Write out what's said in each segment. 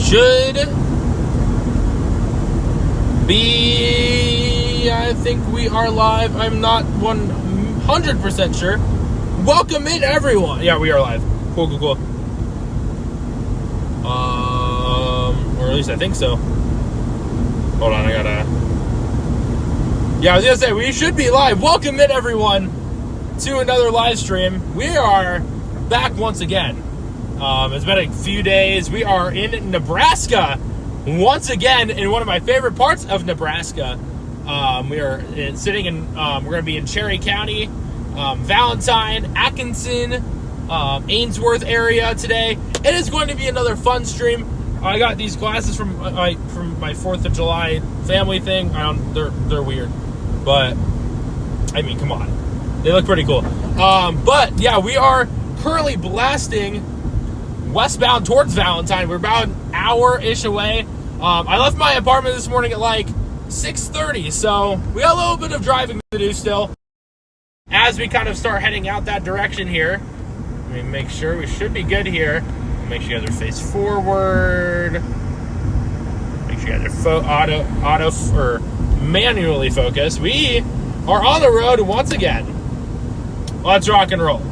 Should be, I think we are live. I'm not 100% sure. Welcome in, everyone. Yeah, we are live. Cool. Or at least I think so. Hold on, yeah, I was gonna say, we should be live. Welcome in, everyone, to another live stream. We are back once again. It's been a few days. We are in Nebraska once again, in one of my favorite parts of Nebraska. We are sitting in, we're going to be in Cherry County, Valentine, Atkinson, Ainsworth area today. It is going to be another fun stream. I got these glasses from my 4th of July family thing. They're weird, but I mean, come on, they look pretty cool. But yeah, we are currently blasting westbound towards Valentine. We're about an hour-ish away. I left my apartment this morning at like 6:30, so we got a little bit of driving to do still. As we kind of start heading out that direction here, let me make sure we should be good here. Make sure you guys are face forward. Make sure you guys are auto or manually focused. We are on the road once again. Let's rock and roll.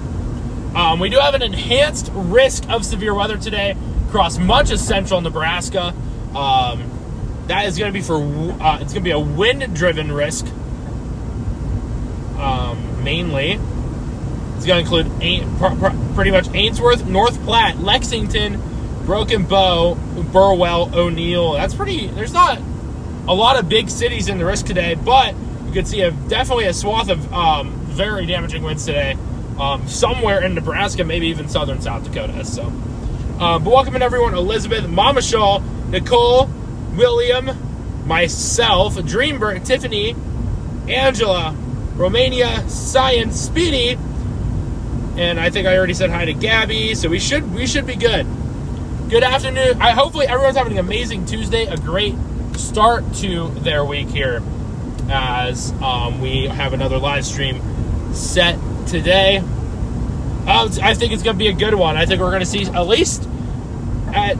We do have an enhanced risk of severe weather today across much of central Nebraska. That is going to be it's going to be a wind-driven risk, mainly. It's going to include pretty much Ainsworth, North Platte, Lexington, Broken Bow, Burwell, O'Neill. There's not a lot of big cities in the risk today, but you could see definitely a swath of very damaging winds today. Somewhere in Nebraska, maybe even southern South Dakota. So, but welcome in, everyone. Elizabeth, Mama Shaw, Nicole, William, myself, Dreamberg, Tiffany, Angela, Romania, Science, Speedy, and I think I already said hi to Gabby. So we should be good. Good afternoon. Hopefully everyone's having an amazing Tuesday, a great start to their week here, as we have another live stream set today. I think it's going to be a good one. I think we're going to see, at least at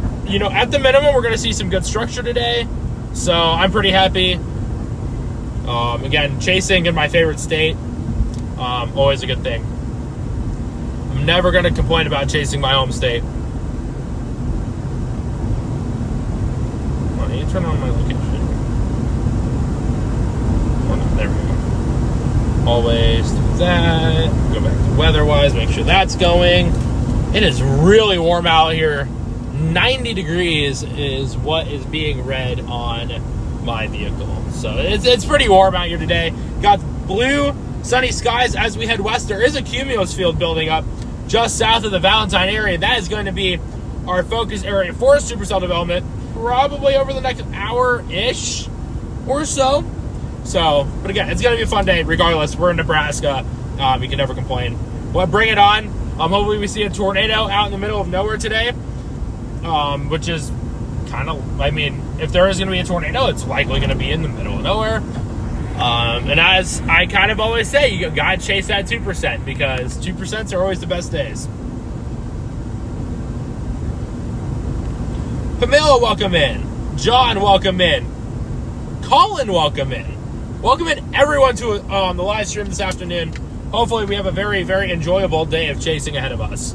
the minimum, we're going to see some good structure today. So I'm pretty happy. Again, chasing in my favorite state, always a good thing. I'm never going to complain about chasing my home state. Why don't you turn on my location? Oh, no, there we go. Always do that. Go back to weather-wise, make sure that's going. It is really warm out here. 90 degrees is what is being read on my vehicle. So it's pretty warm out here today. Got blue, sunny skies as we head west. There is a cumulus field building up just south of the Valentine area. That is going to be our focus area for supercell development, probably over the next hour-ish or so. But again, it's going to be a fun day regardless. We're in Nebraska. You can never complain. Well, bring it on. Hopefully we see a tornado out in the middle of nowhere today, which is kind of, I mean, if there is going to be a tornado, it's likely going to be in the middle of nowhere. And as I kind of always say, you got to chase that 2%, because 2% are always the best days. Pamela, welcome in. John, welcome in. Colin, welcome in. Welcome in, everyone, to the live stream this afternoon. Hopefully we have a very, very enjoyable day of chasing ahead of us.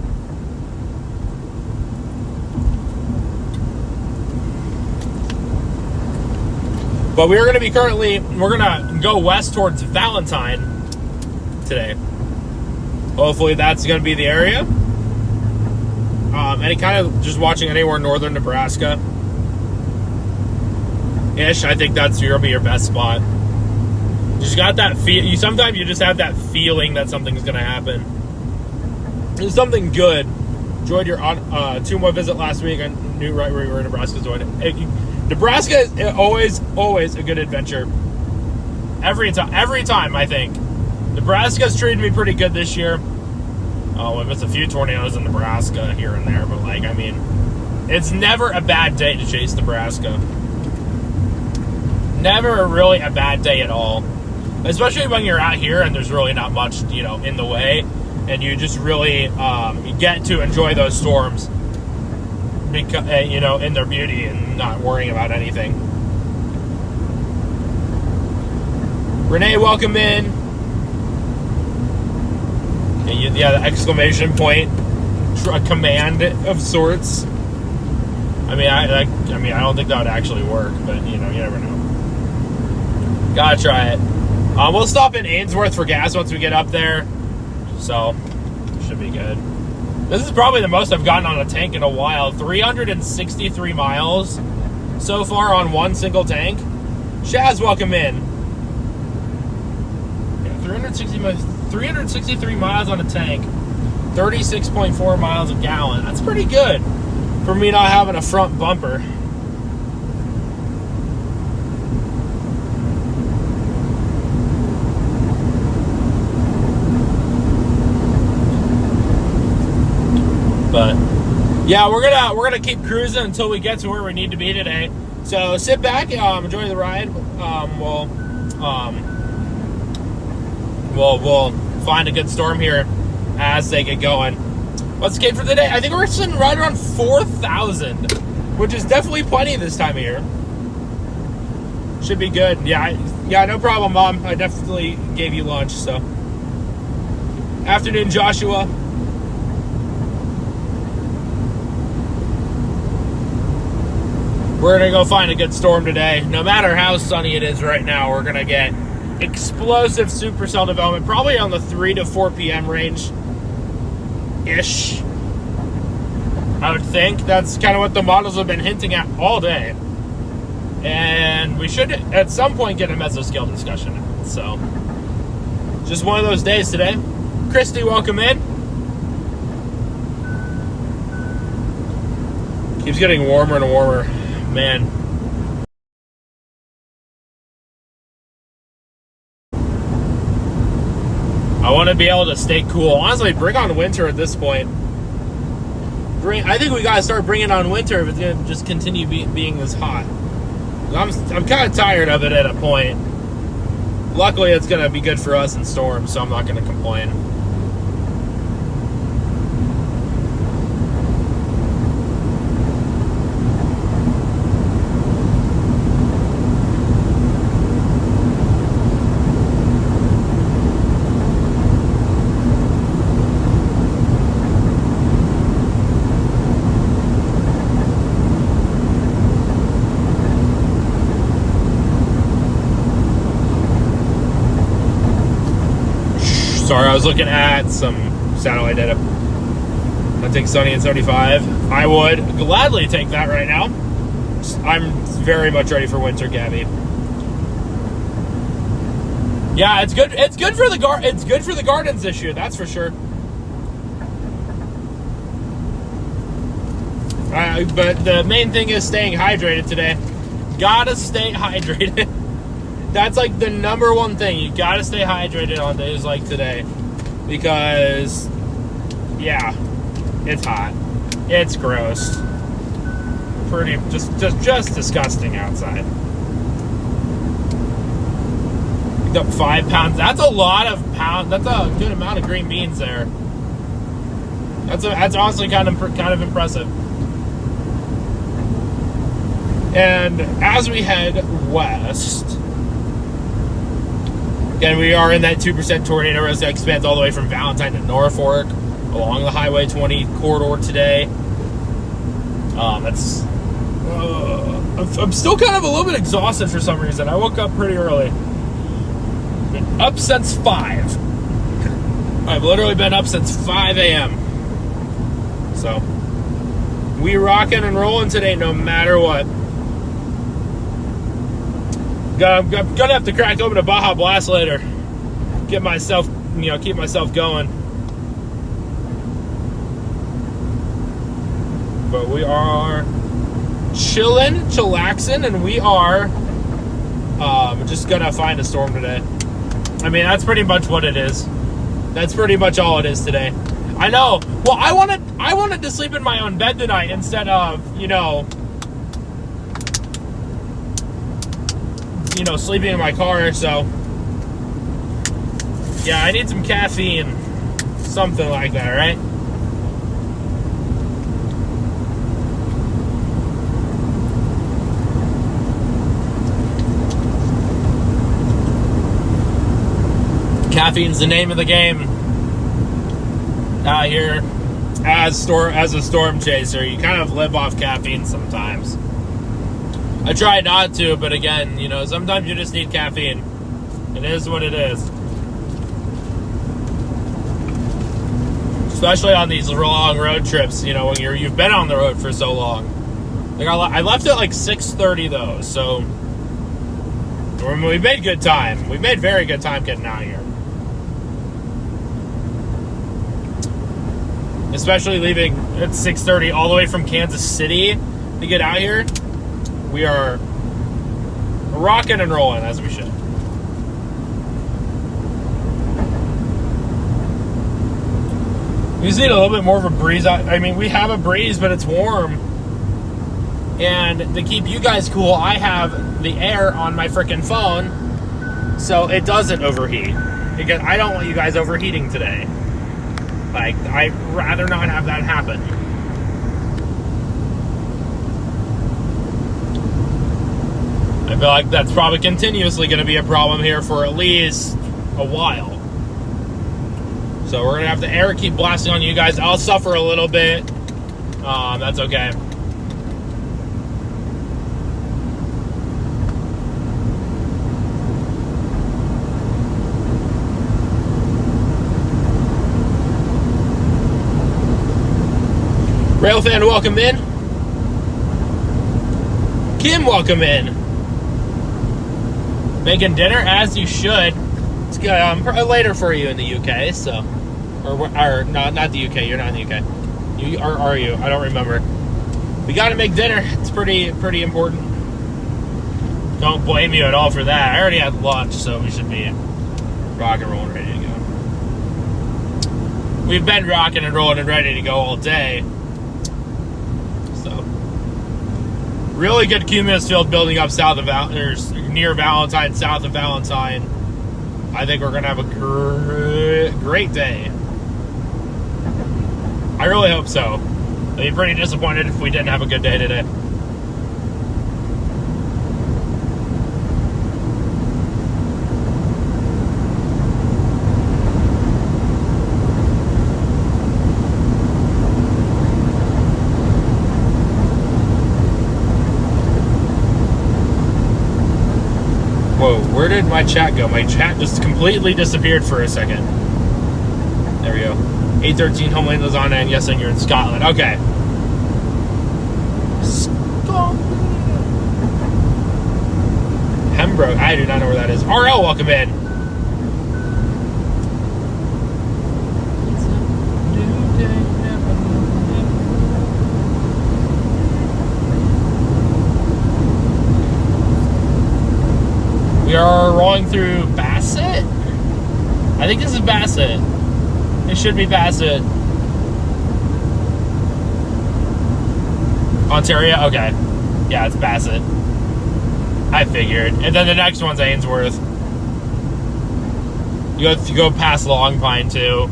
But we're going to go west towards Valentine today. Hopefully that's going to be the area. Any kind of just watching anywhere northern Nebraska ish, I think that's going to be your best spot. Just got that feel. Sometimes you just have that feeling that something's going to happen. It's something good. Enjoyed your 2 more visit last week. I knew right where you were in Nebraska. Nebraska is always a good adventure. Every time, I think. Nebraska's treated me pretty good this year. Oh, we missed a few tornadoes in Nebraska here and there, but like, I mean, it's never a bad day to chase Nebraska. Never really a bad day at all. Especially when you're out here and there's really not much, you know, in the way, and you just really you get to enjoy those storms, because, you know, in their beauty and not worrying about anything. Renee, welcome in. Yeah, the exclamation point, a command of sorts. I mean, I don't think that would actually work, but you know, you never know. Gotta try it. We'll stop in Ainsworth for gas once we get up there, so should be good. This is probably the most I've gotten on a tank in a while. 363 miles so far on one single tank. Shaz, welcome in. Yeah, 363 miles on a tank, 36.4 miles a gallon. That's pretty good for me not having a front bumper. But yeah, we're gonna keep cruising until we get to where we need to be today. So sit back, enjoy the ride. We'll find a good storm here as they get going. Let's skate for the day. I think we're sitting right around 4,000, which is definitely plenty this time of year. Should be good. Yeah, no problem, Mom. I definitely gave you lunch. So, afternoon, Joshua. We're going to go find a good storm today. No matter how sunny it is right now, we're going to get explosive supercell development, probably on the 3 to 4 p.m. range-ish. I would think. That's kind of what the models have been hinting at all day. And we should, at some point, get a mesoscale discussion. So, just one of those days today. Christy, welcome in. Keeps getting warmer and warmer. Man. I want to be able to stay cool. Honestly, bring on winter at this point. I think we got to start bringing on winter if it's going to just continue being this hot. I'm kind of tired of it at a point. Luckily, it's going to be good for us in storms, so I'm not going to complain. Sorry, I was looking at some satellite data. I think sunny at 75. I would gladly take that right now. I'm very much ready for winter, Gabby. Yeah, it's good. It's good for the gardens this year. That's for sure. But the main thing is staying hydrated today. Gotta stay hydrated. That's like the number one thing. You gotta stay hydrated on days like today, because yeah, it's hot, it's gross, pretty just disgusting outside. Picked up 5 pounds. That's a lot of pounds. That's a good amount of green beans there. That's honestly kind of impressive. And as we head west. Again, we are in that 2% tornado risk that expands all the way from Valentine to Norfolk along the Highway 20 corridor today. I'm still kind of a little bit exhausted for some reason. I woke up pretty early. Been up since 5. I've literally been up since 5 a.m. So, we rocking and rolling today no matter what. I'm gonna have to crack open a Baja Blast later. Keep myself going. But we are chillaxing, and we are just gonna find a storm today. I mean, that's pretty much what it is. That's pretty much all it is today. I know. Well, I wanted to sleep in my own bed tonight instead of, sleeping in my car, so yeah, I need some caffeine. Something like that, right? Caffeine's the name of the game out here as a storm chaser. You kind of live off caffeine sometimes. I try not to, but again, sometimes you just need caffeine. It is what it is. Especially on these long road trips, when you've been on the road for so long. Like I left at like 6:30 though, so we made good time. We made very good time getting out here. Especially leaving at 6:30 all the way from Kansas City to get out here. We are rocking and rolling as we should. We just need a little bit more of a breeze. I mean, we have a breeze, but it's warm. And to keep you guys cool, I have the air on my freaking phone so it doesn't overheat. Because I don't want you guys overheating today. Like, I'd rather not have that happen. I feel like that's probably continuously going to be a problem here for at least a while. So we're going to have the air keep blasting on you guys. I'll suffer a little bit. That's okay. Railfan, welcome in. Kim, welcome in. Making dinner as you should. It's later for you in the UK, so, or no, not the UK. You're not in the UK. You are you? I don't remember. We got to make dinner. It's pretty important. Don't blame you at all for that. I already had lunch, so we should be rock and rolling, ready to go. We've been rocking and rolling and ready to go all day. Really good cumulus field building up south of near Valentine, south of Valentine. I think we're going to have a great day. I really hope so. I'd be pretty disappointed if we didn't have a good day today. Whoa, where did my chat go? My chat just completely disappeared for a second. There we go. 813 Homeland lasagna, and yes, and you're in Scotland. Okay. Scotland. Pembroke. I do not know where that is. RL, welcome in. We are rolling through Bassett. I think this is Bassett. It should be Bassett. Ontario? Okay. Yeah, it's Bassett. I figured. And then the next one's Ainsworth. You go past Long Pine, too.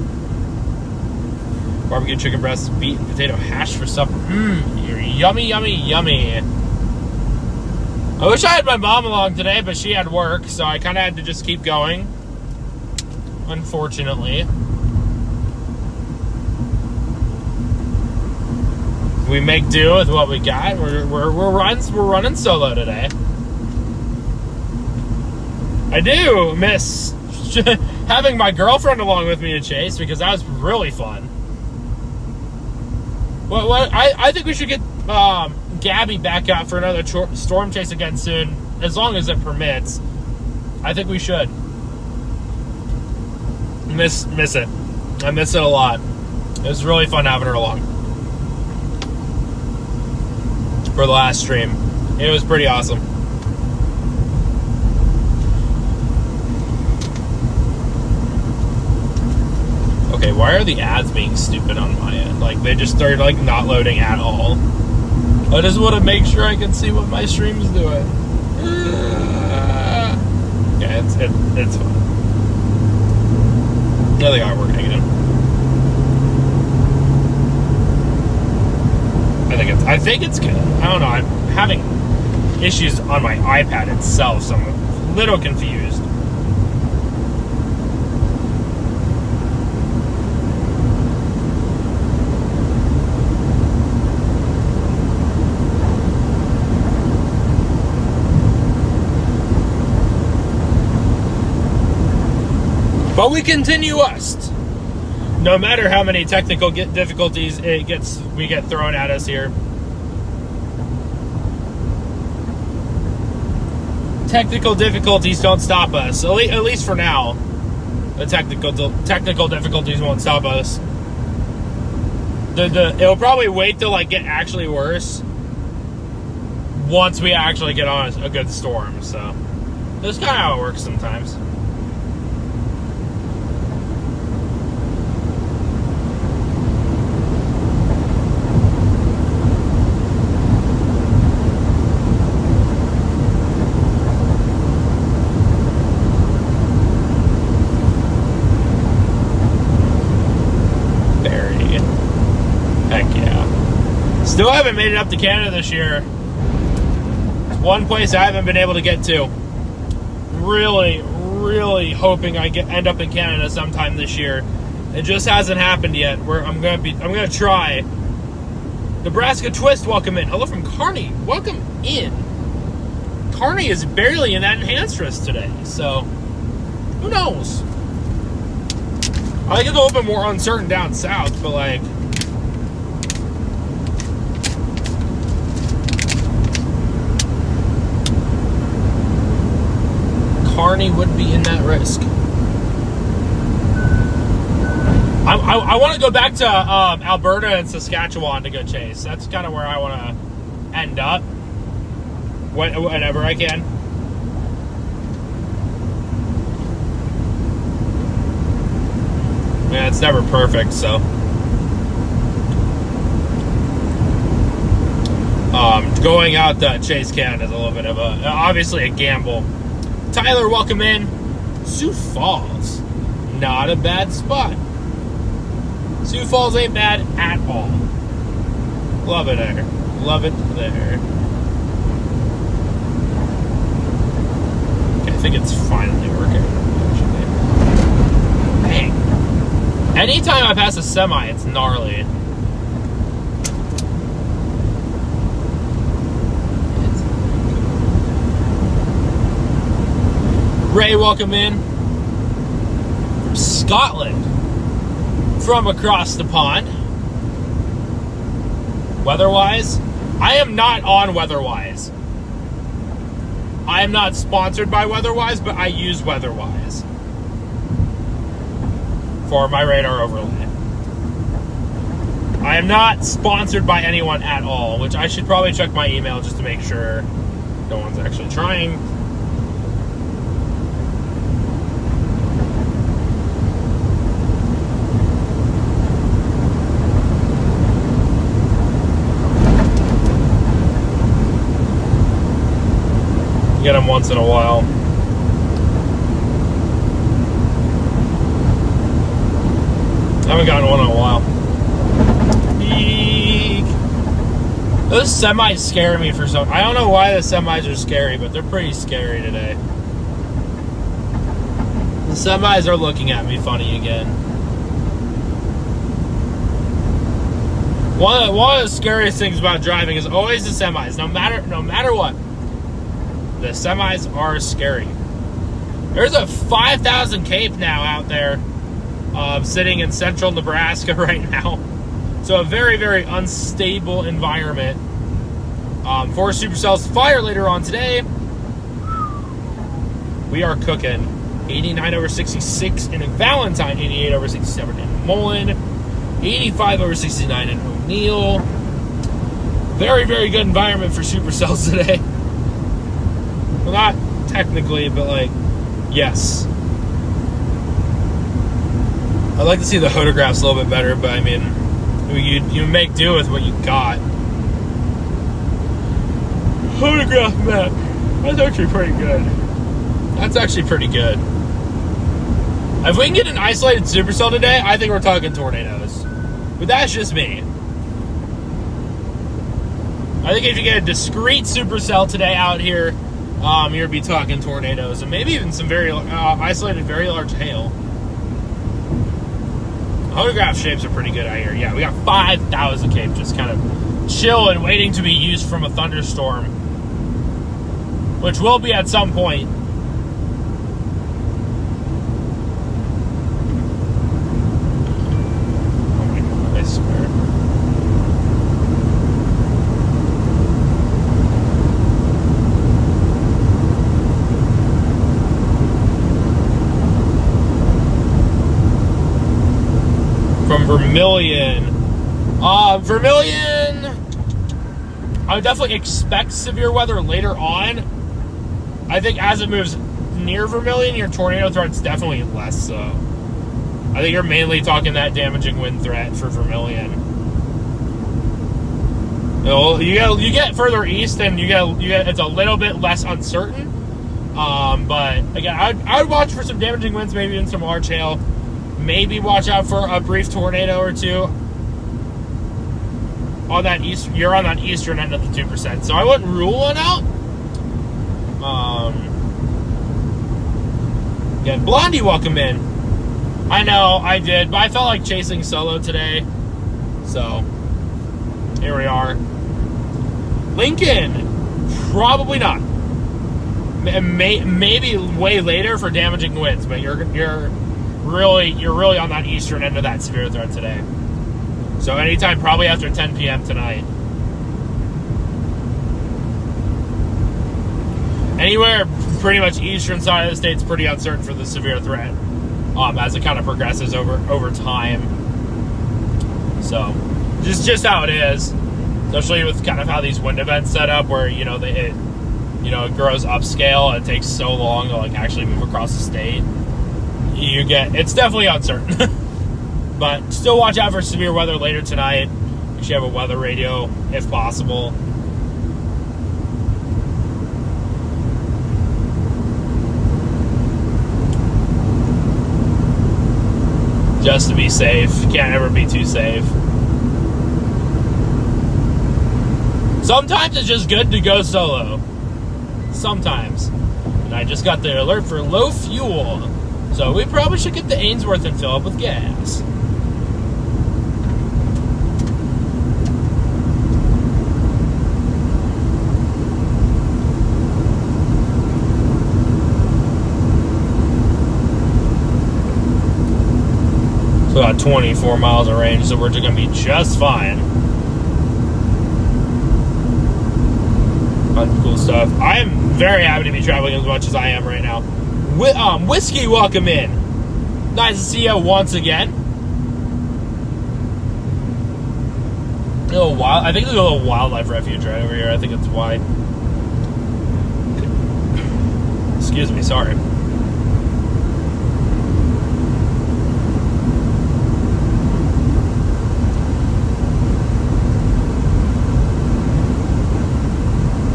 Barbecue chicken breast, beet and potato hash for supper. Yummy, yummy, yummy. I wish I had my mom along today, but she had work, so I kind of had to just keep going. Unfortunately. We make do with what we got. We're running solo today. I do miss having my girlfriend along with me to chase because that was really fun. I think we should get Gabby back out for another storm chase again soon, as long as it permits. I think we should. Miss it. I miss it a lot. It was really fun having her along for the last stream. It was pretty awesome. Okay, why are the ads being stupid on my end? Like, they just started, like, not loading at all. I just want to make sure I can see what my stream's doing. Yeah, it's fine. I think I'm working again. I think it's good. I don't know. I'm having issues on my iPad itself, so I'm a little confused. But we continue us. No matter how many technical difficulties we get thrown at us here. Technical difficulties don't stop us. At least for now. The technical difficulties won't stop us. It'll probably wait till like get actually worse once we actually get on a good storm. So that's kind of how it works sometimes. Still haven't made it up to Canada this year. It's one place I haven't been able to get to. Really, really hoping I end up in Canada sometime this year. It just hasn't happened yet. I'm gonna try. Nebraska Twist, welcome in. Hello from Kearney. Welcome in. Kearney is barely in that enhanced risk today, so who knows? I think it's a little bit more uncertain down south, but like. Kearney would be in that risk. I want to go back to Alberta and Saskatchewan to go chase. That's kind of where I want to end up whenever I can. Yeah, it's never perfect, so. Going out to chase Canada is a little bit of obviously a gamble. Tyler, welcome in. Sioux Falls, not a bad spot. Sioux Falls ain't bad at all. Love it there. Love it there. Okay, I think it's finally working. Dang. Anytime I pass a semi, it's gnarly. Ray, welcome in. From Scotland. From across the pond. Weatherwise, I am not on Weatherwise. I am not sponsored by Weatherwise, but I use Weatherwise for my radar overlay. I am not sponsored by anyone at all, which I should probably check my email just to make sure no one's actually trying. Get them once in a while. I haven't gotten one in a while. Eek. Those semis scare me for some. I don't know why the semis are scary, but they're pretty scary today. The semis are looking at me funny again. One of the scariest things about driving is always the semis. No matter what. The semis are scary. There's a 5,000 Cape now out there sitting in central Nebraska right now. So a very, very unstable environment for Supercell's fire later on today. We are cooking 89 over 66 in Valentine, 88 over 67 in Mullen, 85 over 69 in O'Neill. Very, very good environment for Supercells today. Well, not technically, but like, yes. I'd like to see the photographs a little bit better, but I mean, you make do with what you got. Photograph map. That's actually pretty good. That's actually pretty good. If we can get an isolated supercell today, I think we're talking tornadoes. But that's just me. I think if you get a discrete supercell today out here, you'll be talking tornadoes and maybe even some very isolated, very large hail. Photograph shapes are pretty good out here. Yeah, we got 5,000 cape just kind of chilling, waiting to be used from a thunderstorm, which will be at some point. Oh my God, I swear. From Vermilion. Vermilion, I would definitely expect severe weather later on. I think as it moves near Vermilion, your tornado threat's definitely less so. I think you're mainly talking that damaging wind threat for Vermilion. You get further east and you get it's a little bit less uncertain. But again, I would watch for some damaging winds, maybe even some large hail. Maybe watch out for a brief tornado or two. On that you're on that eastern end of the 2%, so I wouldn't rule one out. Again, Blondie, welcome in. I know I did, but I felt like chasing solo today, so here we are. Lincoln, probably not. Maybe way later for damaging winds, but you're really on that eastern end of that severe threat today. So anytime probably after 10 p.m. tonight. Anywhere pretty much eastern side of the state's pretty uncertain for the severe threat as it kind of progresses over time. So just how it is, especially with kind of how these wind events set up where it grows upscale and it takes so long to like actually move across the state. It's definitely uncertain. But still watch out for severe weather later tonight. We should have a weather radio if possible. Just to be safe. You can't ever be too safe. Sometimes it's just good to go solo. Sometimes. And I just got the alert for low fuel. So we probably should get to Ainsworth and fill up with gas. So about 24 miles of range, so we're just going to be just fine. That's cool stuff. I am very happy to be traveling as much as I am right now. Whiskey, welcome in. Nice to see you once again. I think there's a little wildlife refuge right over here. I think that's why. Excuse me, sorry.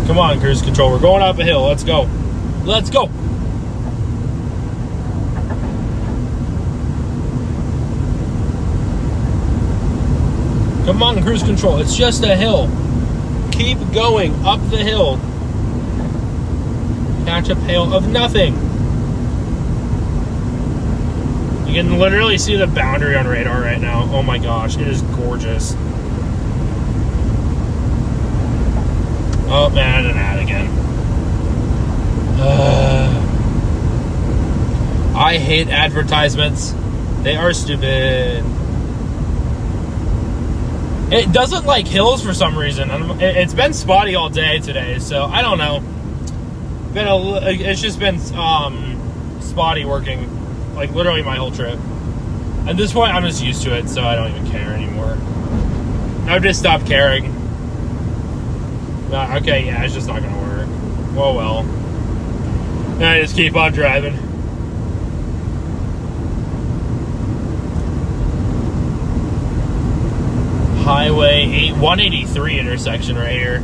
Come on, cruise control. We're going up a hill. Let's go. Let's go. Come on, cruise control. It's just a hill. Keep going up the hill. Catch a pail of nothing. You can literally see the boundary on radar right now. Oh my gosh, it is gorgeous. Oh man, an ad again. I hate advertisements. They are stupid. It doesn't like hills for some reason. It's been spotty all day today, so I don't know. It's just been spotty working, like literally my whole trip. At this point, I'm just used to it, so I don't even care anymore. I've just stopped caring. Okay, yeah, it's just not gonna work. Well. And I just keep on driving. Highway 183 intersection right here.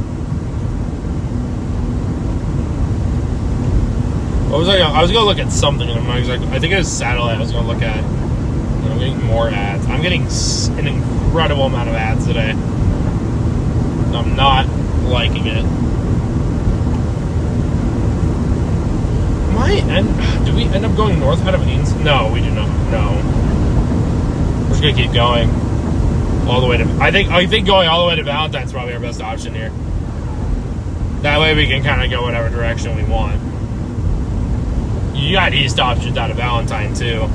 What was I was gonna look at something. I think it was satellite. I was gonna look at. And I'm getting more ads. I'm getting an incredible amount of ads today. I'm not liking it. Do we end up going north out of Ainsworth? No, we do not. No. We're just gonna keep going all the way to. I think going all the way to Valentine's probably our best option here. That way we can kind of go whatever direction we want. You got east options out of Valentine too.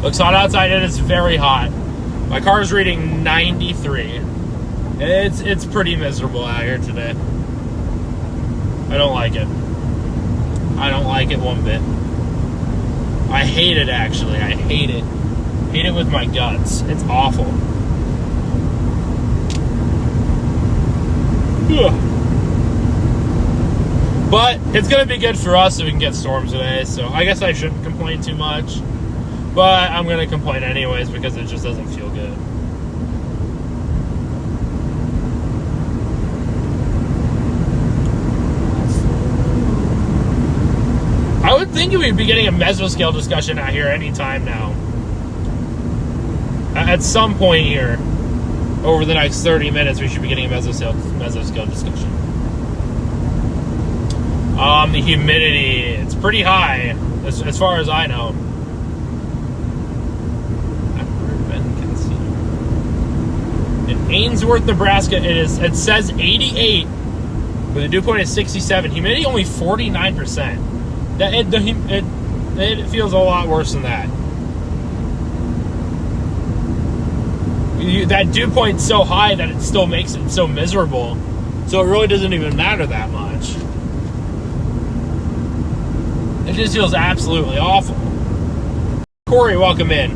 Looks hot outside. It is very hot. My car is reading 93. It's pretty miserable out here today. I don't like it. I don't like it one bit. I hate it, actually. I hate it. Hate it with my guts. It's awful. Ugh. But it's going to be good for us so we can get storms today. So I guess I shouldn't complain too much. But I'm going to complain anyways because it just doesn't feel good. I would think we'd be getting a mesoscale discussion out here anytime now. At some point here, over the next 30 minutes, we should be getting a mesoscale discussion. The humidity, it's pretty high, as far as I know. In Ainsworth, Nebraska, it says 88, with a dew point of 67. Humidity only 49%. It feels a lot worse than that. That dew point's so high that it still makes it so miserable. So it really doesn't even matter that much. It just feels absolutely awful. Corey, welcome in.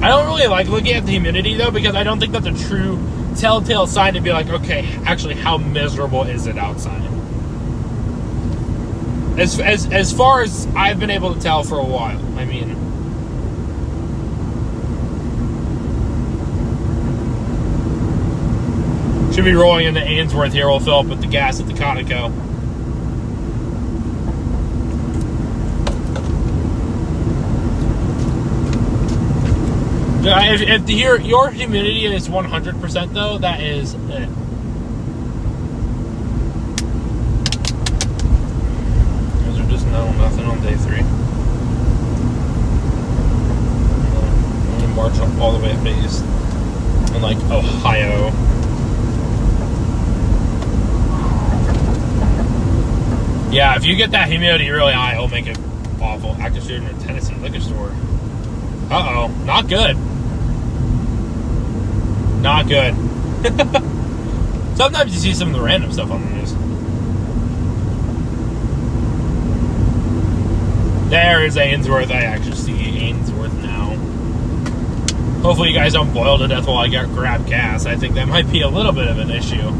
I don't really like looking at the humidity though, because I don't think that's a true telltale sign to be like, okay, actually how miserable is it outside? As far as I've been able to tell for a while, I mean, should be rolling into Ainsworth here. We'll fill up with the gas at the Conoco. If your humidity is 100% though, that is it. Those are just nothing on day 3. I'm gonna march up all the way up to east in like Ohio. Yeah, if you get that humidity really high, it'll make it awful. Active shooter in a Tennessee liquor store. Uh-oh, not good. Not good. Sometimes you see some of the random stuff on the news. There is Ainsworth. I actually see Ainsworth now. Hopefully you guys don't boil to death while I grab gas. I think that might be a little bit of an issue.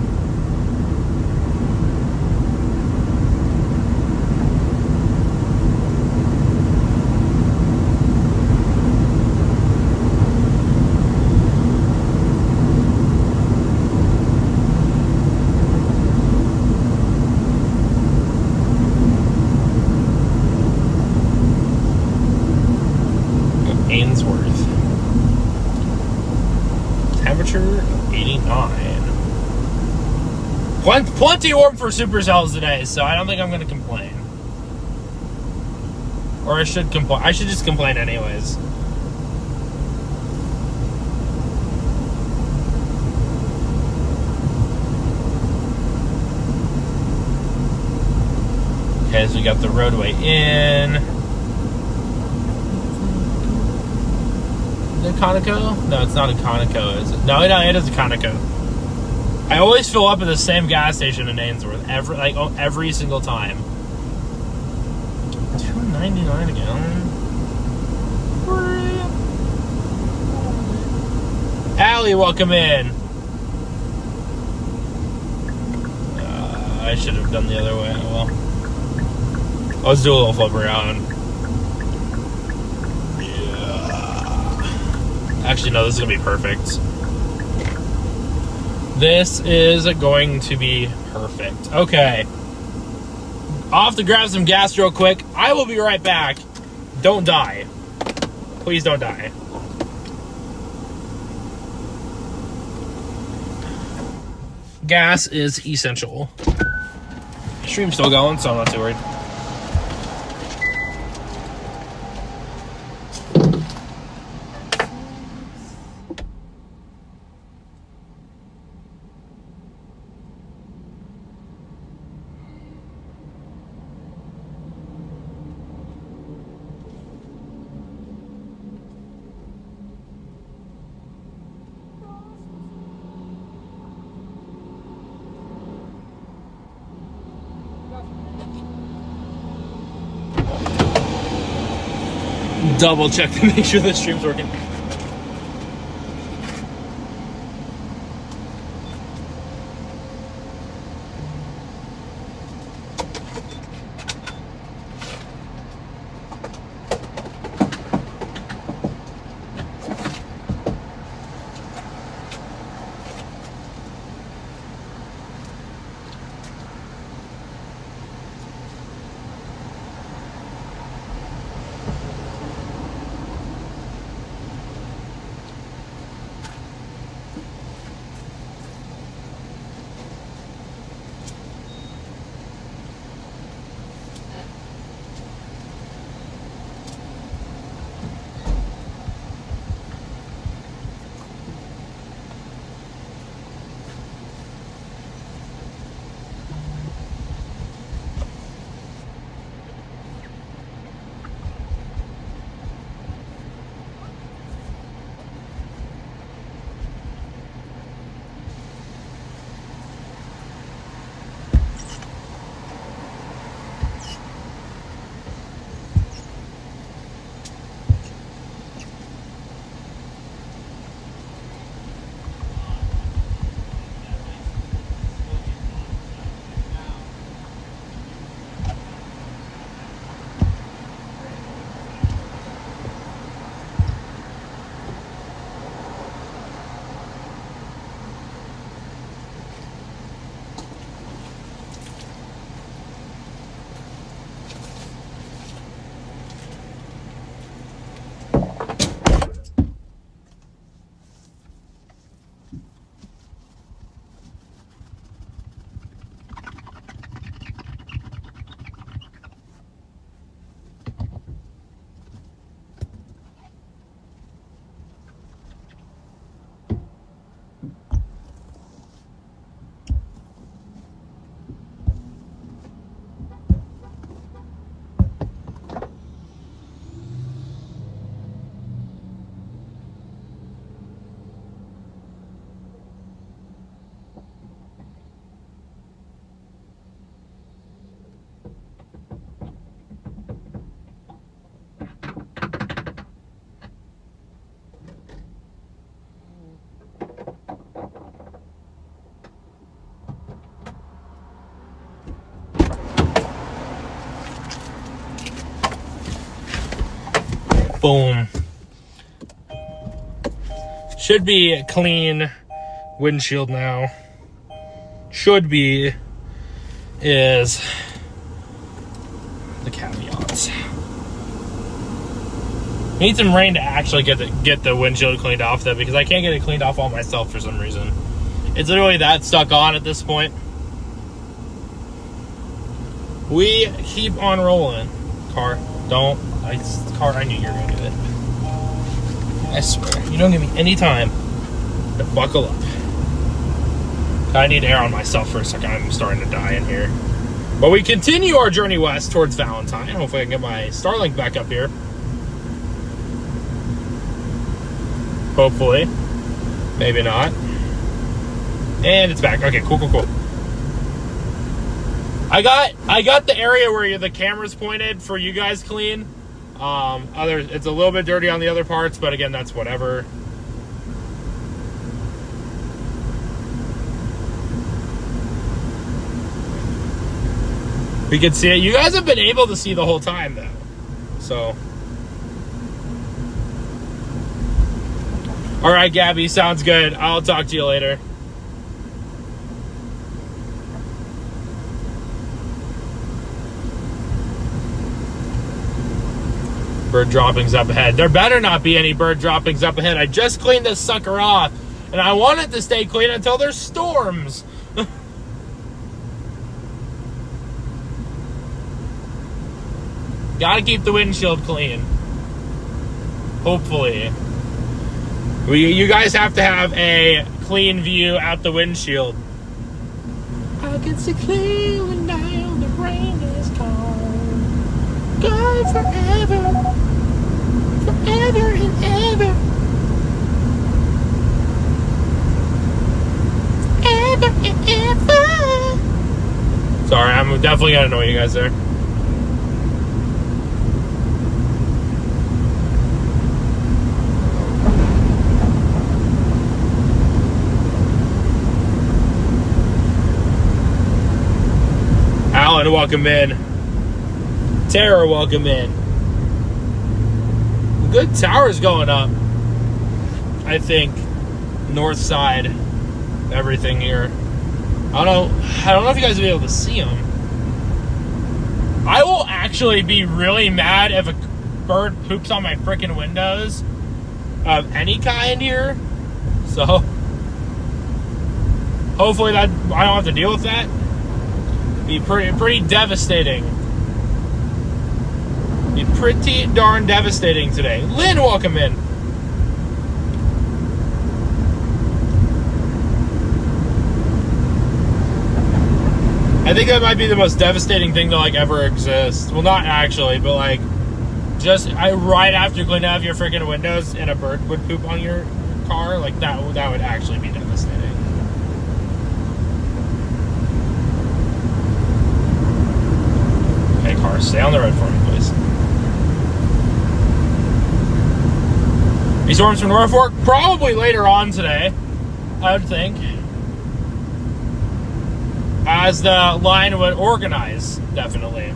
Ainsworth. Temperature 89. Plenty warm for supercells today, so I don't think I'm going to complain. Or I should complain. I should just complain anyways. Okay, so we got the roadway in. A Conoco? No, it's not a Conoco, is it? No, it is a Conoco. I always fill up at the same gas station in Ainsworth every single time. $2.99 a gallon. Allie, welcome in. I should have done the other way. Well, let's do a little flip around. Actually, no, this is going to be perfect. This is going to be perfect. Okay. I'll have to grab some gas real quick. I will be right back. Don't die. Please don't die. Gas is essential. Stream's still going, so I'm not too worried. Double check to make sure the stream's working. Boom. Should be a clean windshield now. Should be is the caveats. Need some rain to actually get the windshield cleaned off though, because I can't get it cleaned off all myself for some reason. It's literally that stuck on at this point. We keep on rolling. Car, car, I knew you were gonna do it. I swear, you don't give me any time to buckle up. I need air on myself for a second. I'm starting to die in here. But we continue our journey west towards Valentine. Hopefully I can get my Starlink back up here. Hopefully. Maybe not. And it's back. Okay, cool. I got the area where the camera's pointed for you guys clean. It's a little bit dirty on the other parts, but again, that's whatever. We can see it. You guys have been able to see the whole time though. So All right, Gabby, sounds good. I'll talk to you later. Bird droppings up ahead. There better not be any bird droppings up ahead. I just cleaned this sucker off, and I want it to stay clean until there's storms. Gotta keep the windshield clean. Hopefully. You guys have to have a clean view out the windshield. I can see clearly now the rain is gone. Gone forever. Forever and ever. Ever and ever. Sorry, I'm definitely gonna annoy you guys there. Alan, welcome in. Tara, welcome in. Good towers going up. I think north side, everything here. I don't know if you guys will be able to see them. I will actually be really mad if a bird poops on my freaking windows of any kind here. So hopefully that I don't have to deal with that. Be pretty devastating. Be pretty darn devastating today. Lynn, welcome in. I think that might be the most devastating thing to like ever exist. Well, not actually, but like just right after you clean out your freaking windows and a bird would poop on your car, like that would actually be devastating. Okay, car, stay on the road for me, please. These storms from Norfolk probably later on today, I would think, as the line would organize, definitely.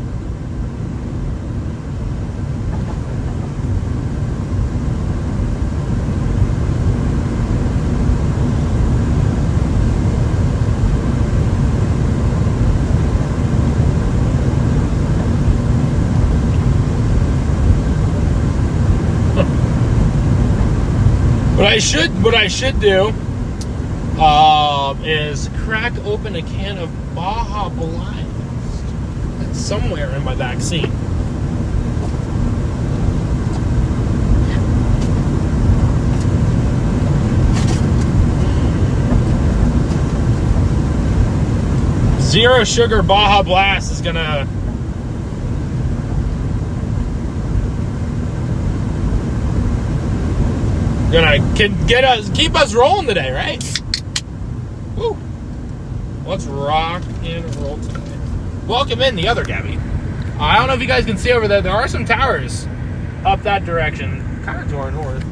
What I should do is crack open a can of Baja Blast that's somewhere in my back seat. Zero sugar Baja Blast is gonna keep us rolling today, right? Woo. Let's rock and roll today. Welcome in the other Gabby. I don't know if you guys can see over there. There are some towers up that direction, kind of to our north.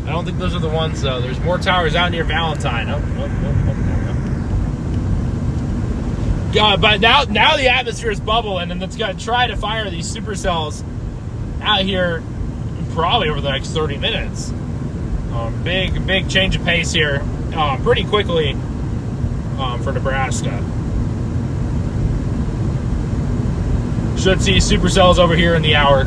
I don't think those are the ones though. There's more towers out near Valentine. God, but now the atmosphere is bubbling, and it's gonna try to fire these supercells out here probably over the next 30 minutes. Big change of pace here, pretty quickly for Nebraska. Should see supercells over here in the hour.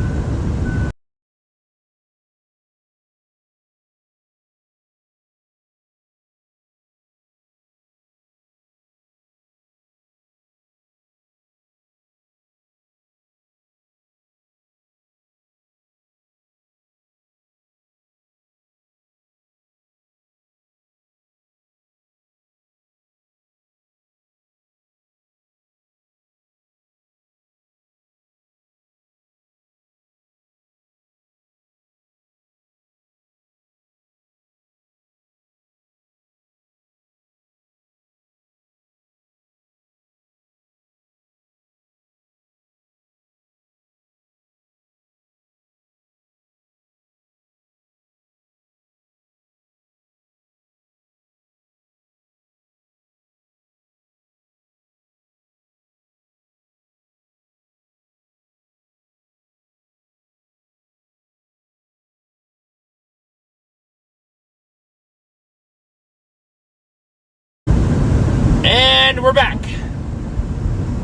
And we're back.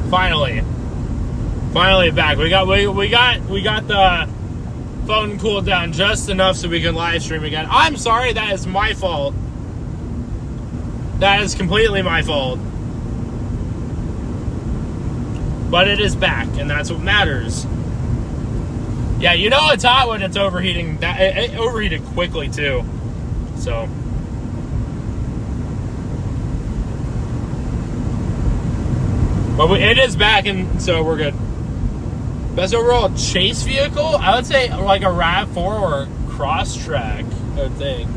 Finally back. We got the phone cooled down just enough so we can live stream again. I'm sorry, that is my fault. That is completely my fault. But it is back, and that's what matters. Yeah, you know it's hot when it's overheating. It overheated quickly too. So. But it is back, and so we're good. Best overall chase vehicle? I would say like a RAV4 or a Crosstrack, I would think.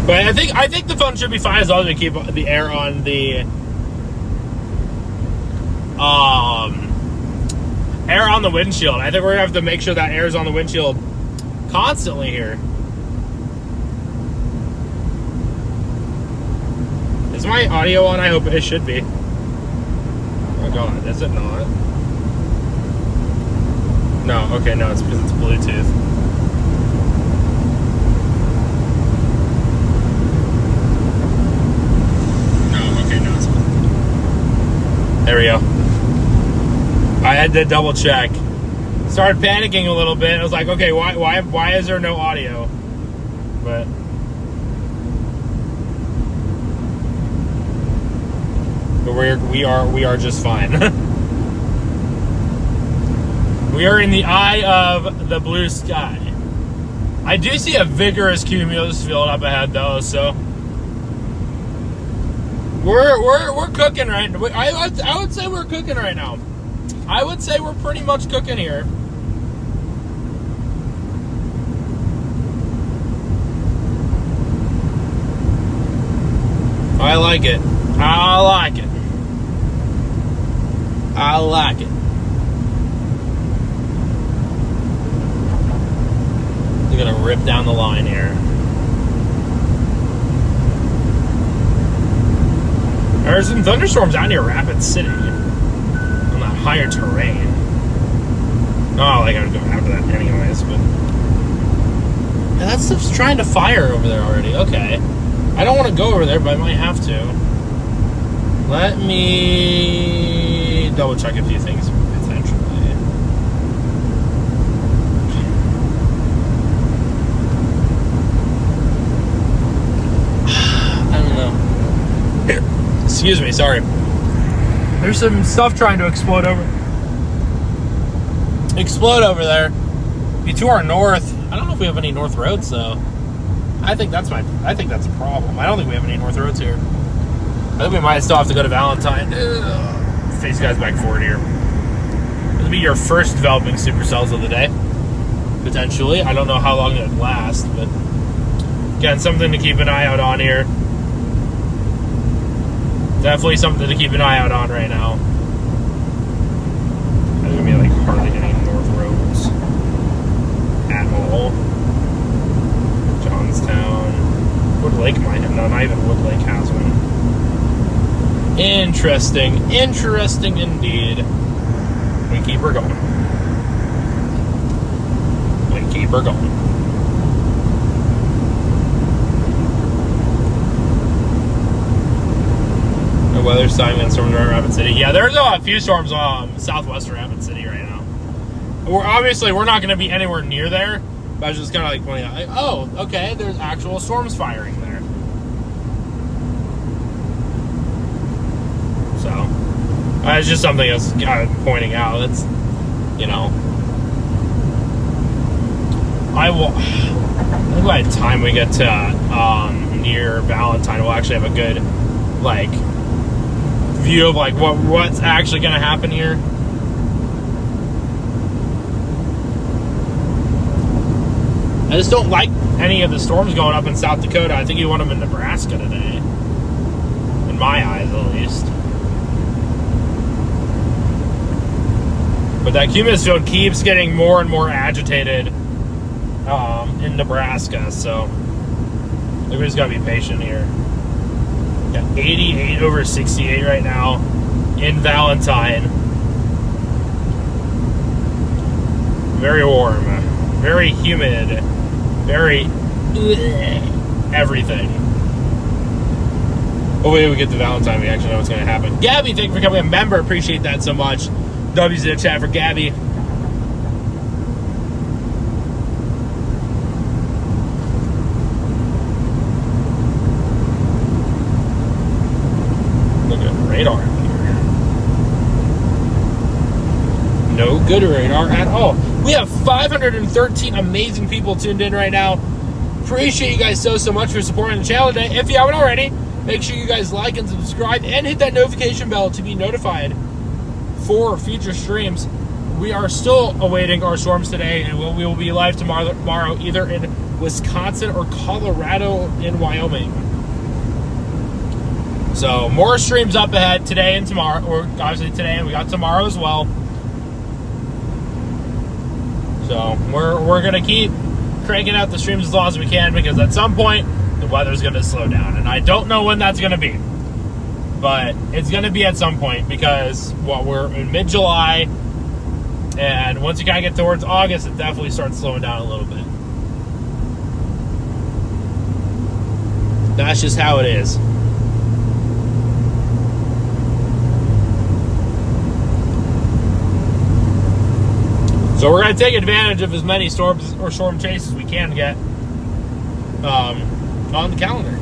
But I think the phone should be fine as long as we keep the air on the windshield. I think we're gonna have to make sure that air is on the windshield constantly here. Is my audio on? I hope it should be. Oh god, is it not? No, okay, no, it's because it's Bluetooth. There we go. I had to double check. Started panicking a little bit. I was like, okay, why is there no audio? But we are just fine. We are in the eye of the blue sky. I do see a vigorous cumulus field up ahead though, so We're cooking right now. I would say we're cooking right now. I would say we're pretty much cooking here. I like it. I like it. I like it. We're gonna rip down the line here. There's some thunderstorms out near Rapid City on that higher terrain. Oh, like I'm going after that anyways, but yeah, that stuff's trying to fire over there already. Okay, I don't want to go over there, but I might have to. Let me double check a few things potentially. I don't know. Here. Excuse me, sorry. There's some stuff trying to explode over there. Be to our north. I don't know if we have any north roads though. I think that's a problem. I don't think we have any north roads here. I think we might still have to go to Valentine. Face guys back forward here. This will be your first developing supercells of the day. Potentially. I don't know how long it would last, but again, something to keep an eye out on here. Definitely something to keep an eye out on right now. There's gonna be like hardly any north roads at all. Johnstown, Wood Lake might have. No, not even Wood Lake has one. Interesting indeed. We keep her going. The weather's sign and storms around Rapid City. Yeah, there's a few storms southwestern Rapid City right now. We're not going to be anywhere near there. But I was just kind of like pointing out, like, oh, okay, there's actual storms firing there. So it's just something else kind of pointing out. It's, you know, I think by the time we get to near Valentine, we'll actually have a good like view of like what's actually going to happen here. I just don't like any of the storms going up in South Dakota. I think you want them in Nebraska today, in my eyes at least. But that cumulus field keeps getting more and more agitated in Nebraska, so we just gotta be patient here. Got 88 over 68 right now in Valentine. Very warm, very humid, very everything. Oh wait, we get to Valentine, we actually know what's going to happen. Gabby, thank you for becoming a member. Appreciate that so much. W's in the chat for Gabby. Look at radar here. No good radar at all. We have 513 amazing people tuned in right now. Appreciate you guys so much for supporting the channel today. If you haven't already, make sure you guys like and subscribe and hit that notification bell to be notified for future streams. We are still awaiting our storms today, and we will be live tomorrow either in Wisconsin or Colorado in Wyoming. So more streams up ahead today and tomorrow, or obviously today, and we got tomorrow as well. So we're gonna keep cranking out the streams as long as we can, because at some point the weather's gonna slow down, and I don't know when that's gonna be, but it's gonna be at some point, because we're in mid-July, and once you kind of get towards August, it definitely starts slowing down a little bit. That's just how it is. So we're going to take advantage of as many storms or storm chases we can get on the calendar.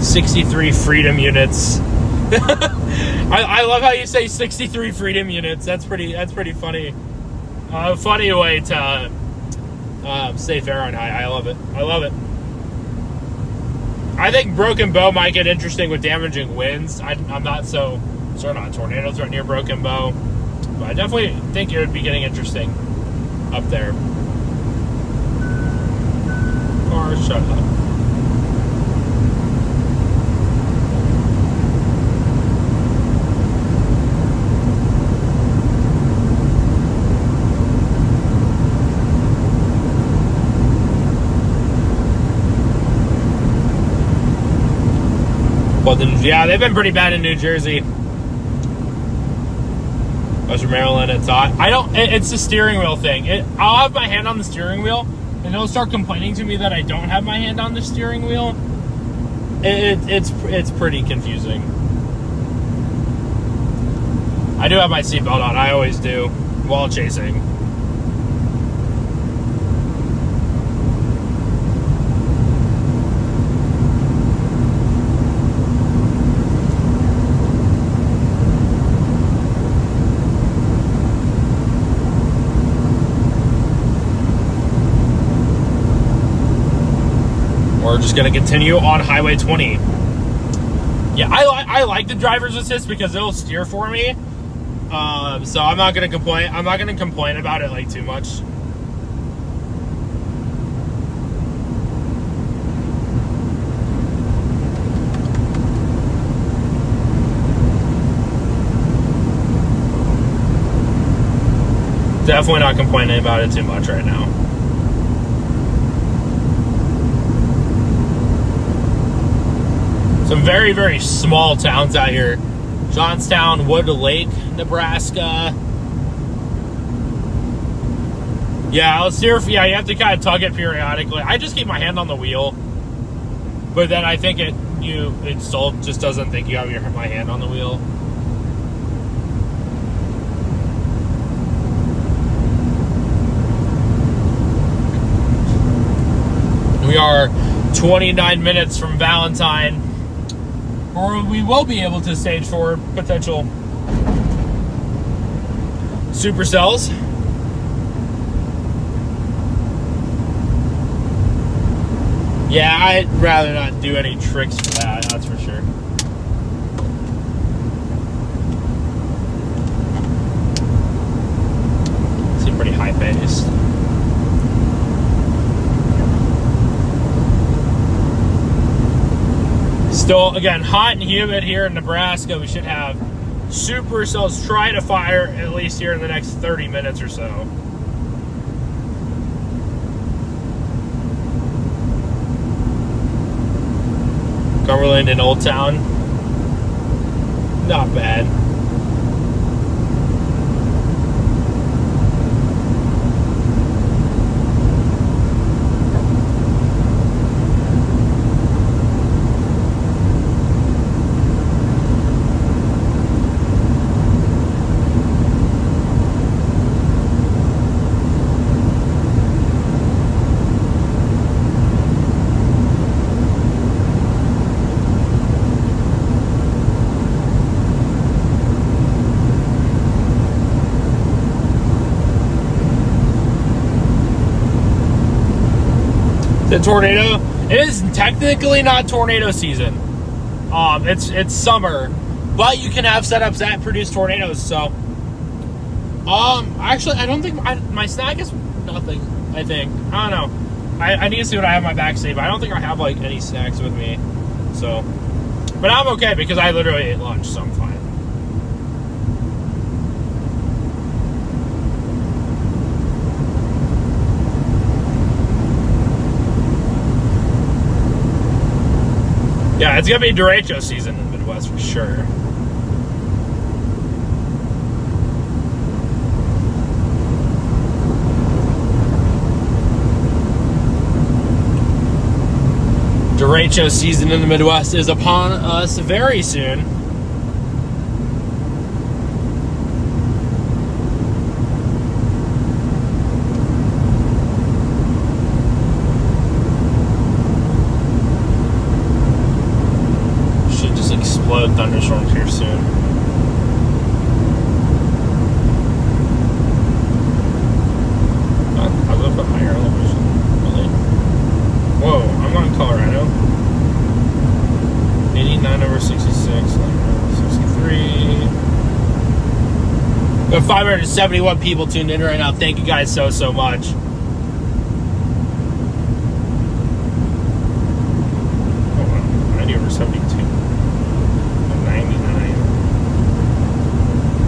"63 freedom units." I love how you say 63 freedom units. That's pretty funny. A funny way to say Fahrenheit. I love it. I think Broken Bow might get interesting with damaging winds. I'm not so certain on tornadoes right near Broken Bow, but I definitely think it would be getting interesting up there. Or shut up. Well, yeah, they've been pretty bad in New Jersey. Western Maryland, it's hot. It's the steering wheel thing. I'll have my hand on the steering wheel, and they'll start complaining to me that I don't have my hand on the steering wheel. It's pretty confusing. I do have my seatbelt on. I always do while chasing. We're just going to continue on Highway 20. Yeah, I like the driver's assist because it'll steer for me. So I'm not going to complain. I'm not going to complain about it like too much. Definitely not complaining about it too much right now. Some very, very small towns out here. Johnstown, Wood Lake, Nebraska. Yeah, I'll steer. Yeah, you have to kind of tug it periodically. I just keep my hand on the wheel, but then I think it still just doesn't think you have my hand on the wheel. We are 29 minutes from Valentine, or we will be able to stage for potential supercells. Yeah, I'd rather not do any tricks for that's for sure. See, Still, again, hot and humid here in Nebraska. We should have supercells try to fire at least here in the next 30 minutes or so. Cumberland and Old Town. Not bad. The tornado, it is technically not tornado season. It's summer, but you can have setups that produce tornadoes. So, actually, I don't think my snack is nothing. I think, I don't know. I need to see what I have in my back seat, but I don't think I have like any snacks with me. So, but I'm okay because I literally ate lunch, so I'm fine. Yeah, it's gonna be derecho season in the Midwest for sure. Derecho season in the Midwest is upon us very soon. Explode thunderstorms here soon. I'll go for higher elevation. Really? Whoa, I'm not in Colorado. 89/66, 63. We have 571 people tuned in right now. Thank you guys so much. Oh wow, 90/72. 99.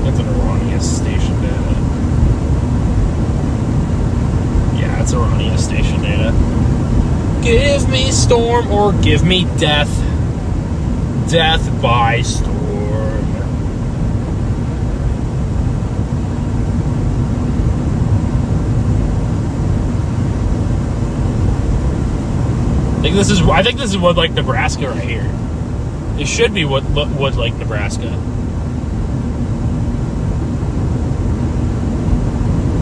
That's an erroneous station data. Yeah, it's erroneous station data. Give me storm or give me death. Death by storm. I think this is Wood Lake, Nebraska right here. It should be Wood Lake, Nebraska.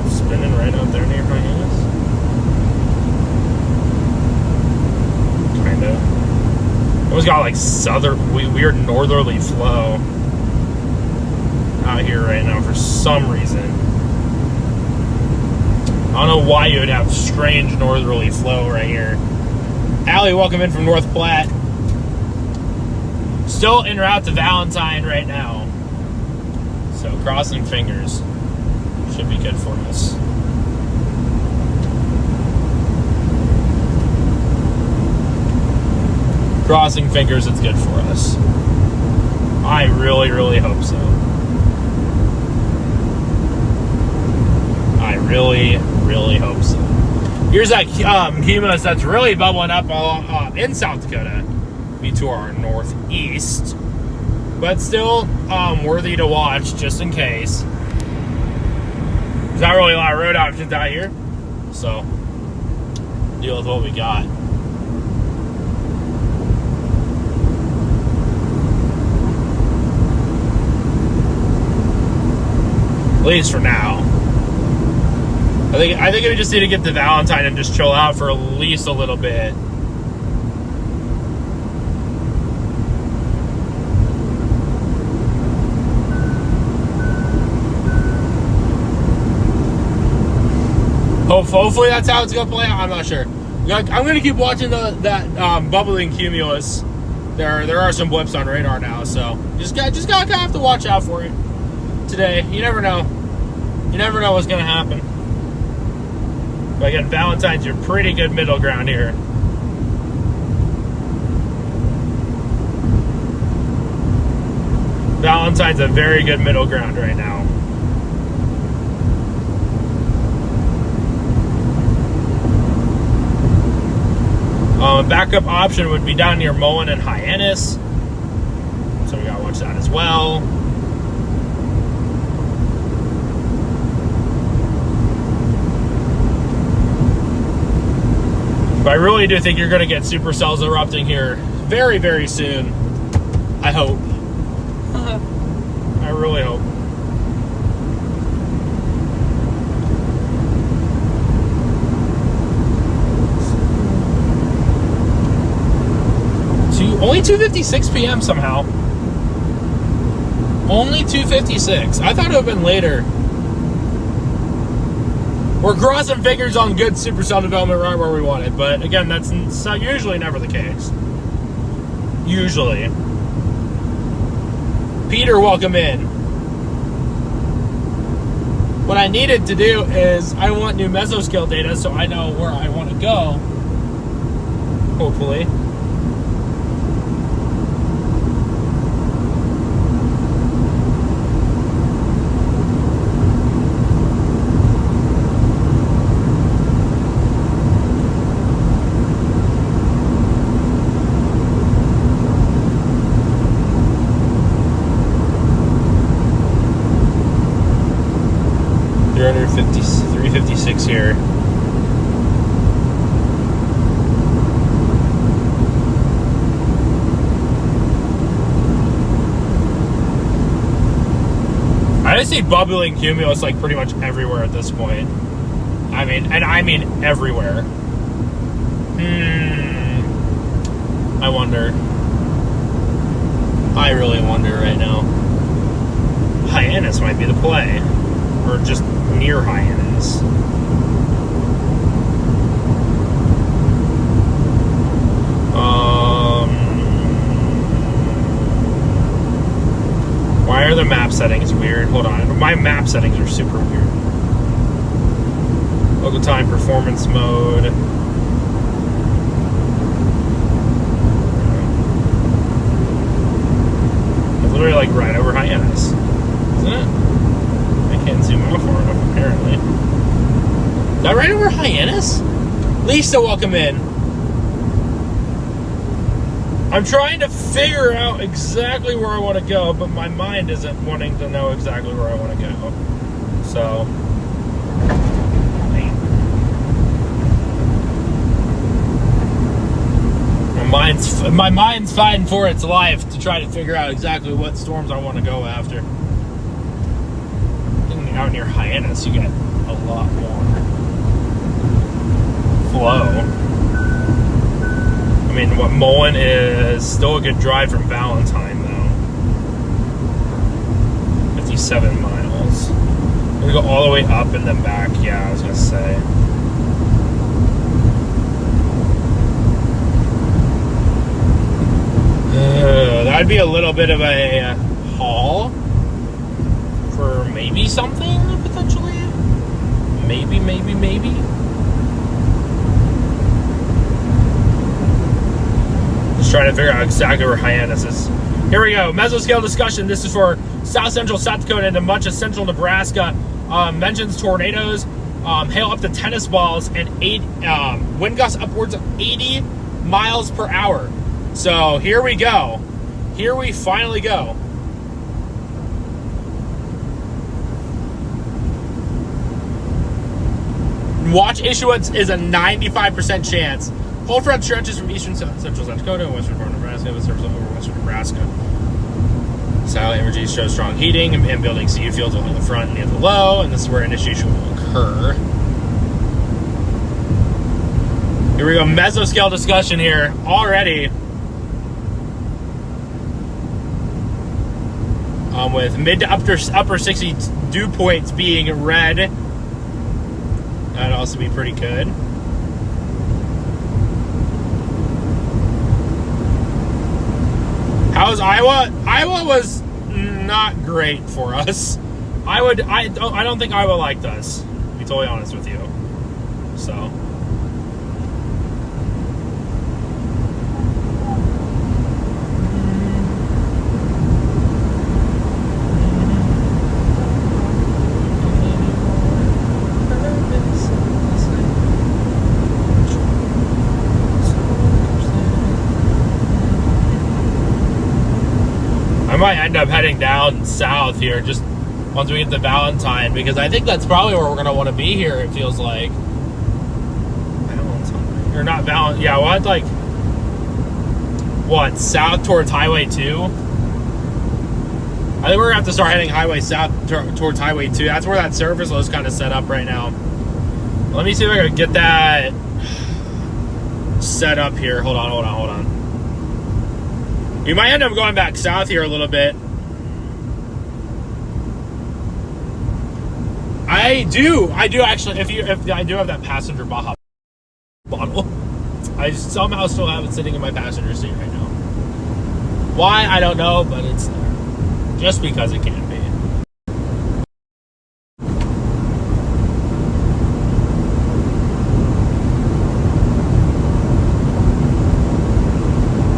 Spinning right out there near my hands. Kind of. It was got like weird northerly flow out here right now for some reason. I don't know why you would have strange northerly flow right here. Allie, welcome in from North Platte. Still en route to Valentine right now. So crossing fingers. Should be good for us. Crossing fingers, it's good for us. I really hope so. I really hope so. Here's that cumulus that's really bubbling up in South Dakota. Be to our northeast, but still worthy to watch just in case. There's not really a lot of road options out here, so deal with what we got. At least for now. I think we just need to get to Valentine and just chill out for at least a little bit. Hopefully that's how it's gonna play out. I'm not sure. I'm gonna keep watching that bubbling cumulus. There are some blips on radar now, so just gotta kind of have to watch out for it today. You never know. You never know what's gonna happen. But again, Valentine's your pretty good middle ground here. Valentine's a very good middle ground right now. A backup option would be down near Mullen and Hyannis, so we gotta watch that as well. But I really do think you're going to get supercells erupting here very, very soon. I hope. I really hope. Only 2:56 p.m. somehow. Only 2:56. I thought it would have been later. We're crossing fingers on good supercell development right where we want it, but again, that's usually never the case. Usually. Peter, welcome in. What I needed to do is I want new mesoscale data so I know where I want to go. Hopefully. Here. I just see bubbling cumulus like pretty much everywhere at this point. I mean everywhere. I wonder. I really wonder right now. Hyannis might be the play. Or just near Hyannis. Why are the map settings weird? Hold on. My map settings are super weird. Local time performance mode. It's literally like right over Hyannis. Isn't it? I can't zoom out far enough apparently. Is that right over Hyannis? Lisa, welcome in. I'm trying to figure out exactly where I want to go, but my mind isn't wanting to know exactly where I want to go. So, my mind's fighting for its life to try to figure out exactly what storms I want to go after. Getting out near Hyannis, you get a lot more flow. I mean, what Mullen is still a good drive from Valentine, though. 57 miles. I'm gonna go all the way up and then back. Yeah, I was gonna say. That'd be a little bit of a haul for maybe something, potentially. Maybe. Trying to figure out exactly where Hyannis is. Here we go. Mesoscale discussion. This is for South Central South Dakota and much of Central Nebraska. Mentions tornadoes, hail up to tennis balls, and wind gusts upwards of 80 miles per hour. So here we go. Here we finally go. Watch issuance is a 95% chance. Cold front stretches from eastern central South Dakota and western part of Nebraska, with serves over western Nebraska. Satellite imagery shows strong heating and building CU fields along the front and near the low, and this is where initiation will occur. Here we go, mesoscale discussion here already. With mid to upper 60 dew points being red. That'd also be pretty good. How's Iowa? Iowa was not great for us. I don't think Iowa liked us, to be totally honest with you. So. end up heading down south here just once we get to Valentine, because I think that's probably where we're going to want to be here, it feels like. Valentine. Or not Valentine. Yeah, we'll have like, what, south towards Highway 2? I think we're going to have to start heading highway south towards Highway 2. That's where that surface was kind of set up right now. Let me see if I can get that set up here. Hold on. We might end up going back south here a little bit. I do actually. If I do have that passenger Baja bottle, I somehow still have it sitting in my passenger seat right now. Why, I don't know, but it's there. Just because it can be.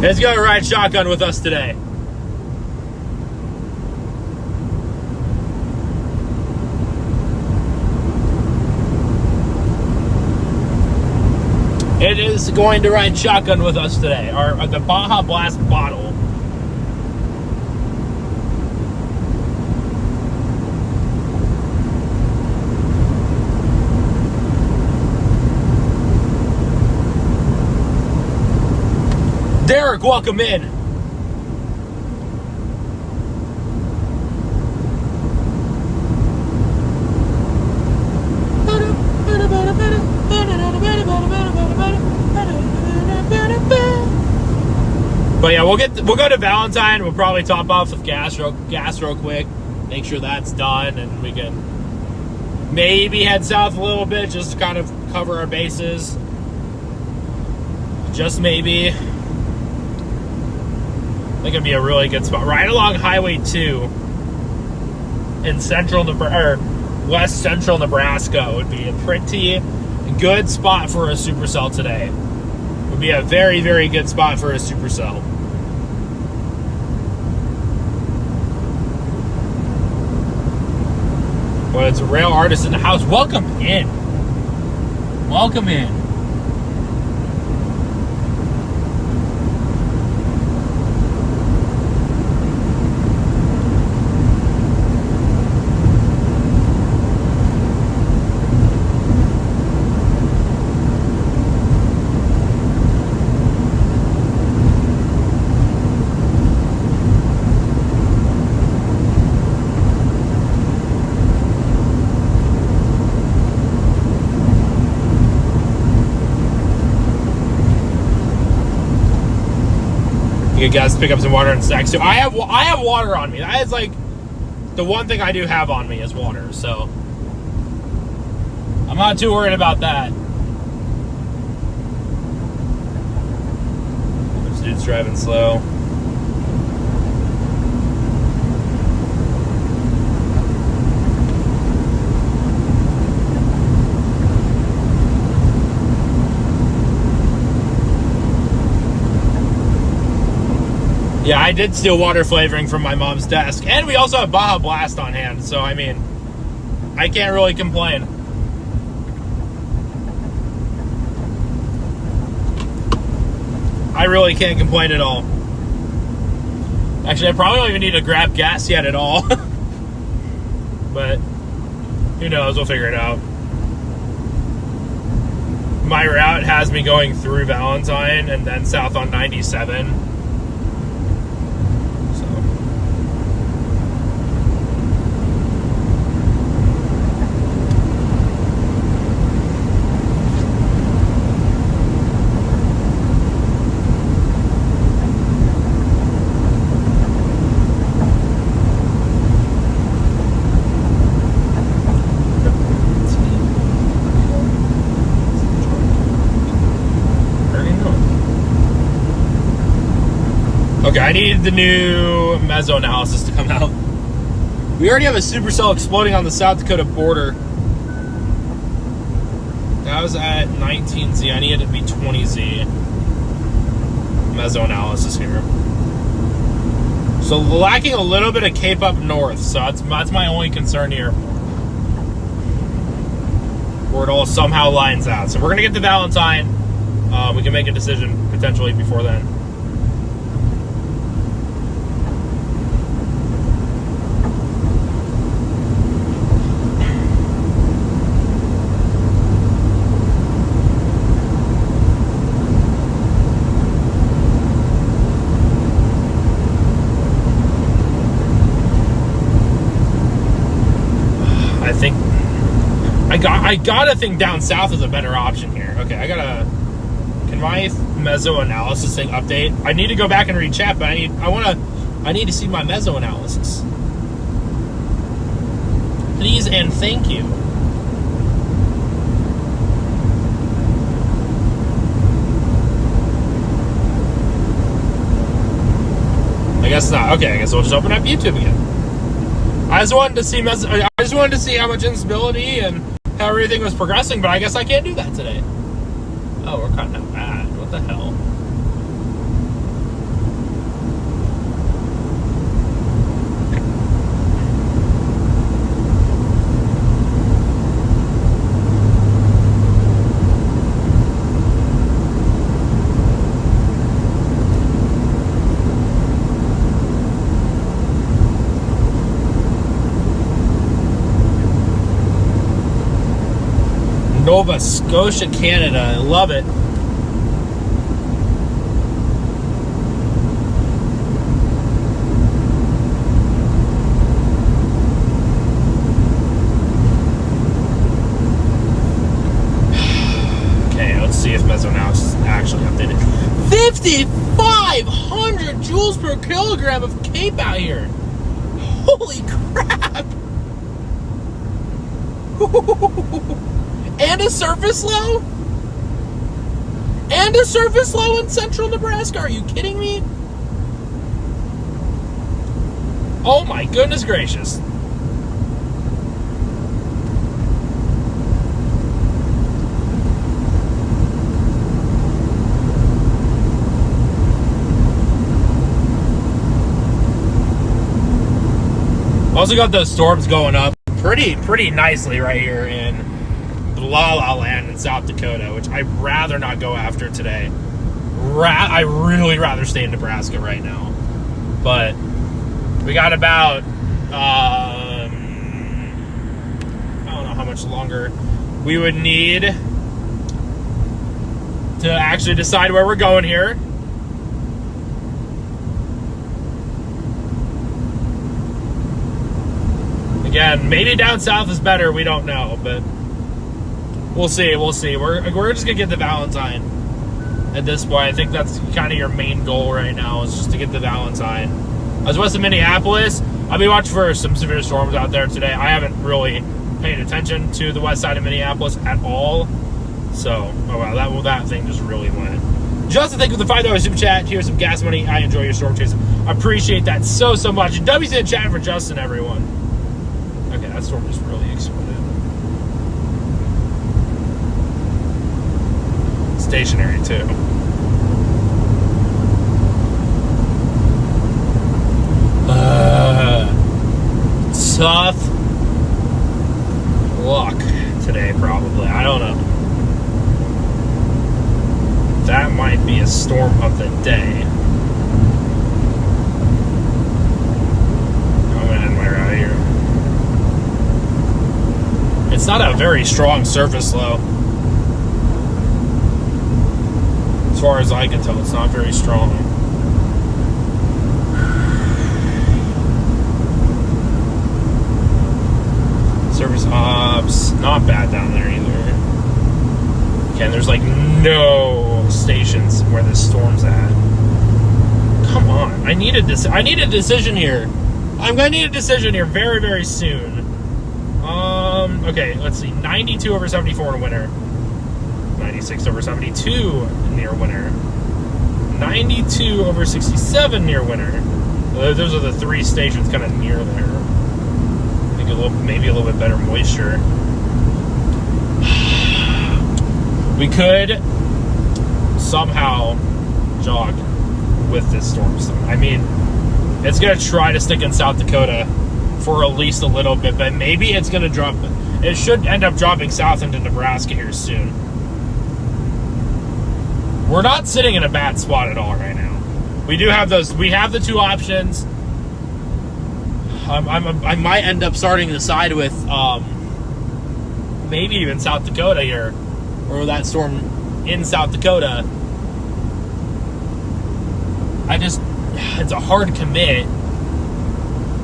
Let's go ride shotgun with us today. It is going to ride shotgun with us today. The Baja Blast bottle. Derek, welcome in. But yeah, we'll go to Valentine. We'll probably top off with gas real quick. Make sure that's done, and we can maybe head south a little bit just to kind of cover our bases. Just maybe. I think it'd be a really good spot right along Highway 2 in central Nebraska, or west central Nebraska. Would be a pretty good spot for a supercell today. Would be a very, very good spot for a supercell. Well, it's a rail artist in the house. Welcome in. Welcome in. You guys pick up some water in a sec. So I have water on me. That is like the one thing I do have on me is water. So I'm not too worried about that. This dude's driving slow. Yeah, I did steal water flavoring from my mom's desk. And we also have Baja Blast on hand. So, I mean, I can't really complain. I really can't complain at all. Actually, I probably don't even need to grab gas yet at all. But, who knows? We'll figure it out. My route has me going through Valentine and then south on 97. Okay, I need the new meso analysis to come out. We already have a supercell exploding on the South Dakota border. That was at 19Z. I need it to be 20Z. Meso analysis here. So lacking a little bit of cape up north. So that's my only concern here. Where it all somehow lines out. So we're going to get to Valentine. We can make a decision potentially before then. think I gotta think down south is a better option here. Okay, can my meso analysis thing update? I need to go back and read chat, but I need to see my meso analysis. Please and thank you. I guess not. Okay, I guess we'll just open up YouTube again. I just wanted to see how much instability and how everything was progressing, but I guess I can't do that today. Oh, we're cutting out bad. What the hell? Nova Scotia, Canada. I love it. Okay, let's see if Mesoscale is actually updated. 5,500 joules per kilogram of CAPE out here. Holy crap. And a surface low? And a surface low in central Nebraska? Are you kidding me? Oh my goodness gracious. Also got those storms going up pretty nicely right here in La La Land in South Dakota, which I'd rather not go after today. I really rather stay in Nebraska right now. But we got about I don't know how much longer we would need to actually decide where we're going here. Again, maybe down south is better, we don't know, but we'll see. We're just gonna get the Valentine at this point. I think that's kind of your main goal right now, is just to get the Valentine. I was west of Minneapolis. I'll be watching for some severe storms out there today. I haven't really paid attention to the west side of Minneapolis at all. So, oh wow, that thing just really went. Justin, thank you for the $5 super chat. Here's some gas money. I enjoy your storm chasing. I appreciate that so much. W's in chat for Justin, everyone. Okay, that storm just really exploded. Stationary too. Tough luck today, probably. I don't know. That might be a storm of the day. I'm gonna end my route here. It's not a very strong surface low. As far as I can tell, it's not very strong. Service ops, not bad down there either. Okay, and there's like no stations where this storm's at. Come on, I need a decision here. I'm gonna need a decision here very, very soon. Okay, let's see. 92 over 74 in winter. 96 over 72 near winter. 92 over 67 near winter. Those are the three stations kind of near there. I think maybe a little bit better moisture. We could somehow jog with this storm. I mean, it's going to try to stick in South Dakota for at least a little bit, but maybe it's going to drop. It should end up dropping south into Nebraska here soon. We're not sitting in a bad spot at all right now. We do have those. We have the two options. I might end up starting to side with maybe even South Dakota here, or that storm in South Dakota. It's a hard commit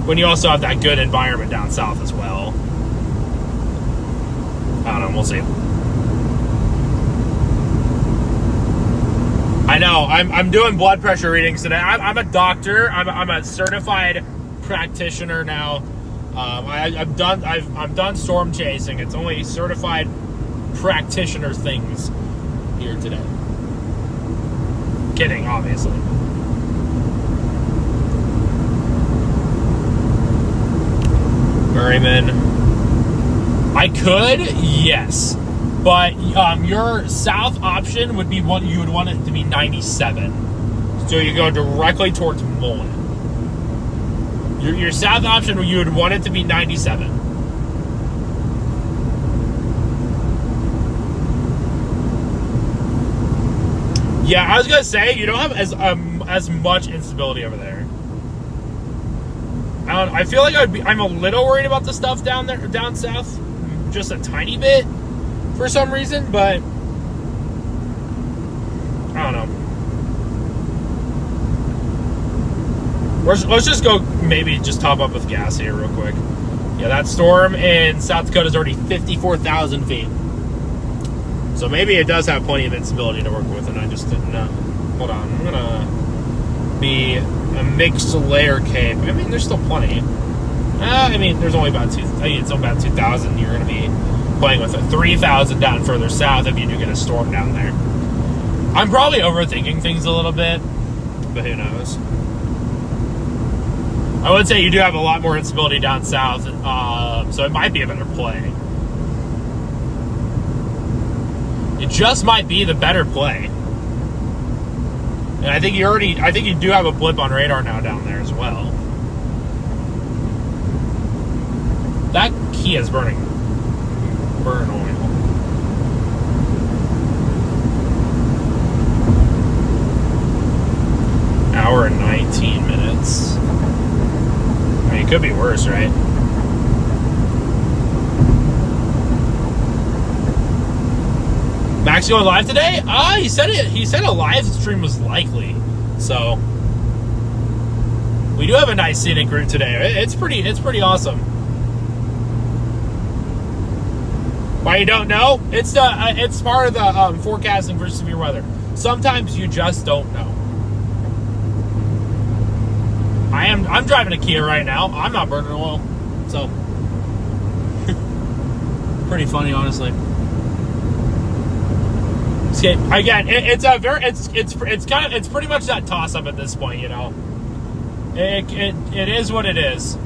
when you also have that good environment down south as well. We'll see. I know. I'm doing blood pressure readings today. I'm a doctor. I'm a certified practitioner now. I'm done storm chasing. It's only certified practitioner things here today. Kidding, obviously. Merriman. I could, yes. But your south option would be what you would want it to be 97. So you go directly towards Mullen. Your south option, you would want it to be 97. Yeah, I was gonna say you don't have as much instability over there. I feel like I'm a little worried about the stuff down there, down south, just a tiny bit for some reason, but I don't know. Let's just go, maybe just top up with gas here real quick. Yeah, that storm in South Dakota is already 54,000 feet. So maybe it does have plenty of instability to work with, and I just didn't know. Hold on, I'm gonna be a mixed layer cape. I mean, there's still plenty. I mean, there's only about it's about 2,000. You're gonna be playing with a 3,000 down further south if you do get a storm down there. I'm probably overthinking things a little bit, but who knows? I would say you do have a lot more instability down south, so it might be a better play. It just might be the better play. And I think you do have a blip on radar now down there as well. That Kia is burn oil. Hour and 19 minutes. I mean, it could be worse, right? Max going live today? He said it. He said a live stream was likely. So we do have a nice scenic route today. It's pretty awesome. Why you don't know? It's part of the forecasting for severe weather. Sometimes you just don't know. I'm driving a Kia right now. I'm not burning oil, so pretty funny, honestly. Again, it's pretty much that toss up at this point, you know. It is what it is.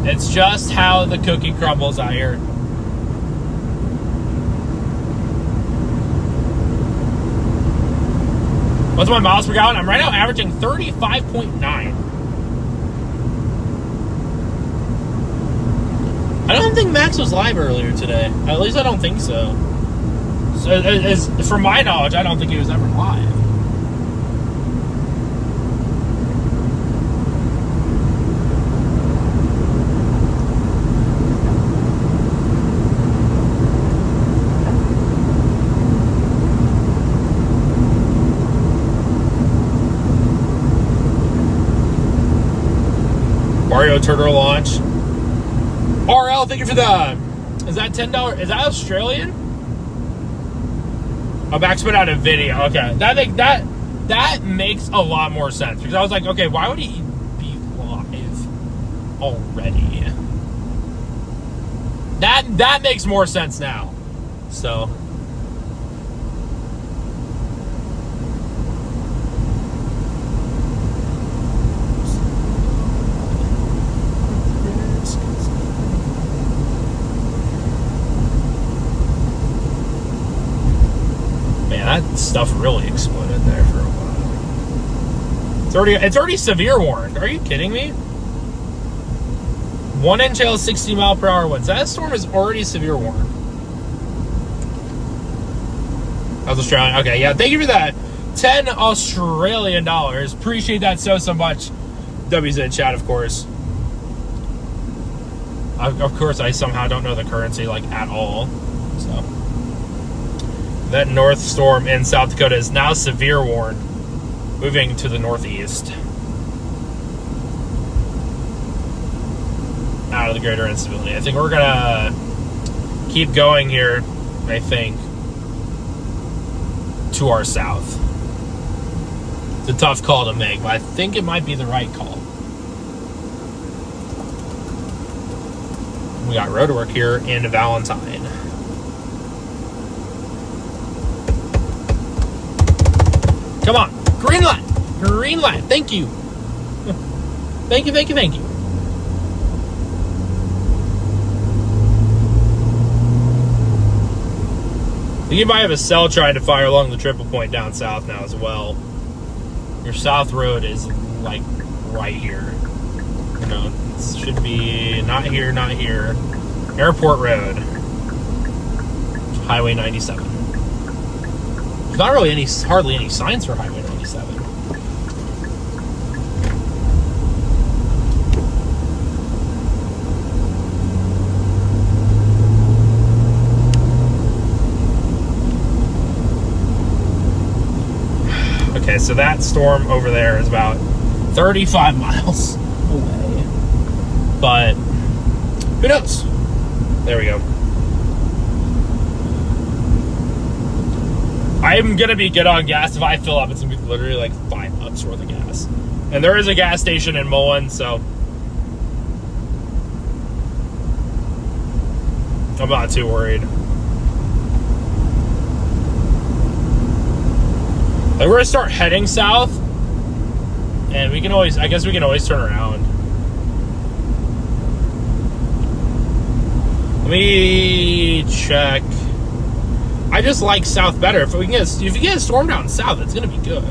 It's just how the cookie crumbles out here. What's my miles per gallon? I'm right now averaging 35.9. I don't think Max was live earlier today. At least I don't think so. From my knowledge, I don't think he was ever live. Mario Turtle launch. RL, thank you for the. Is that $10? Is that Australian? Oh, Max put out a video. Okay, that makes a lot more sense, because I was like, okay, why would he be live already? That makes more sense now. So. That stuff really exploded there for a while. It's already severe warned. Are you kidding me? 1 inch hail, 60 mile per hour winds. That storm is already severe warned. That's Australian. Okay, yeah. Thank you for that. 10 Australian dollars. Appreciate that so much. WZ chat, of course. Of course, I somehow don't know the currency like at all. So. That north storm in South Dakota is now severe warned, moving to the northeast. Out of the greater instability. I think we're gonna keep going here, I think, to our south. It's a tough call to make, but I think it might be the right call. We got road work here in Valentine. Come on, green light, green light. Thank you. Thank you, thank you, thank you. You might have a cell trying to fire along the triple point down south now as well. Your south road is like right here. You know, it should be not here, not here. Airport Road, Highway 97. There's not really hardly any signs for Highway 97. Okay, so that storm over there is about 35 miles away. But who knows? There we go. I'm going to be good on gas. If I fill up, it's going to be literally like $5 worth of gas. And there is a gas station in Mullen, so I'm not too worried. Like, we're gonna start heading south, and we can always, I guess we can always turn around. Let me check. I just like south better. If you get a storm down south, it's gonna be good.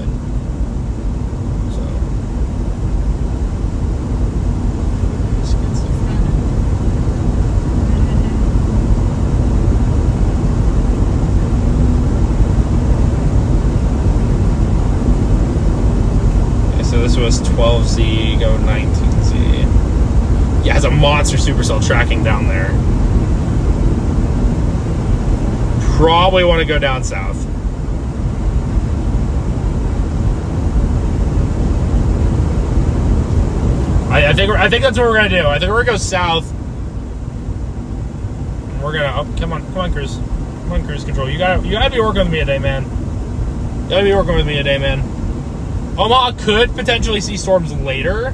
This was 12Z, go 19Z. Yeah, it has a monster supercell tracking down there. Probably want to go down south. I think that's what we're gonna do. I think we're gonna go south. And we're gonna come on, cruise. Come on, cruise control. You gotta be working with me today, man. You gotta be working with me today, man. Omaha could potentially see storms later.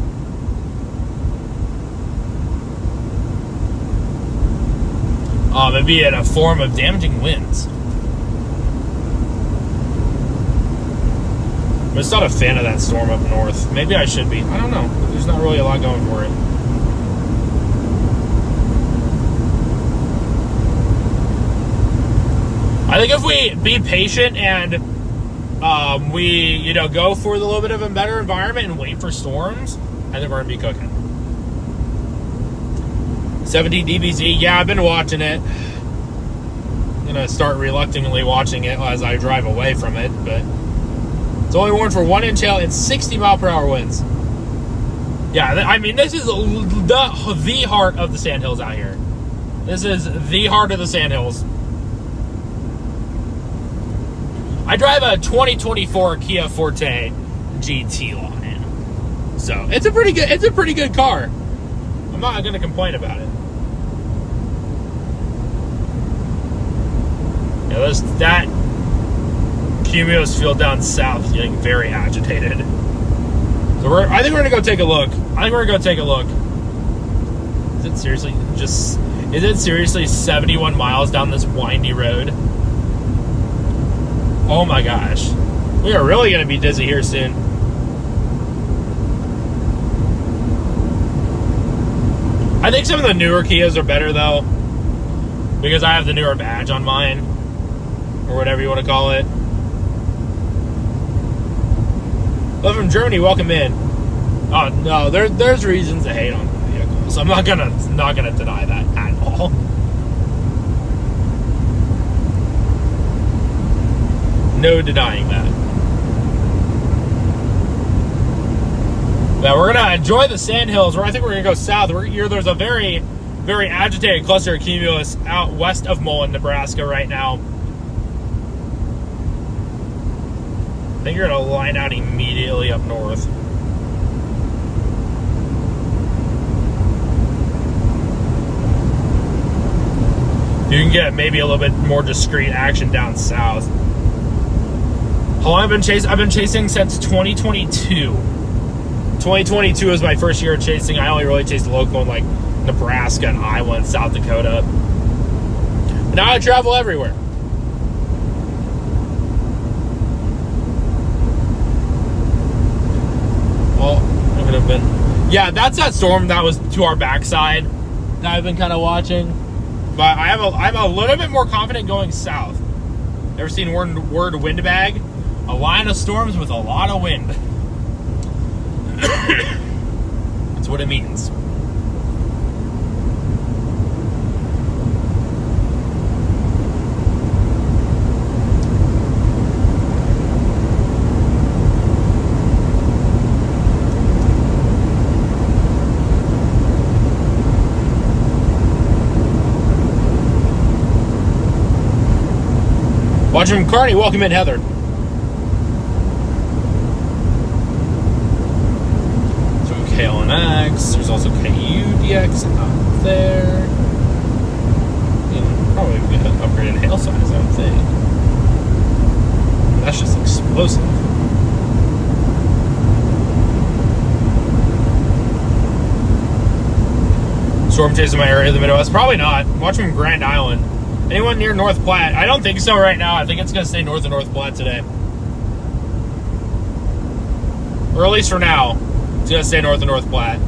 It'd be in a form of damaging winds. I'm just not a fan of that storm up north. Maybe I should be. I don't know. There's not really a lot going for it. I think if we be patient and we, go for a little bit of a better environment and wait for storms, I think we're going to be cooking. 70 DBZ, yeah, I've been watching it. I'm going to start reluctantly watching it as I drive away from it, but it's only warned for 1 inch hail and 60 mile per hour winds. Yeah, I mean, this is the heart of the Sandhills out here. This is the heart of the Sandhills. I drive a 2024 Kia Forte GT line, so it's a pretty good car. I'm not going to complain about it. Yeah, that Cumulus field down south is getting very agitated. So I think we're going to go take a look. Is it seriously 71 miles down this windy road? Oh my gosh. We are really going to be dizzy here soon. I think some of the newer Kias are better though, because I have the newer badge on mine, or whatever you want to call it. Love from Germany, welcome in. Oh no, there's reasons to hate on the vehicle, so I'm not gonna deny that at all. No denying that. Now we're gonna enjoy the Sandhills, where I think we're gonna go south. There's a very, very agitated cluster of cumulus out west of Mullen, Nebraska right now. I think you're gonna line out immediately up north. You can get maybe a little bit more discreet action down south. How long have I been chasing? I've been chasing since 2022. 2022 was my first year of chasing. I only really chased local in like Nebraska and Iowa and South Dakota. And now I travel everywhere. Well, it would have been... Yeah, that's that storm that was to our backside that I've been kind of watching. But I'm a little bit more confident going south. Ever seen word windbag? A line of storms with a lot of wind. That's what it means. Watching Carney, welcome in, Heather. So KLNX, there's also KUDX out there. And probably get an upgraded hail size, I would think. That's just explosive. Storm chasing my area of the Midwest? Probably not. Watch from Grand Island. Anyone near North Platte? I don't think so right now. I think it's going to stay north of North Platte today. Or at least for now. It's going to stay north of North Platte.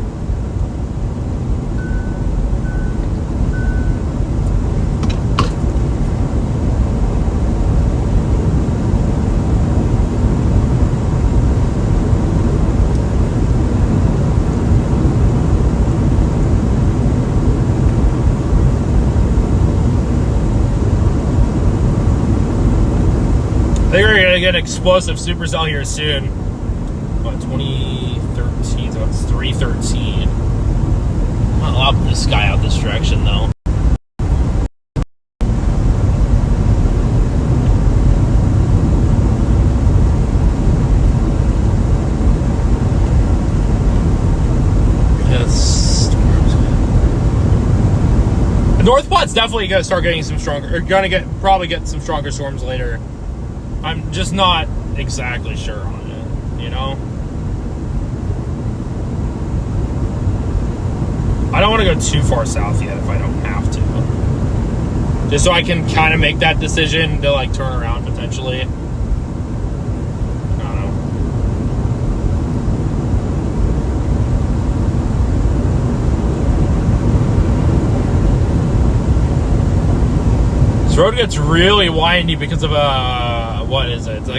I think we're gonna get an explosive supercell here soon. What, 2013? So it's 313. I'm not allowed the sky out this direction though. North Platte's definitely gonna start getting some stronger. Or probably get some stronger storms later. I'm just not exactly sure on it, you know? I don't want to go too far south yet if I don't have to. Just so I can kind of make that decision to like turn around potentially. I don't know. This road gets really windy because of what is it? It's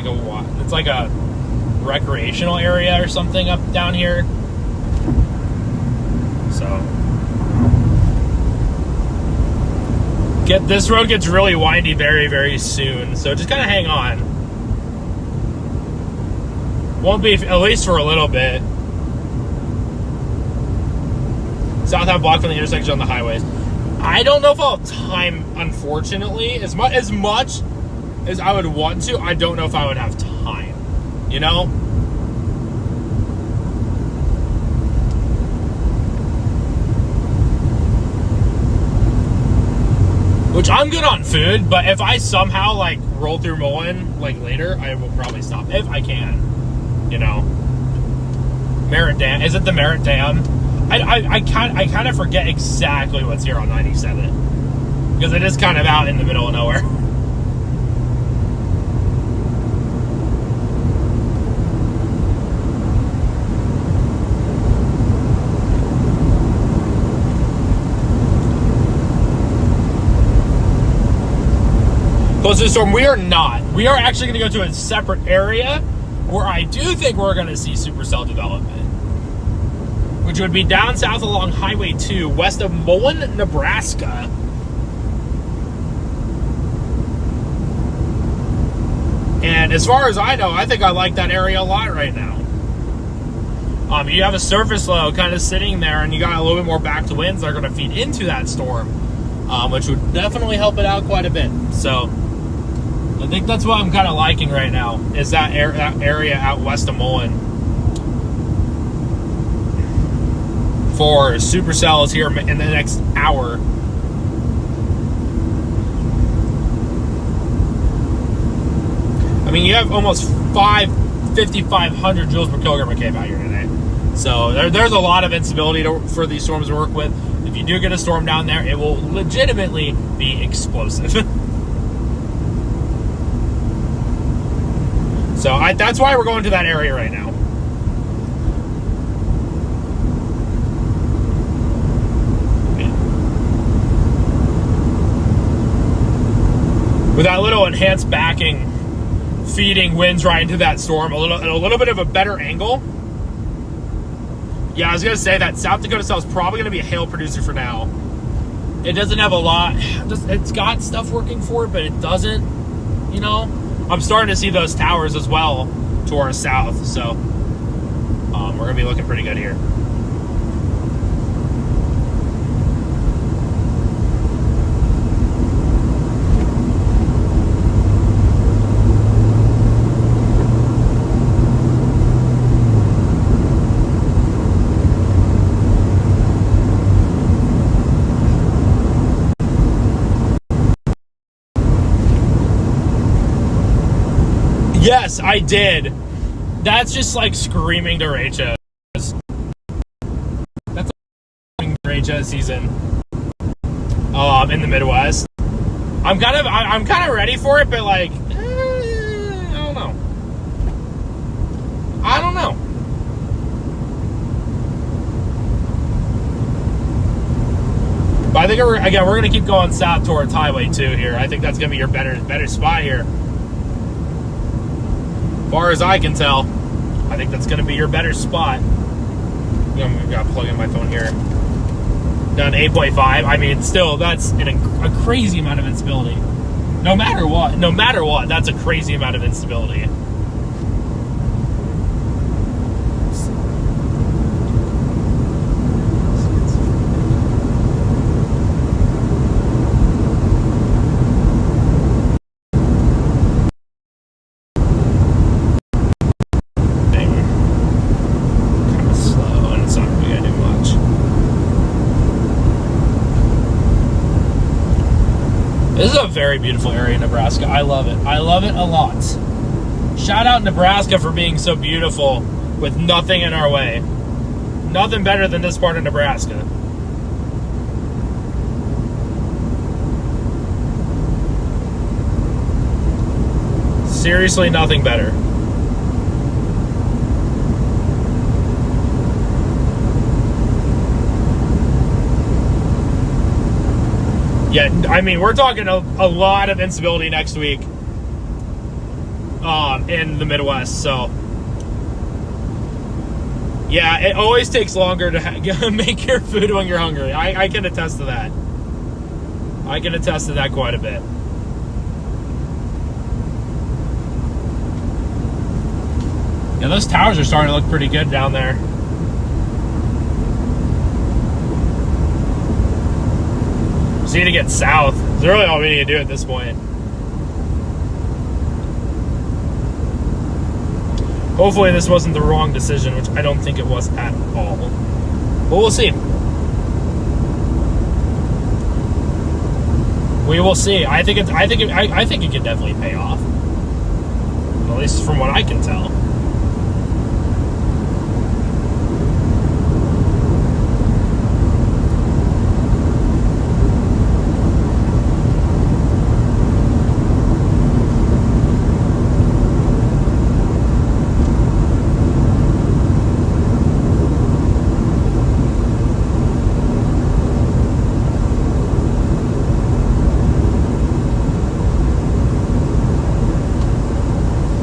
like a recreational area or something up down here. So this road gets really windy very, very soon. So just kind of hang on. Won't be, at least for a little bit. South half blocked from the intersection on the highways. I don't know if I'll have time, unfortunately. As much as I would want to, I don't know if I would have time, you know? Which I'm good on food, but if I somehow like roll through Mullen like later, I will probably stop if I can, you know? Merritt Dam, is it the Merritt Dam? I kind of forget exactly what's here on 97 because it is kind of out in the middle of nowhere. Close to the storm, we are not. We are actually going to go to a separate area where I do think we're going to see supercell development, which would be down south along Highway 2, west of Mullen, Nebraska. And as far as I know, I think I like that area a lot right now. You have a surface low kind of sitting there, and you got a little bit more back to winds that are going to feed into that storm, which would definitely help it out quite a bit. So I think that's what I'm kind of liking right now, is that area out west of Mullen for supercells here in the next hour. mean, you have almost 5,500 joules per kilogram of Cape out here today. So there's a lot of instability for these storms to work with. If you do get a storm down there, it will legitimately be explosive. So that's why we're going to that area right now. With that little enhanced backing, feeding winds right into that storm, a little bit of a better angle. Yeah, I was gonna say that South Dakota South is probably gonna be a hail producer for now. It doesn't have a lot. It's got stuff working for it, but it doesn't. You know, I'm starting to see those towers as well to our south, so we're gonna be looking pretty good here. Yes, I did. That's just like screaming derecha. That's like derecha season in the Midwest. I'm kind of ready for it, but like I don't know. But I think we're gonna keep going south towards Highway 2 here. I think that's gonna be your better spot here. As far as I can tell, I think that's going to be your better spot. I'm going to plug in my phone here. Down to 8.5. I mean, still, that's a crazy amount of instability. No matter what, that's a crazy amount of instability. This is a very beautiful area in Nebraska. I love it. I love it a lot. Shout out Nebraska for being so beautiful with nothing in our way. Nothing better than this part of Nebraska. Seriously, nothing better. Yeah, I mean, we're talking a lot of instability next week in the Midwest, so yeah, it always takes longer to make your food when you're hungry. I can attest to that. I can attest to that quite a bit. Yeah, those towers are starting to look pretty good down there. Just need to get south. That's really all we need to do at this point. Hopefully this wasn't the wrong decision, which I don't think it was at all. But we'll see. We will see. I think it can definitely pay off. At least from what I can tell.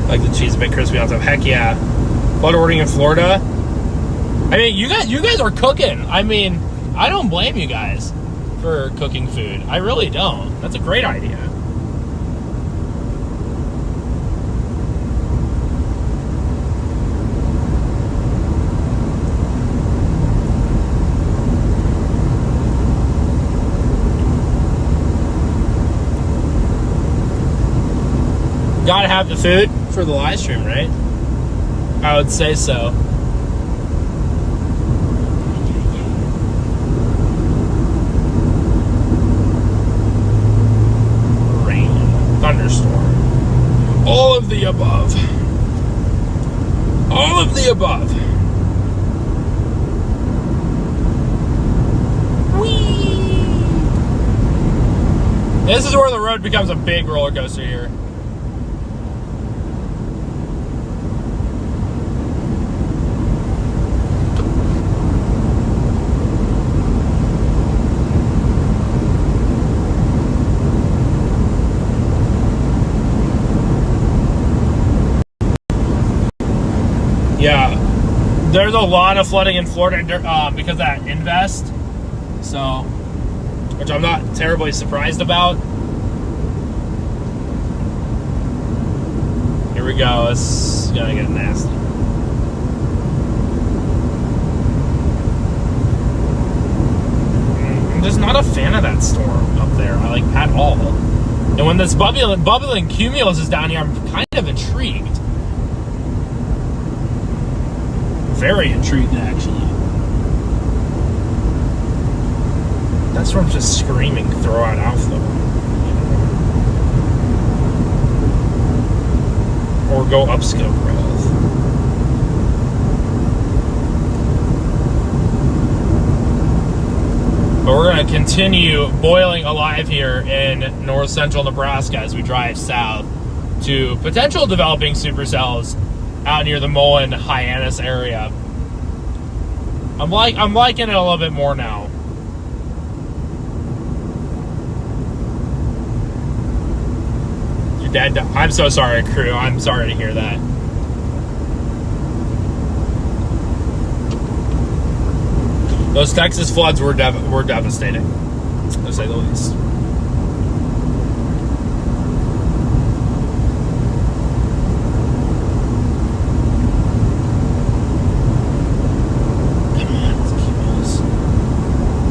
Like the cheese a bit crispy on top. Heck yeah. Blood ordering in Florida. I mean, you guys are cooking. I mean, I don't blame you guys for cooking food. I really don't. That's a great idea. Gotta have the food for the live stream, right? I would say so. Rain, thunderstorm, all of the above. All of the above. Whee! This is where the road becomes a big roller coaster here. Yeah, there's a lot of flooding in Florida because of that invest, so, which I'm not terribly surprised about. Here we go. It's gonna get nasty. I'm just not a fan of that storm up there, like, at all. And when this bubbling cumulus is down here, I'm kind of intrigued. Very intrigued, actually. That storm's just screaming, throw out Outflow. Or go upscope growth. But we're going to continue boiling alive here in north central Nebraska as we drive south to potential developing supercells out near the Mullen Hyannis area. I'm liking it a little bit more now. Your dad died. I'm so sorry, crew. I'm sorry to hear that. Those Texas floods were devastating, to say the least.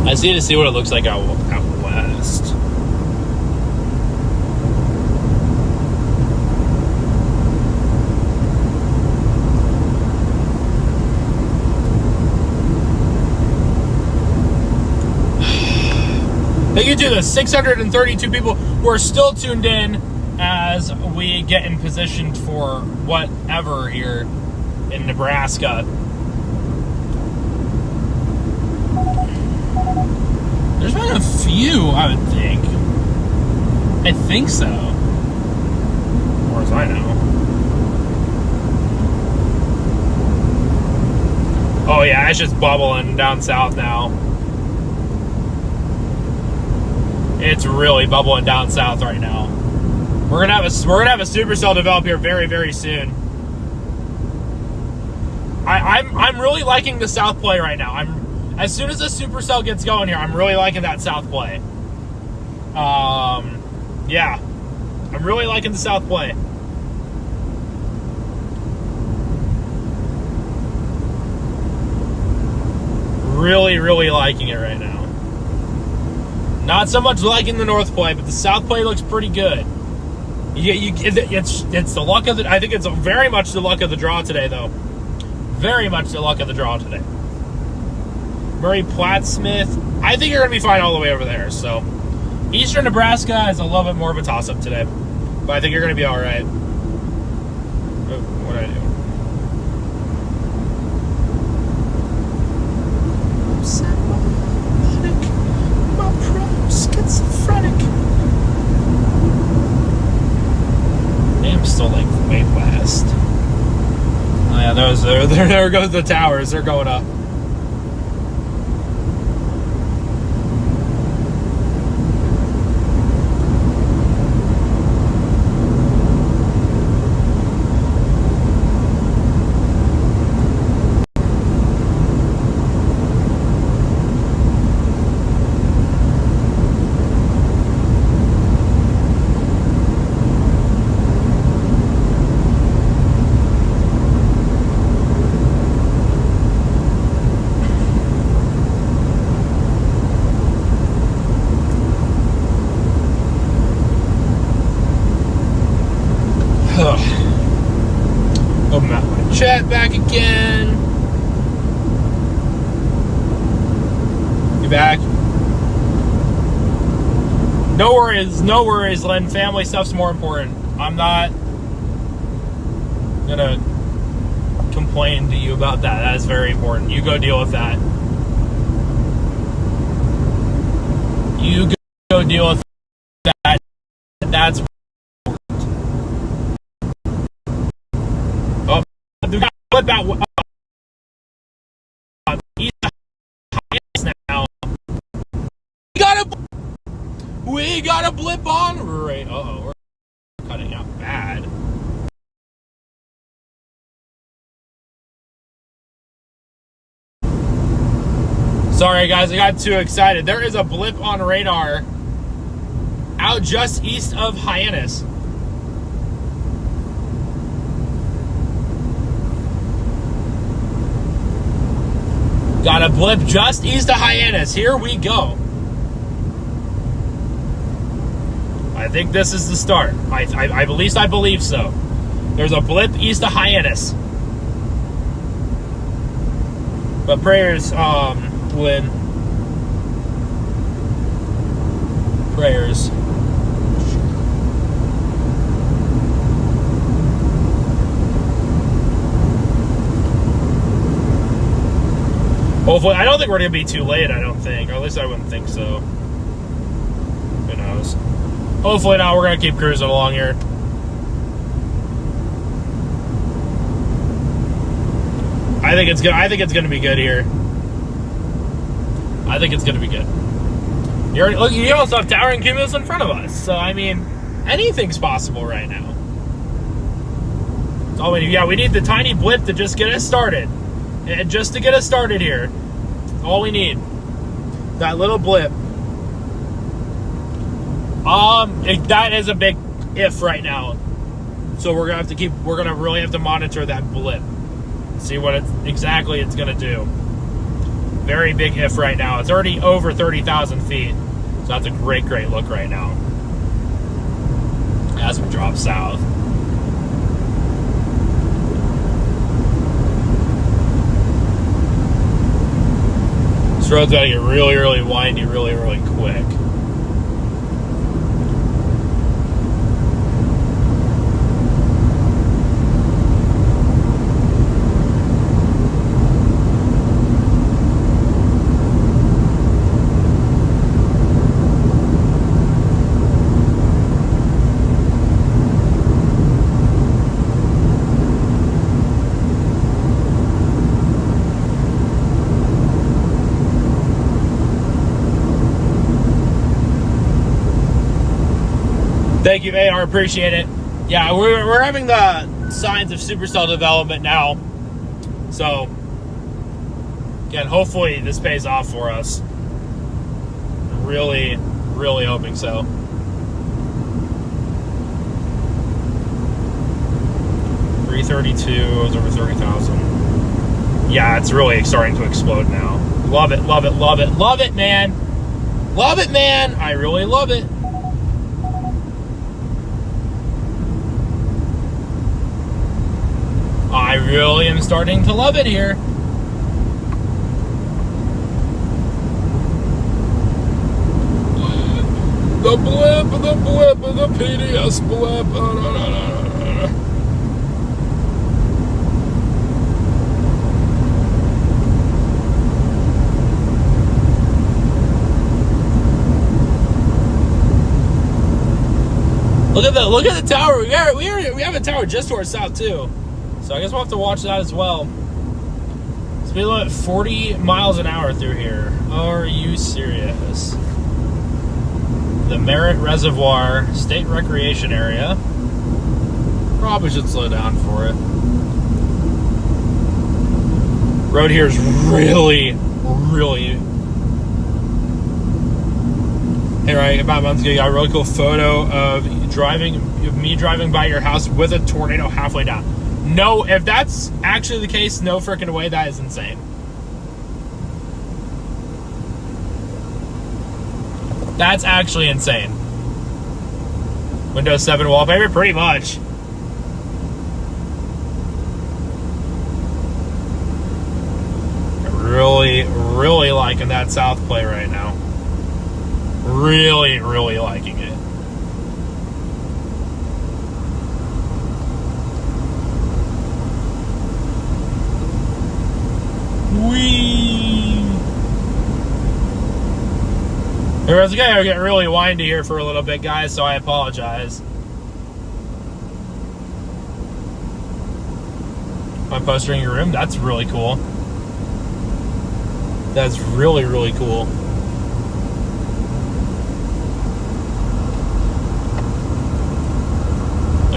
I just need to see what it looks like out west. Thank you to the 632 people who are still tuned in as we get in position for whatever here in Nebraska. There's been a few, I would think. I think so. As far as I know. Oh yeah, it's just bubbling down south now. It's really bubbling down south right now. We're gonna have a supercell develop here very, very soon. I'm really liking the south play right now. As soon as the supercell gets going here, I'm really liking that south play. Yeah. I'm really liking the south play. Really, really liking it right now. Not so much liking the north play, but the south play looks pretty good. It's the luck of the... I think it's very much the luck of the draw today, though. Very much the luck of the draw today. Murray Plattsmith, I think you're going to be fine all the way over there. So, eastern Nebraska is a little bit more of a toss-up today. But I think you're going to be all right. What did I do? Schizophrenic. I'm still like way west. Oh yeah, there goes the towers. They're going up. Open up my chat back again. You back? No worries, Lynn. Family stuff's more important. I'm not gonna complain to you about that. That is very important. You go deal with that. You go deal with that. That's oh, we got flip out. Now we got a blip on right. Uh-oh, we're cutting out bad. Sorry guys, I got too excited. There is a blip on radar out just east of Hyannis. Got a blip just east of Hyannis. Here we go. I think this is the start. At least I believe so. There's a blip east of Hyannis. But prayers, Lynn. Prayers. Hopefully, I don't think we're gonna be too late. I don't think, or at least I wouldn't think so. Who knows? Hopefully not. We're gonna keep cruising along here. I think it's gonna be good here. I think it's gonna be good. Look, you also have towering cumulus in front of us, so I mean, anything's possible right now. That's all we need. Yeah, we need the tiny blip to just get us started, and just to get us started here. All we need. That little blip. That is a big if right now. So we're gonna really have to monitor that blip. See what exactly it's gonna do. Very big if right now. It's already over 30,000 feet. So that's a great look right now. As we drop south. This road's gotta get really windy, really quick. Thank you, AR. Appreciate it. Yeah, we're having the signs of supercell development now. So, again, hopefully this pays off for us. Really hoping so. $332 is over 30,000. Yeah, it's really starting to explode now. Love it, man. Love it, man. I really love it. I really am starting to love it here. The blip, the PDS blip. Look at the tower. We have a tower just to our south too. So I guess we'll have to watch that as well. Speed limit 40 miles an hour through here. Are you serious? The Merritt Reservoir State Recreation Area. Probably should slow down for it. Road here is really. Hey, right, about a month ago, you got a really cool photo of me driving by your house with a tornado halfway down. No, if that's actually the case, no freaking way. That is insane. That's actually insane. Windows 7 wallpaper, pretty much. Really liking that south play right now. Really liking it. Whee! It was gonna get really windy here for a little bit, guys, so I apologize. My poster in your room? That's really cool. That's really, really cool.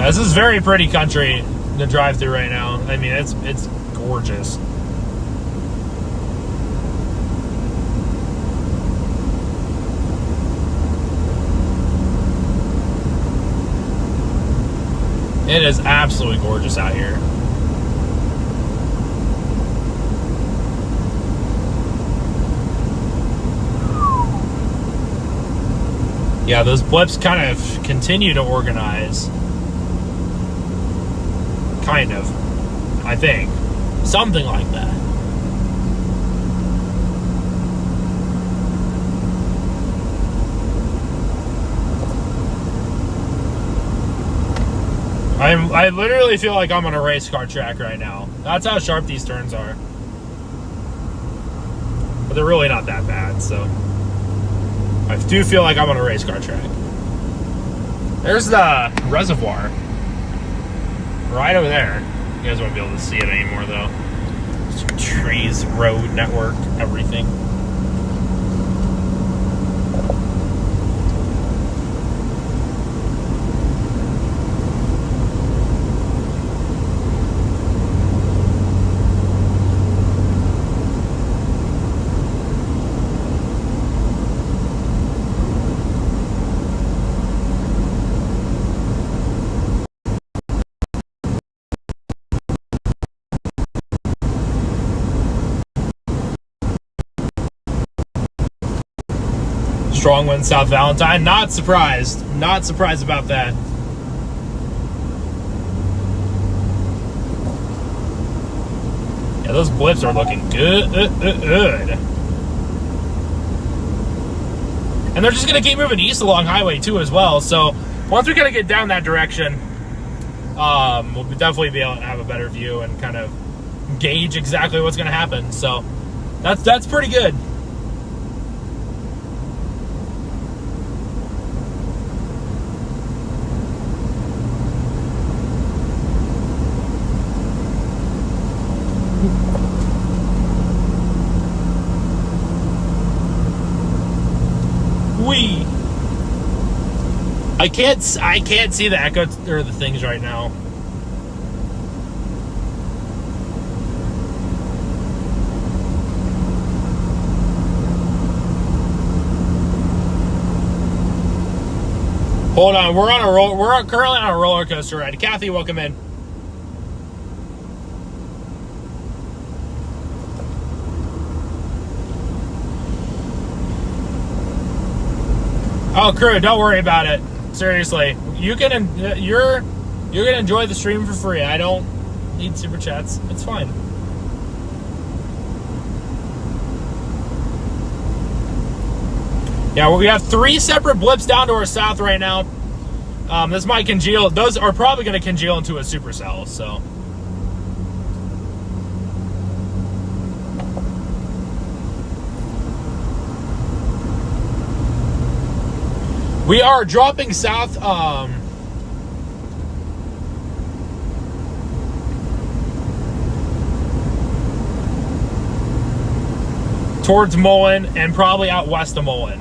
This is very pretty country to drive through right now. I mean, it's gorgeous. It is absolutely gorgeous out here. Yeah, those blips kind of continue to organize. Kind of. I think. Something like that. I literally feel like I'm on a race car track right now. That's how sharp these turns are. But they're really not that bad, so I do feel like I'm on a race car track. There's the reservoir. Right over there. You guys won't be able to see it anymore, though. Trees, road, network, everything. Strong wind South Valentine. Not surprised. Not surprised about that. Yeah, those blips are looking good. And they're just going to keep moving east along highway too as well. So once we kind of get down that direction, we'll definitely be able to have a better view and kind of gauge exactly what's going to happen. So that's pretty good. I can't see the echo or the things right now. Hold on, we're currently on a roller coaster ride. Kathy, welcome in. Oh, crew, don't worry about it. Seriously, you're gonna enjoy the stream for free. I don't need super chats. It's fine. Yeah, we have 3 separate blips down to our south right now. This might congeal. Those are probably going to congeal into a supercell. So. We are dropping south towards Mullen and probably out west of Mullen.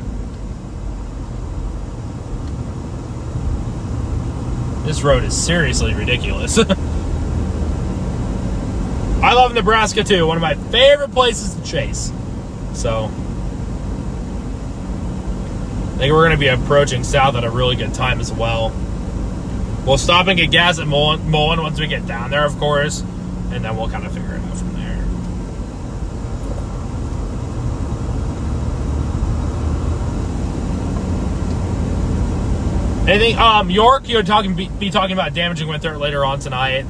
This road is seriously ridiculous. I love Nebraska too, one of my favorite places to chase. So I think we're going to be approaching south at a really good time as well. We'll stop and get gas at Mullen once we get down there, of course, and then we'll kind of figure it out from there. Anything, York, you'll be talking about damaging winter later on tonight.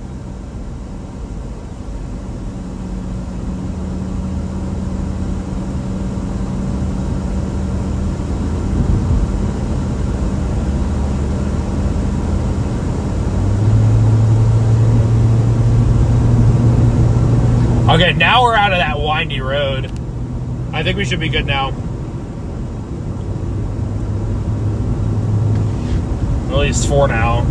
Okay, now we're out of that windy road. think we should be good now. At least for now.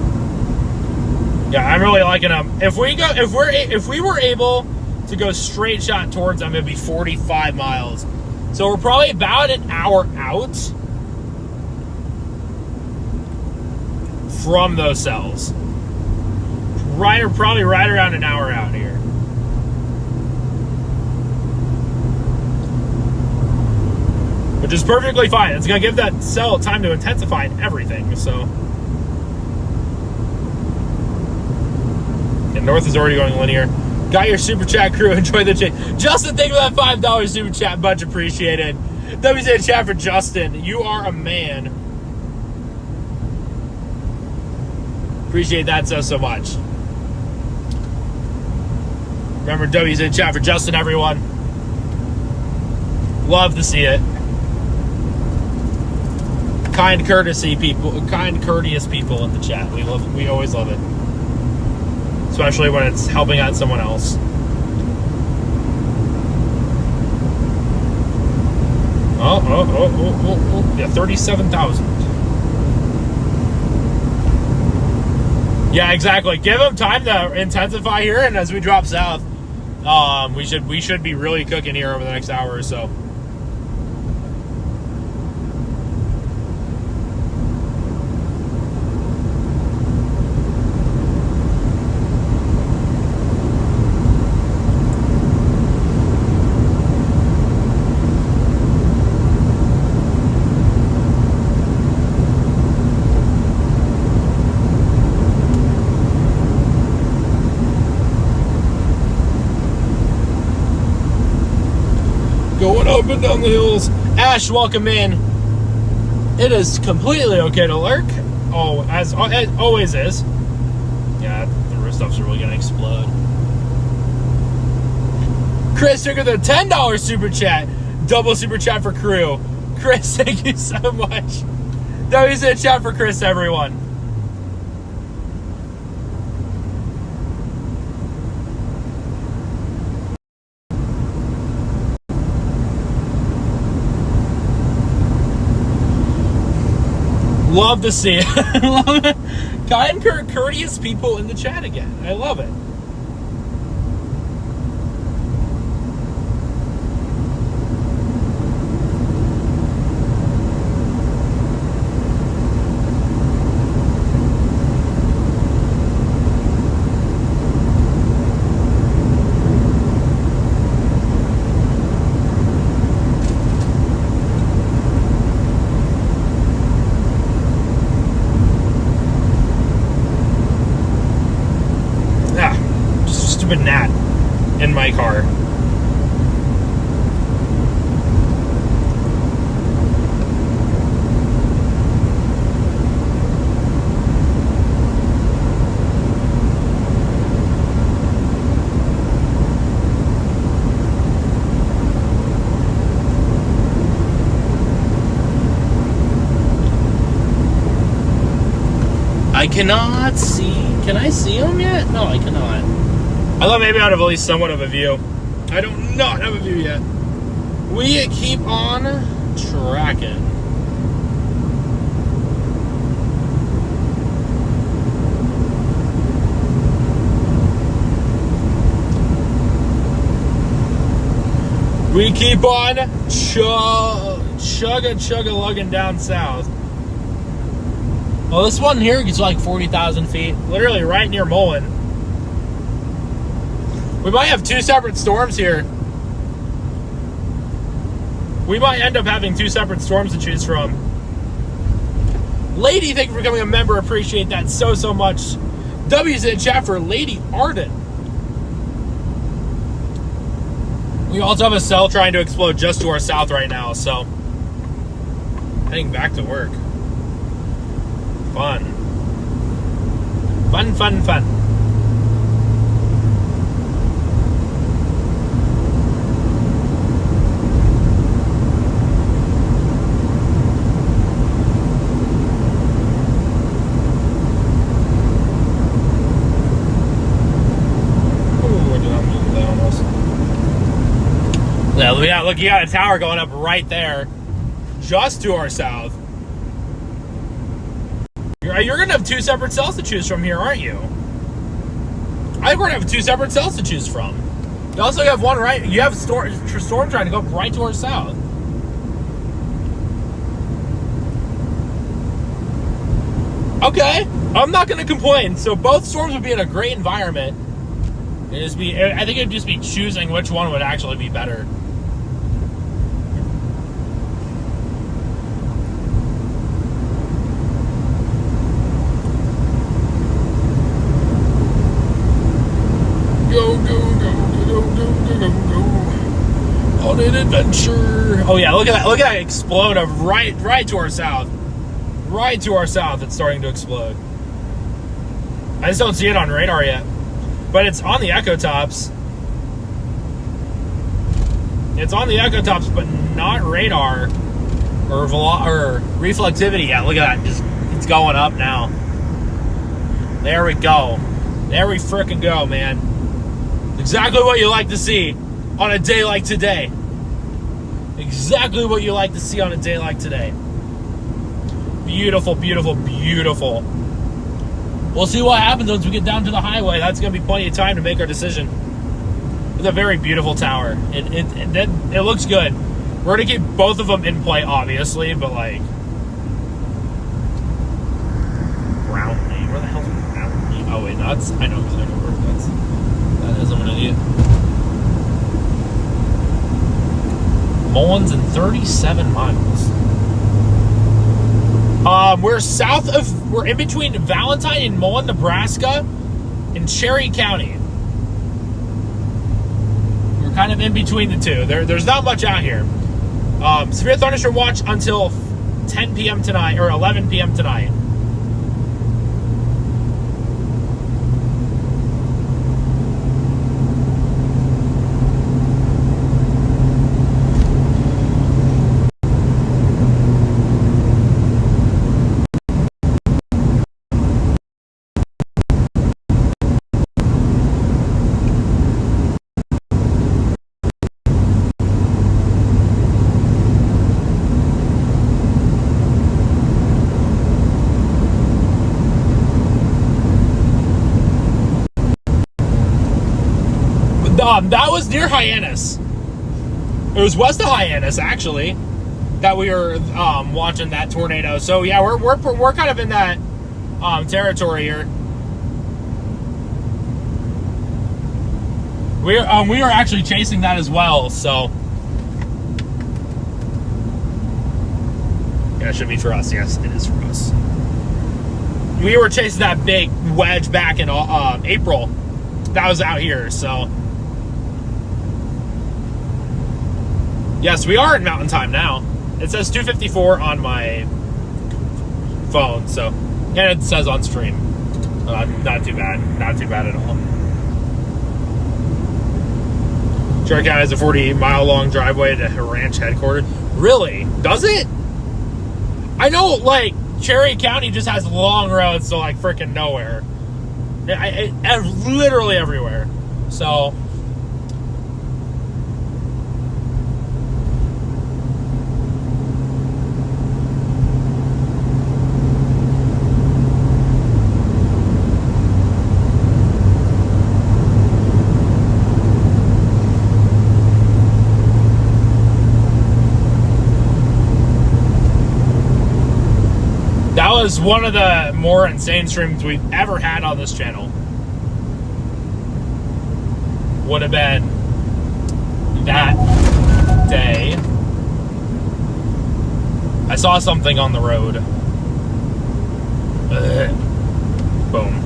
Yeah, I'm really liking them. If we were able to go straight shot towards them, it'd be 45 miles. So we're probably about an hour out from those cells. Probably right around an hour out here. Which is perfectly fine. It's going to give that cell time to intensify and everything, so. And North is already going linear. Got your super chat, crew. Enjoy the chat. Justin, thank you for that $5 super chat. Much appreciated. WZ chat for Justin. You are a man. Appreciate that so much. Remember, WZ chat for Justin, everyone. Love to see it. Kind, courteous people in the chat. We always love it. Especially when it's helping out someone else. Oh. Yeah, 37,000. Yeah, exactly. Give them time to intensify here, and as we drop south, we should be really cooking here over the next hour or so. Going up and down the hills. Ash, welcome in. It is completely okay to lurk. Oh, as it always is. Yeah, the roof stuff's really gonna explode. Chris, took the $10 super chat. Double super chat for crew. Chris, thank you so much. That was a chat for Chris, everyone. Love to see it. Love it. Kind, courteous people in the chat again. I love it. Gnat in my car. I cannot see. Can I see him yet? No, I cannot. I thought maybe I'd have at least somewhat of a view. I do not have a view yet. We keep on tracking. We keep on chugga-lugging down south. Well, this one here gets like 40,000 feet. Literally right near Mullen. We might have two separate storms here. We might end up having two separate storms to choose from. Lady, thank you for becoming a member. Appreciate that so much. W's in chat for Lady Arden. We also have a cell trying to explode just to our south right now, so heading back to work. Fun. yeah, look, you got a tower going up right there, just to our south. You're going to have two separate cells to choose from here, aren't you? I think we're going to have two separate cells to choose from. You also have one right. You have storm trying to go up right to our south. Okay, I'm not going to complain. So both storms would be in a great environment. I think it'd just be choosing which one would actually be better. Go, go, go, go, go, go, go, go. On an adventure. Oh yeah, look at that. Look at that explode of right to our south. Right to our south, it's starting to explode. I just don't see it on radar yet. But it's on the echo tops. It's on the echo tops, but not radar or reflectivity yet. Look at that. It's going up now. There we go. There we frickin' go, man. Exactly what you like to see on a day like today. Exactly what you like to see on a day like today. Beautiful, beautiful, beautiful. We'll see what happens once we get down to the highway. That's going to be plenty of time to make our decision. It's a very beautiful tower. It looks good. We're going to keep both of them in play, obviously, but like... Brownlee. Where the hell's Brownlee? Oh, wait, no, that's... I know where that is. I'm an idiot. Mullins in 37 miles. We're in between Valentine and Mullen, Nebraska, and Cherry County. We're kind of in between the two. There's not much out here. Severe thunderstorm watch until 10 p.m. tonight, or 11 p.m. tonight. That was near Hyannis. It was west of Hyannis, actually, that we were watching that tornado. So yeah, we're kind of in that territory here. We are actually chasing that as well. So yeah, it should be for us. Yes, it is for us. We were chasing that big wedge back in April. That was out here. So. Yes, we are in mountain time now. It says 2:54 on my phone, so, and it says on stream. Not too bad. Not too bad at all. Cherry County has a 48-mile long driveway to ranch headquarters. Really? Does it? I know, like, Cherry County just has long roads to, like, freaking nowhere. Literally everywhere. So... That was one of the more insane streams we've ever had on this channel. Would have been that day. I saw something on the road. Boom.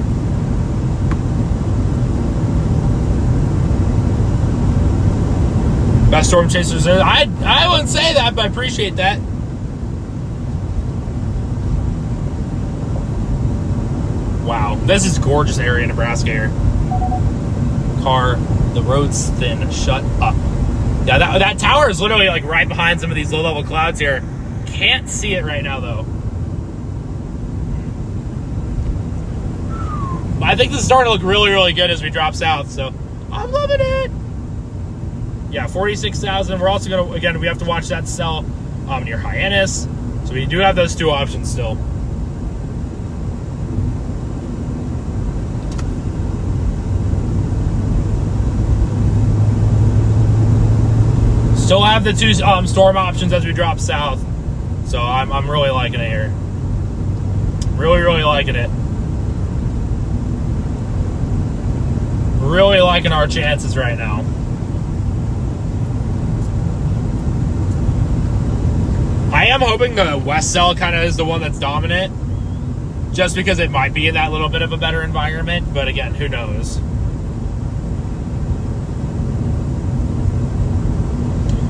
Best storm chasers. I wouldn't say that, but I appreciate that. Wow, this is gorgeous area in Nebraska here. The road's thin. Shut up. Yeah, that tower is literally like right behind some of these low-level clouds here. Can't see it right now, though. I think this is starting to look really, really good as we drop south, so I'm loving it. Yeah, 46,000. We're also going to, again, we have to watch that cell near Hyannis. So we do have those two options still. Still have the two storm options as we drop south. So I'm really liking it here. Really, really liking it. Really liking our chances right now. I am hoping the west cell kind of is the one that's dominant, just because it might be in that little bit of a better environment, but again, who knows?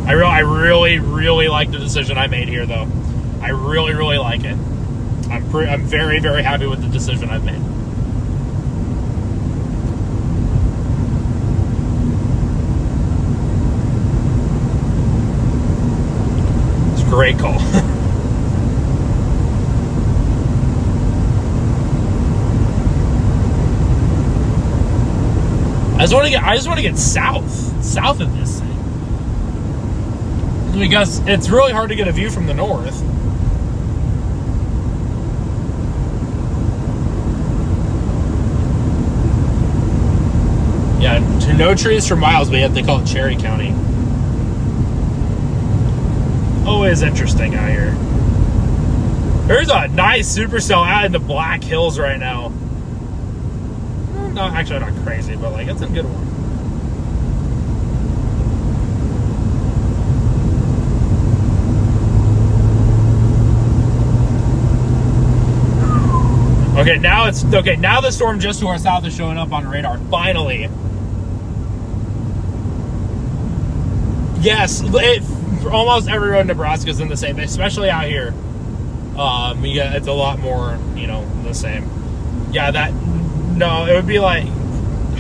I really, really like the decision I made here, though. I really, really like it. I'm very, very happy with the decision I've made. Great call. I just want to get south of this thing, because it's really hard to get a view from the north. Yeah, no trees for miles, but yet they call it Cherry County. Always interesting out here. There's a nice supercell out in the Black Hills right now. No, actually not crazy, but like it's a good one. Okay, now the storm just to our south is showing up on radar. Finally. Yes, almost every road in Nebraska is in the same, especially out here. It's a lot more, the same. Yeah, it would be like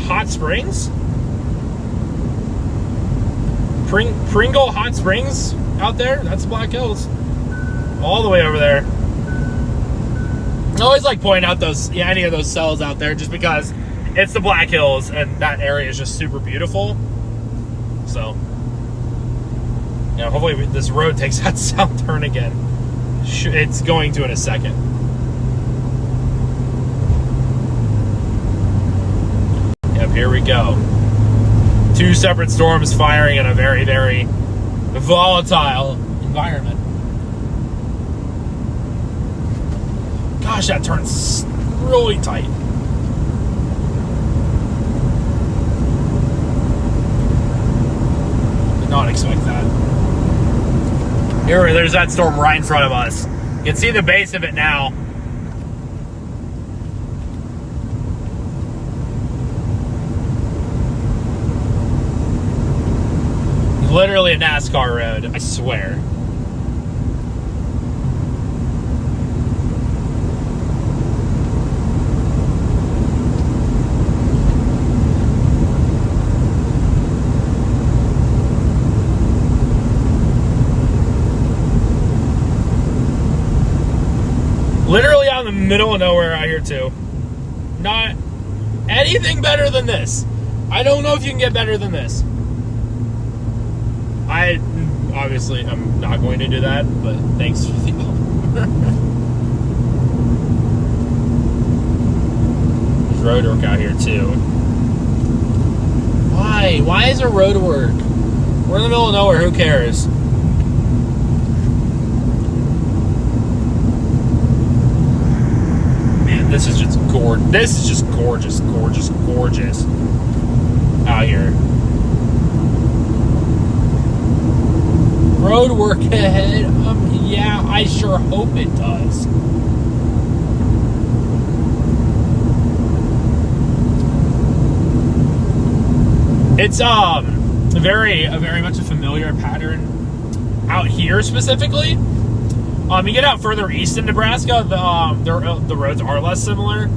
Hot Springs, Pringle Hot Springs out there. That's Black Hills, all the way over there. I always like pointing out any of those cells out there, just because it's the Black Hills and that area is just super beautiful. So. Yeah, hopefully this road takes that south turn again. It's going to in a second. Yep, here we go. Two separate storms firing in a very, very volatile environment. Gosh, that turns really tight. Did not expect that. There's that storm right in front of us. You can see the base of it now. Literally a NASCAR road, I swear. Literally out in the middle of nowhere out here too. Not anything better than this. I don't know if you can get better than this. Obviously I'm not going to do that, but thanks for the offer. There's road work out here too. Why? Why is there road work? We're in the middle of nowhere, who cares? This is just gorgeous. This is just gorgeous, gorgeous, gorgeous out here. Road work ahead. Yeah, I sure hope it does. It's very much a familiar pattern out here specifically. You get out further east in Nebraska, the roads are less similar.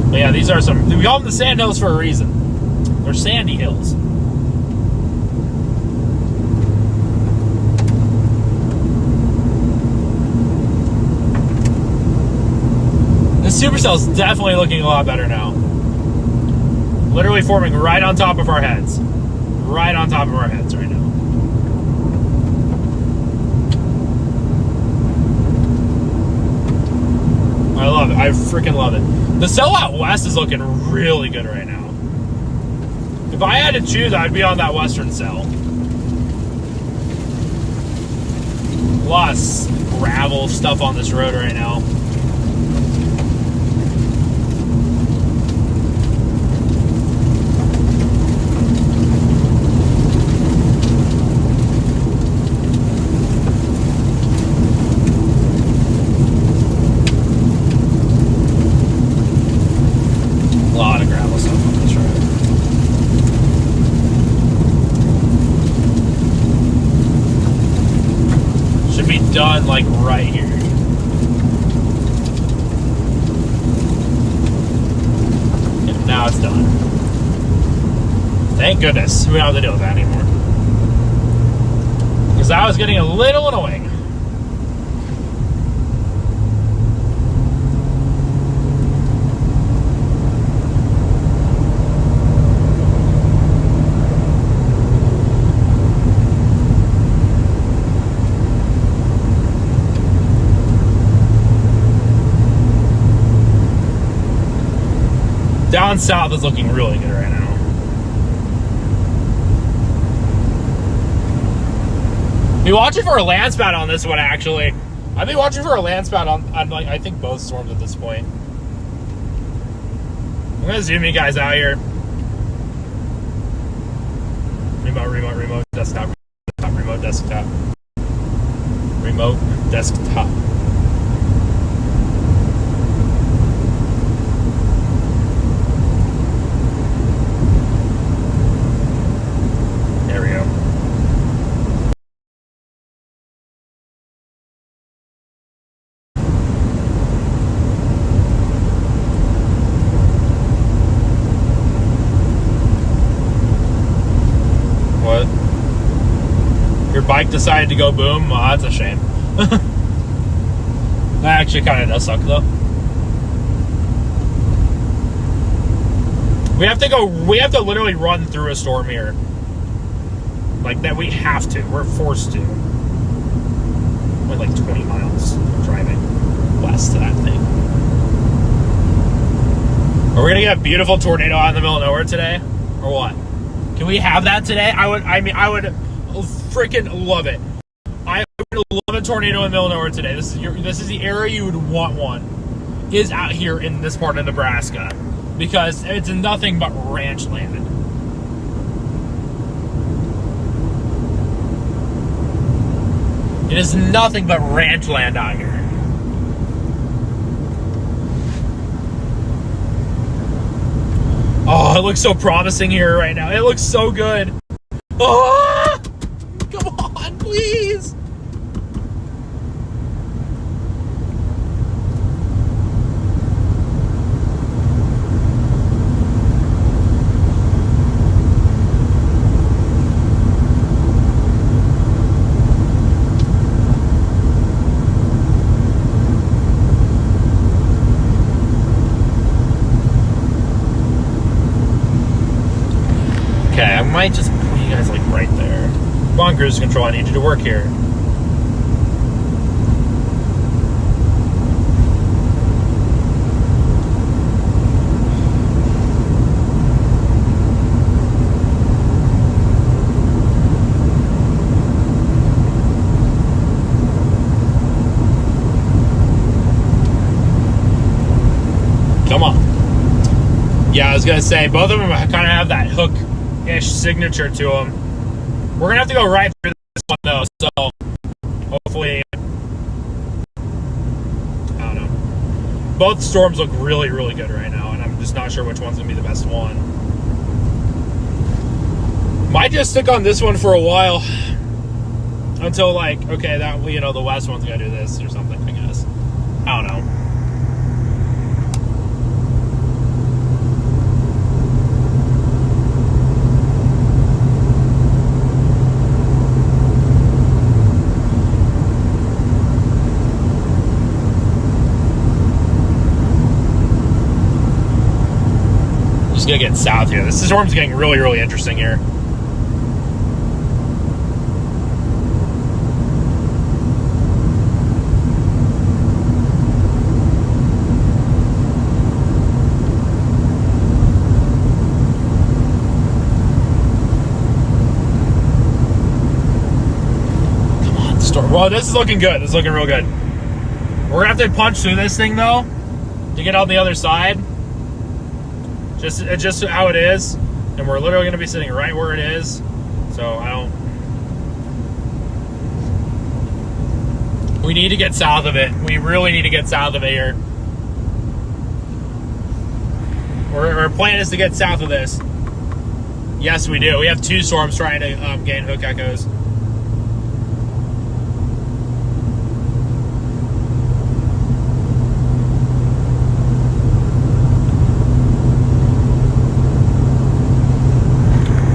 But yeah, these are we call them the Sandhills for a reason. They're sandy hills. supercell's definitely looking a lot better now. Literally forming right on top of our heads. Right on top of our heads right now. I love it. I freaking love it. The cell out west is looking really good right now. If I had to choose, I'd be on that western cell. A lot of gravel stuff on this road right now. A lot of gravel stuff on this road. Should be done like right here. Yeah, now it's done. Thank goodness we don't have to deal with that anymore. Because I was getting a little annoying. Down south is looking really good right now. Be watching for a land spout on this one, actually. I've been watching for a land spout on like, I think both storms at this point. I'm gonna zoom you guys out here. Remote, desktop, remote, desktop. Remote, desktop. There we go. What? Your bike decided to go boom? Oh, that's a shame. That actually kind of does suck, though. We have to literally run through a storm here. Like that, we have to. We're forced to. We're like 20 miles driving west to that thing. Are we gonna get a beautiful tornado out in the middle of nowhere today, or what? Can we have that today? I would freaking love it. I would love a tornado in the middle of nowhere today. This is the area you would want one. Is out here in this part of Nebraska, because it's nothing but ranch land. It is nothing but ranch land out here. Oh, it looks so promising here right now. It looks so good. Oh, come on, please. Okay, I might just put you guys like right there. Come on, cruise control, I need you to work here. Come on. Yeah, I was gonna say, both of them kind of have that hook-ish signature to them. We're gonna have to go right through this one though, so hopefully, I don't know. Both storms look really, really good right now, and I'm just not sure which one's gonna be the best one. Might just stick on this one for a while until like, okay, that, you know, the west one's gonna do this or something, I guess. I don't know. get south here. This storm's getting really, really interesting here. Well, this is looking good. This is looking real good. We're gonna have to punch through this thing though to get on the other side. Just how it is, and we're literally gonna be sitting right where it is. So we need to get south of it. We really need to get south of it here. Our plan is to get south of this. Yes, we do. We have 2 storms trying to gain hook echoes.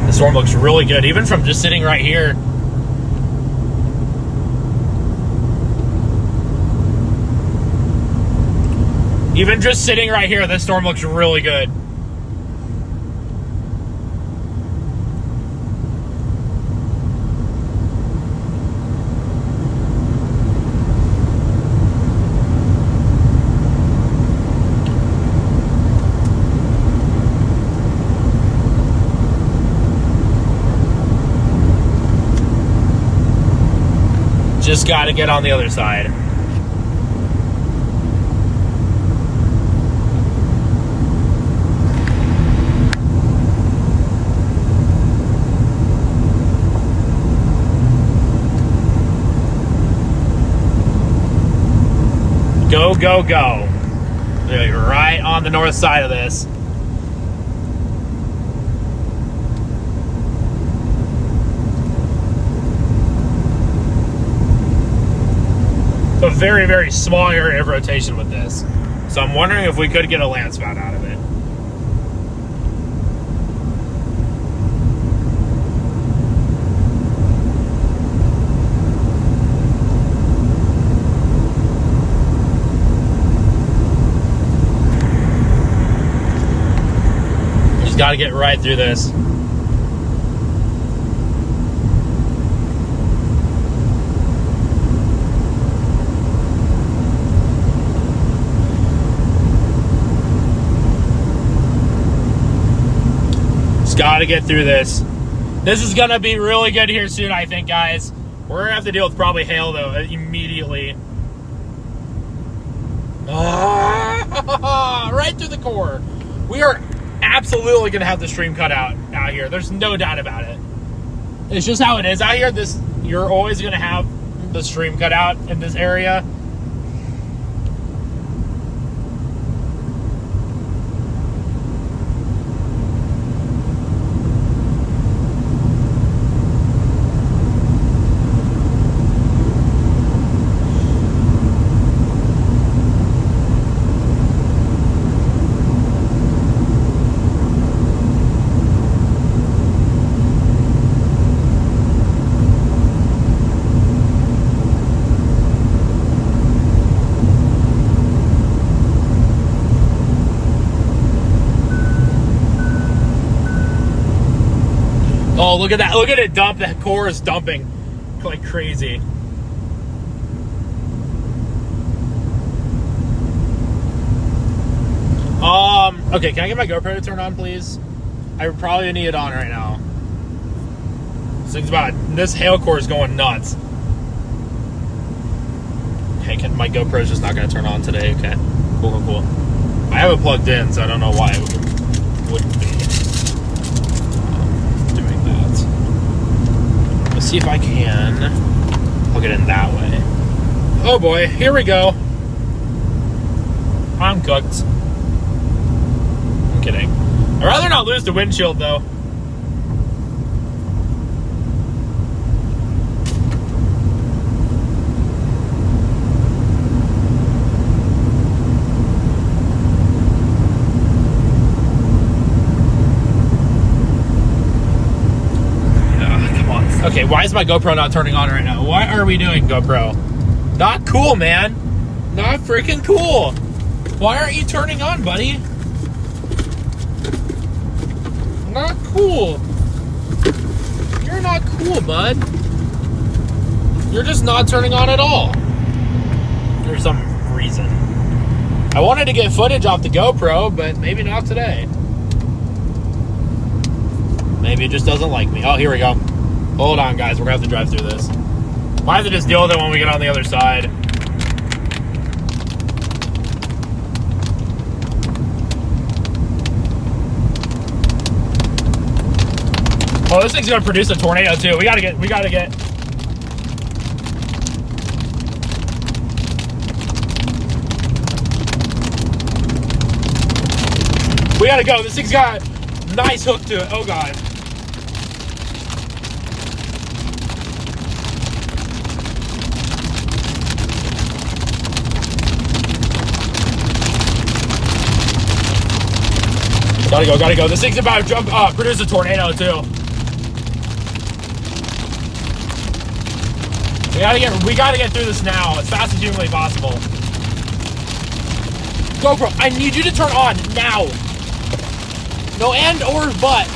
The storm looks really good, even from just sitting right here. Even just sitting right here, this storm looks really good. Just got to get on the other side. Go, go, go. You're right on the north side of this. A very, very small area of rotation with this. So I'm wondering if we could get a land spout out of it. Just got to get right through this. Got to get through this. This is going to be really good here soon, I think, guys. We're going to have to deal with probably hail, though, immediately. Right through the core. We are absolutely going to have the stream cut out here. There's no doubt about it. It's just how it is out here. You're always going to have the stream cut out in this area. Oh, look at that. Look at it dump. That core is dumping like crazy. Okay, can I get my GoPro to turn on, please? I probably need it on right now. This hail core is going nuts. Okay, my GoPro's just not going to turn on today. Okay, cool. I have it plugged in, so I don't know why it wouldn't be doing that. Let's see if I can plug it in that way. Oh boy, here we go. I'm cooked. I'm kidding. I'd rather not lose the windshield, though. Okay, why is my GoPro not turning on right now? What are we doing, GoPro? Not cool, man. Not freaking cool. Why aren't you turning on, buddy? Not cool. You're not cool, bud. You're just not turning on at all. For some reason. I wanted to get footage off the GoPro, but maybe not today. Maybe it just doesn't like me. Oh, here we go. Hold on, guys. We're going to have to drive through this. We'll have to just deal with it when we get on the other side. Oh, this thing's gonna produce a tornado too. We gotta get. We gotta go. This thing's got a nice hook to it. Oh god. Gotta go. This thing's about to produce a tornado too. We gotta get through this now as fast as humanly possible. GoPro, I need you to turn on now. No and or but.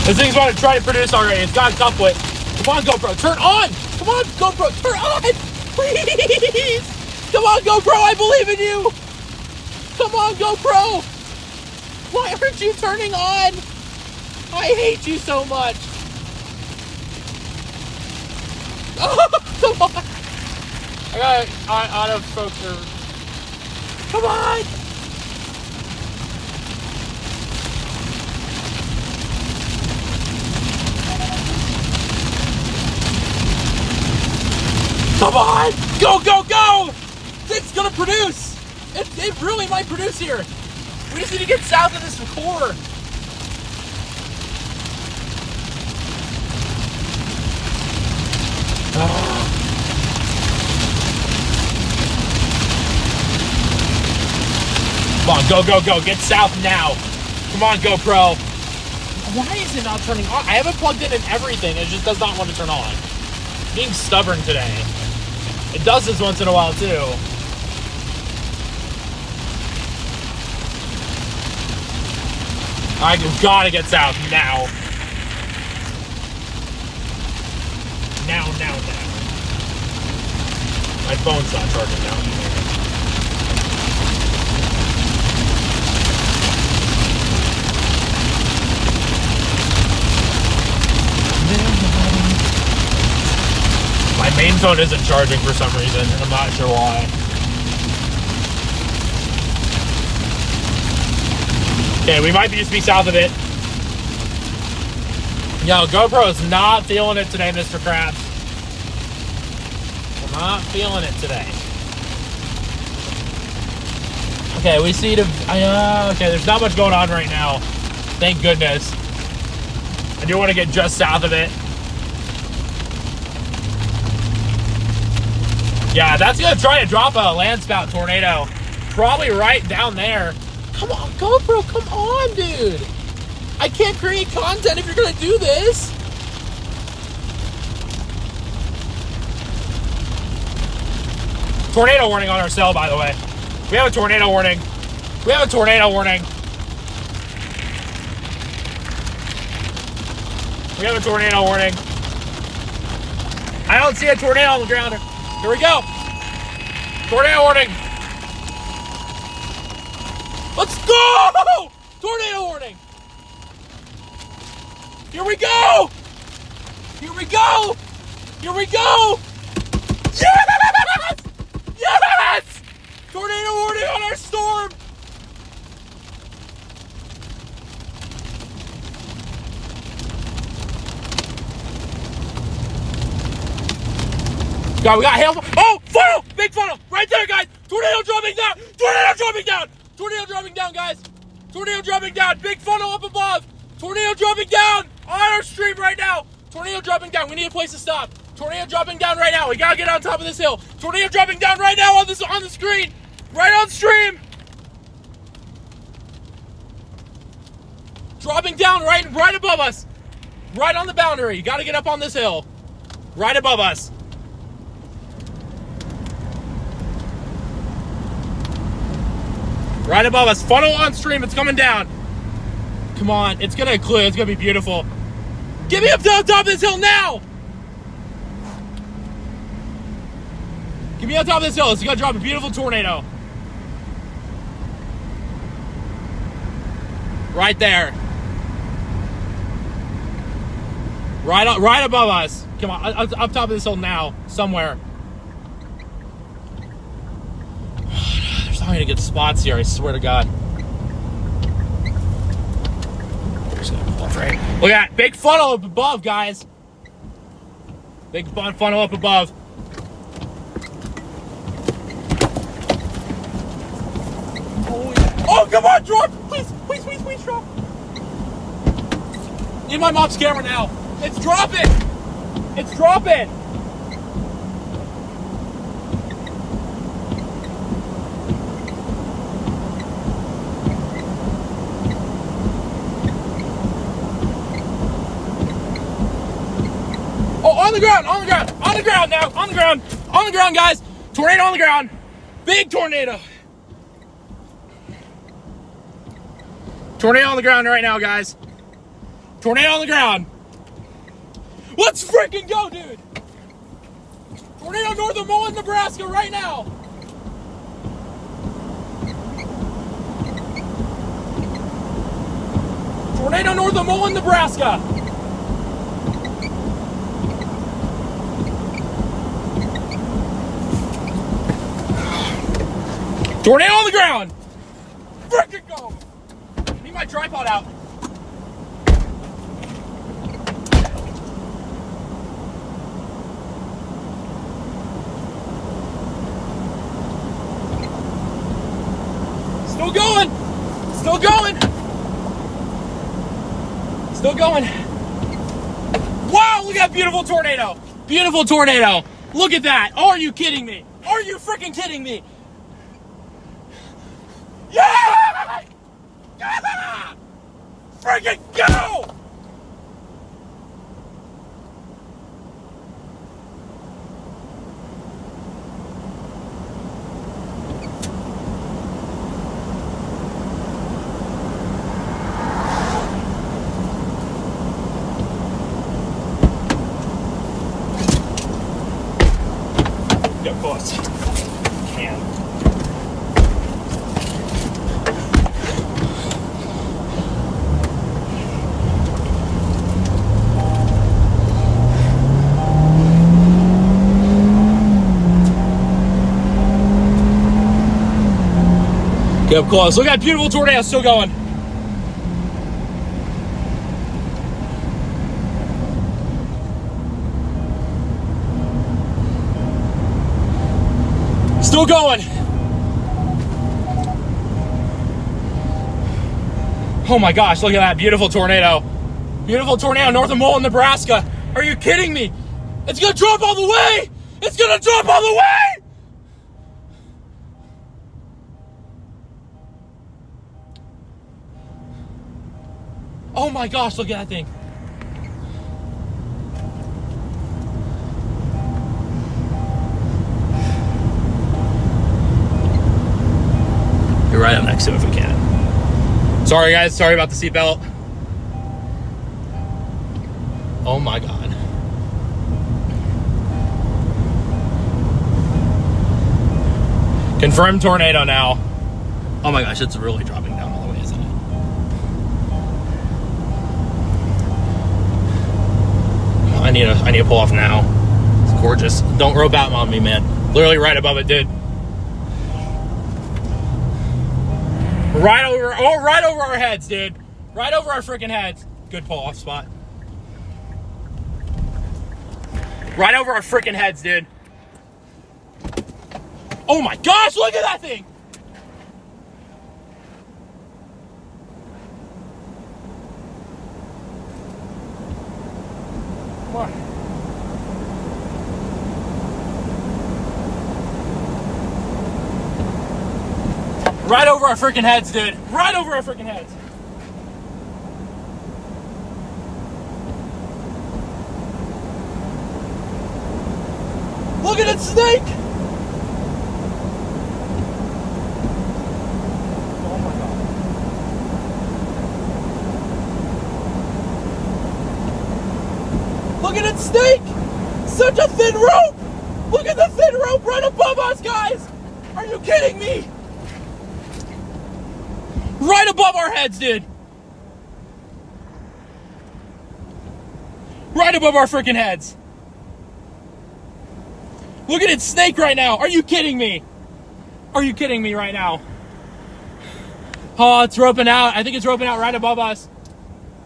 This thing's about to try to produce already. It's got a cup with. Come on, GoPro, turn on! Come on, GoPro, turn on! Please! Come on, GoPro, I believe in you! Come on, GoPro! Why aren't you turning on? I hate you so much. Oh, come on! I got auto focus. Come on! Come on! Go, go, go! It's gonna produce! It really might produce here. We just need to get south of this core. Come on, go, go, go. Get south now. Come on, GoPro. Why is it not turning on? I have it plugged in and everything. It just does not want to turn on. Being stubborn today. It does this once in a while too. I gotta get south now. Now. My phone's not charging now either. My main phone isn't charging for some reason, and I'm not sure why. Okay, we might just be south of it. Yo, GoPro is not feeling it today, Mr. Krabs. We're not feeling it today. Okay, we see okay, there's not much going on right now. Thank goodness. I do want to get just south of it. Yeah, that's gonna try to drop a landspout tornado. Probably right down there. Come on, GoPro, come on, dude. I can't create content if you're gonna do this. Tornado warning on our cell, by the way. We have a tornado warning. We have a tornado warning. We have a tornado warning. I don't see a tornado on the ground. Here we go. Tornado warning. Let's go! Tornado warning. Here we go. Here we go. Here we go. Yes! Yes! Tornado warning on our storm. God, we got hail. Oh, funnel! Big funnel! Right there, guys! Tornado dropping down! Tornado dropping down! Tornado dropping down, guys! Tornado dropping down! Big funnel up above! Tornado dropping down! On our stream right now! Tornado dropping down! We need a place to stop! Tornado dropping down right now! We gotta get on top of this hill! Tornado dropping down right now on the screen! Right on stream. Dropping down right above us. Right on the boundary. You got to get up on this hill. Right above us. Right above us. Funnel on stream. It's coming down. Come on. It's going to clear. It's going to be beautiful. Get me up to the top of this hill now. Get me on top of this hill. It's going to drop a beautiful tornado. Right there. Right above us. Come on, up top of this hill now, somewhere. There's not gonna get spots here, I swear to God. Just gonna pull off right. Look at that, big funnel up above, guys. Big funnel up above. Oh, yeah. Oh, come on, drop! Please, drop! Need my mom's camera now. It's dropping! It's dropping! Oh, on the ground now, on the ground, guys! Tornado on the ground! Big tornado! Tornado on the ground right now, guys. Tornado on the ground. Let's freaking go, dude! Tornado north of Mullen, Nebraska right now! Tornado north of Mullen, Nebraska! Tornado on the ground! Freaking go! I need my tripod out. Still going! Still going! Still going! Wow, look at that beautiful tornado! Beautiful tornado! Look at that! Are you kidding me? Are you freaking kidding me? Yeah! Yeah! Freaking go! Of course. Can. Get up close. Look at that beautiful tornado still going. Still going. Oh my gosh, look at that beautiful tornado. Beautiful tornado north of Mullen, Nebraska. Are you kidding me? It's gonna drop all the way! It's gonna drop all the way! Oh my gosh, look at that thing. Right up next to it if we can. Sorry guys, sorry about the seatbelt. Oh my God. Confirmed tornado now. Oh my gosh, it's really dropping down all the way, isn't it? I need to pull off now. It's gorgeous. Don't rope out on me, man. Literally right above it, dude. Right over our heads, dude. Right over our freaking heads. Good pull off spot. Right over our freaking heads, dude. Oh my gosh, look at that thing! Come on. our freaking heads, dude. Right over our freaking heads. Look at that snake! Oh my god. Look at that snake! Such a thin rope! Look at the thin rope right above us, guys! Are you kidding me? Right above our heads, dude! Right above our freaking heads! Look at its snake right now. Are you kidding me? Are you kidding me right now? Oh, it's roping out. I think it's roping out right above us.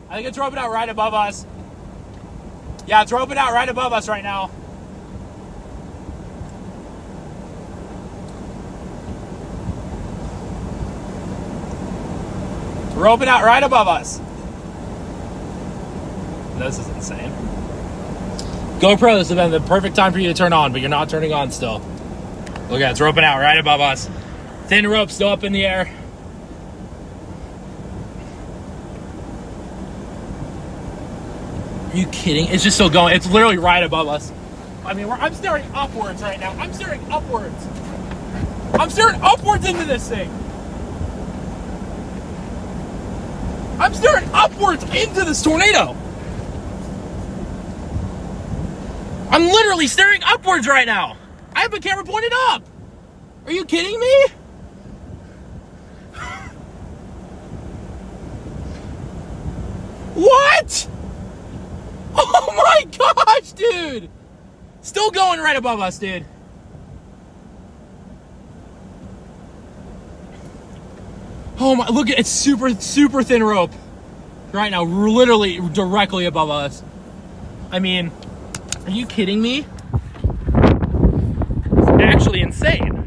I think it's roping out right above us. Yeah, it's roping out right above us right now. It's roping out right above us. This is insane. GoPro, this has been the perfect time for you to turn on, but you're not turning on still. Look at it, it's roping out right above us. Thin rope still up in the air. Are you kidding? It's just still going. It's literally right above us. I mean, I'm staring upwards right now. I'm staring upwards. I'm staring upwards into this thing. I'm staring upwards into this tornado. I'm literally staring upwards right now. I have my camera pointed up. Are you kidding me? What? Oh my gosh, dude. Still going right above us, dude. Oh my, look at it's super thin rope right now, literally directly above us. I mean, are you kidding me? It's actually insane.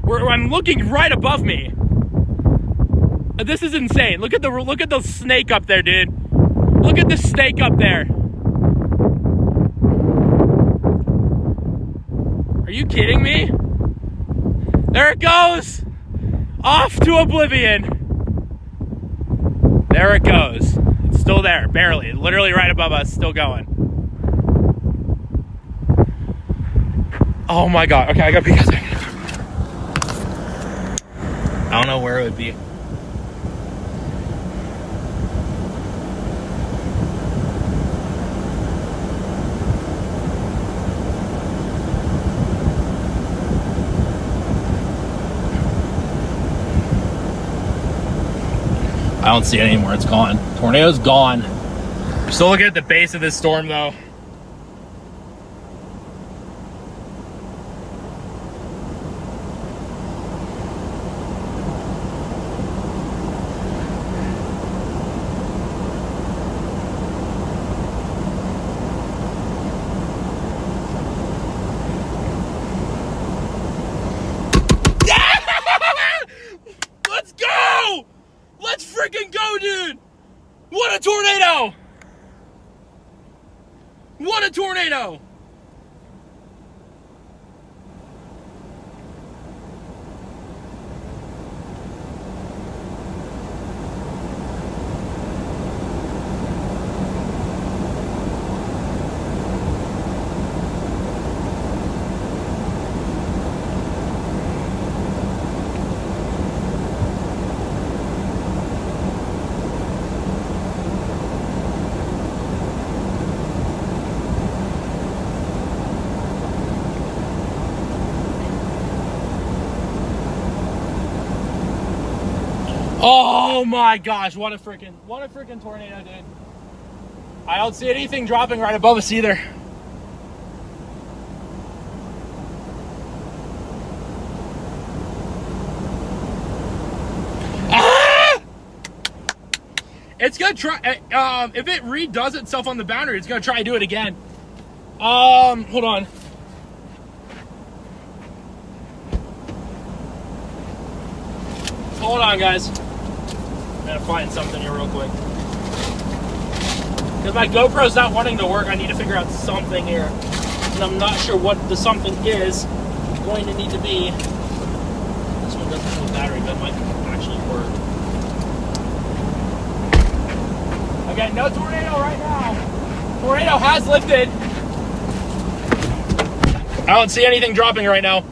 I'm looking right above me. This is insane. Look at the snake up there, dude. Look at the snake up there. Are you kidding me? There it goes. Off to oblivion. There it goes. It's still there, barely. Literally right above us, still going. Oh my god. Okay, I gotta pee. I don't know where it would be. I don't see it anymore. It's gone. Tornado's gone. We're still looking at the base of this storm, though. Let's go! Let's freaking go, dude! What a tornado! What a tornado! Oh my gosh, what a freaking tornado, dude. I don't see anything dropping right above us either. Ah! It's gonna try, if it redoes itself on the boundary, it's gonna try to do it again. Hold on. Hold on, guys. I'm gonna find something here real quick. Because my GoPro's not wanting to work, I need to figure out something here. And I'm not sure what the something is going to need to be. This one it doesn't have a battery, but it might actually work. Okay, no tornado right now. Tornado has lifted. I don't see anything dropping right now.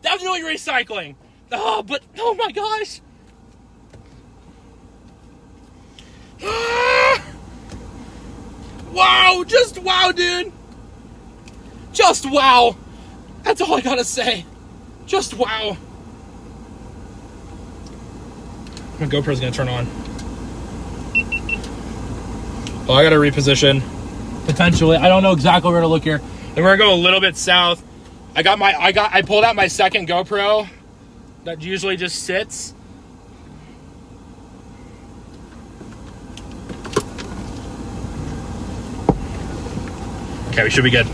Definitely recycling. Oh, but oh my gosh. Wow, just wow, dude. Just wow. That's all I gotta say. Just wow. My GoPro's gonna turn on. Oh, I gotta reposition. Potentially. I don't know exactly where to look here. And we're gonna go a little bit south. I pulled out my second GoPro that usually just sits. Okay, we should be good.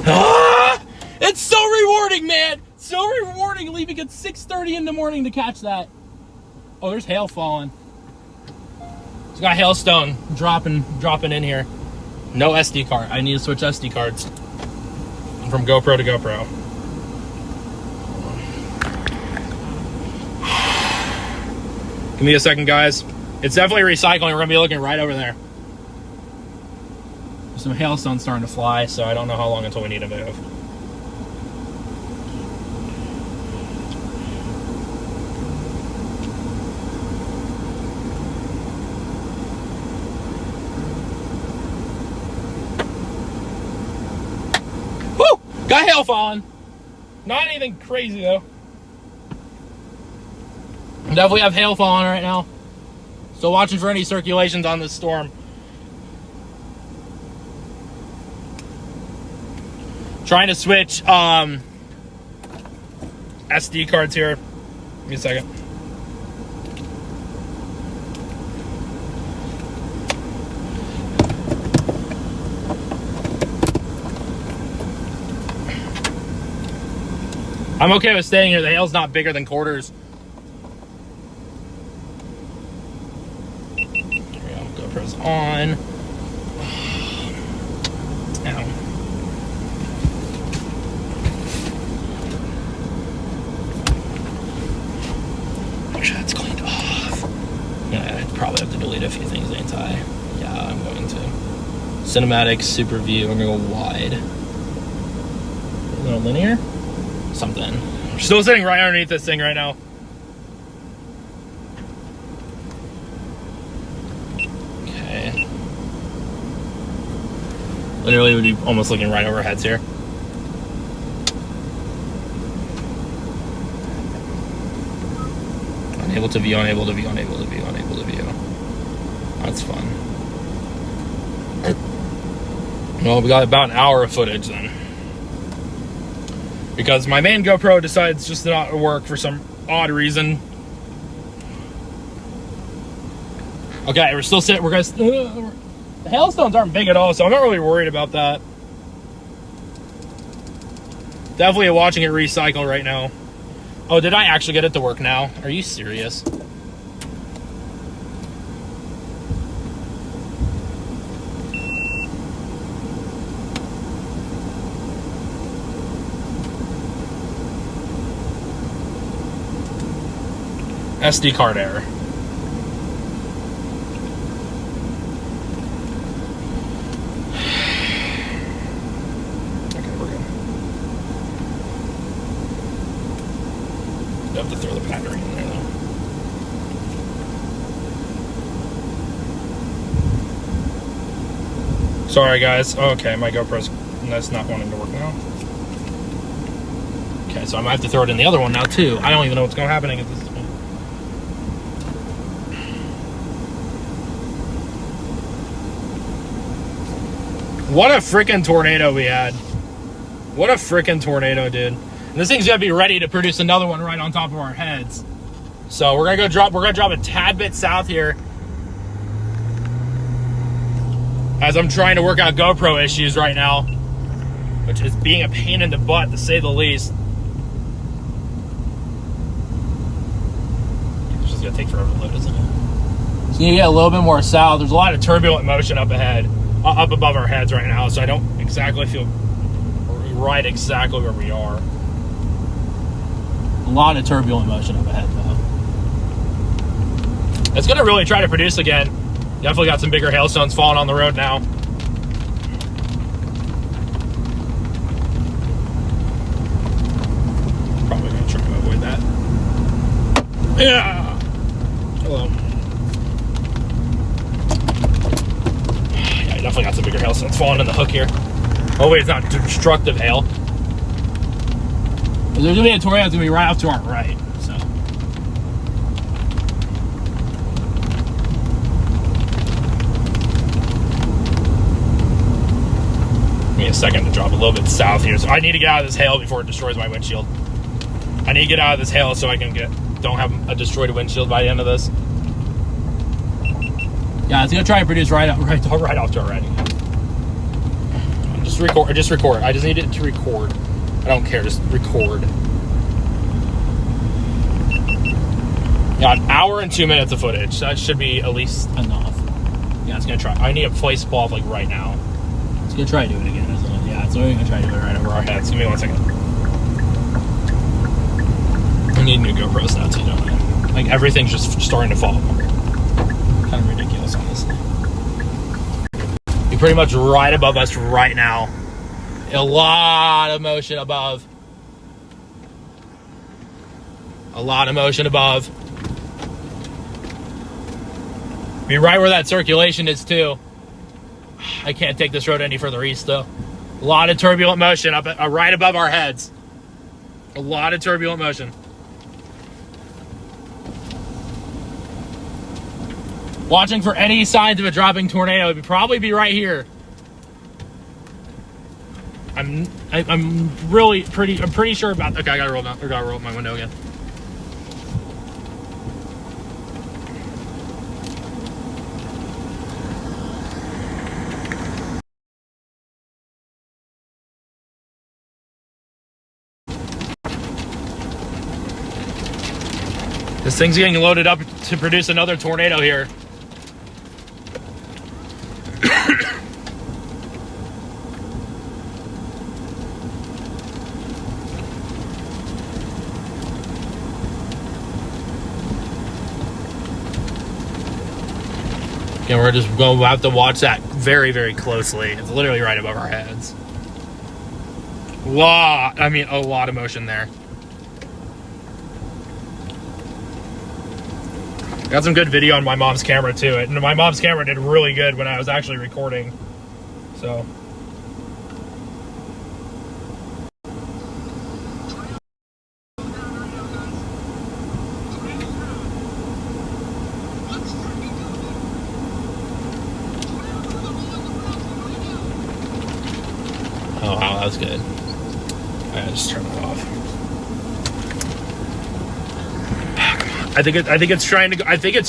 Ah! It's so rewarding, man! So rewarding leaving at 6:30 in the morning to catch that. Oh, there's hail falling. It's got hailstone dropping in here. No SD card. I need to switch SD cards from GoPro to GoPro. Give me a second, guys. It's definitely recycling. We're gonna be looking right over there. There's some hailstones starting to fly, so I don't know how long until we need to move. Woo! Got hail falling. Not anything crazy though. Definitely have hail falling right now. So watching for any circulations on this storm. Trying to switch SD cards here. Give me a second. I'm okay with staying here. The hail's not bigger than quarters. GoPro's on. Ow. Make sure that's cleaned off. Yeah, I'd probably have to delete a few things, ain't I? Yeah, I'm going to. Cinematic, super view, I'm gonna go wide. A little linear? Something. We're still sitting right underneath this thing right now. Literally would be almost looking right over our heads here. Unable to view, unable to view, unable to view, unable to view. That's fun. Well, we got about an hour of footage then. Because my main GoPro decides just to not work for some odd reason. Okay, we're still sitting, we're gonna... The hailstones aren't big at all, so I'm not really worried about that. Definitely watching it recycle right now. Oh, did I actually get it to work now? Are you serious? SD card error. Have to throw the battery in there though. Sorry guys. Okay, my GoPro's that's not wanting to work now. Okay, so I might have to throw it in the other one now too. I don't even know what's going to happen at this point. What a freaking tornado we had. What a freaking tornado, dude. And this thing's gonna be ready to produce another one right on top of our heads. So we're gonna drop a tad bit south here as I'm trying to work out GoPro issues right now, which is being a pain in the butt to say the least. It's just gonna take forever to load, isn't it? It's going to get a little bit more south. There's a lot of turbulent motion up ahead, up above our heads right now, so I don't exactly feel right exactly where we are. A lot of turbulent motion up ahead, though. It's going to really try to produce again. Definitely got some bigger hailstones falling on the road now. Probably going to try to avoid that. Yeah. Hello. Yeah, I definitely got some bigger hailstones falling in the hook here. Oh wait, it's not destructive hail. There's going to be a tornado that's going to be right off to our right. So. Give me a second to drop a little bit south here. So I need to get out of this hail before it destroys my windshield. I need to get out of this hail so I can don't have a destroyed windshield by the end of this. Yeah, it's going to try to produce right off to our right. Just record. I just need it to record. I don't care, just record. Yeah, an hour and 2 minutes of footage. That should be at least enough. Yeah, it's gonna try. I need a place pull off like right now. It's gonna try to do it again, isn't it? Yeah, it's only gonna try to do it right over our heads. Give me 1 second. I need new GoPros now too, don't I? Like everything's just starting to fall apart. Kind of ridiculous, honestly. You're pretty much right above us right now. A lot of motion above. A lot of motion above. Be right where that circulation is too. I can't take this road any further east though. A lot of turbulent motion up right above our heads. A lot of turbulent motion. Watching for any signs of a dropping tornado. It would probably be right here. I'm pretty sure about. Okay, I gotta roll down. I gotta roll up my window again. This thing's getting loaded up to produce another tornado here. And we're just going to have to watch that very, very closely. It's literally right above our heads. A lot of motion there. Got some good video on my mom's camera too. And my mom's camera did really good when I was actually recording. So. Oh wow, that was good. I just turn it off. I think it's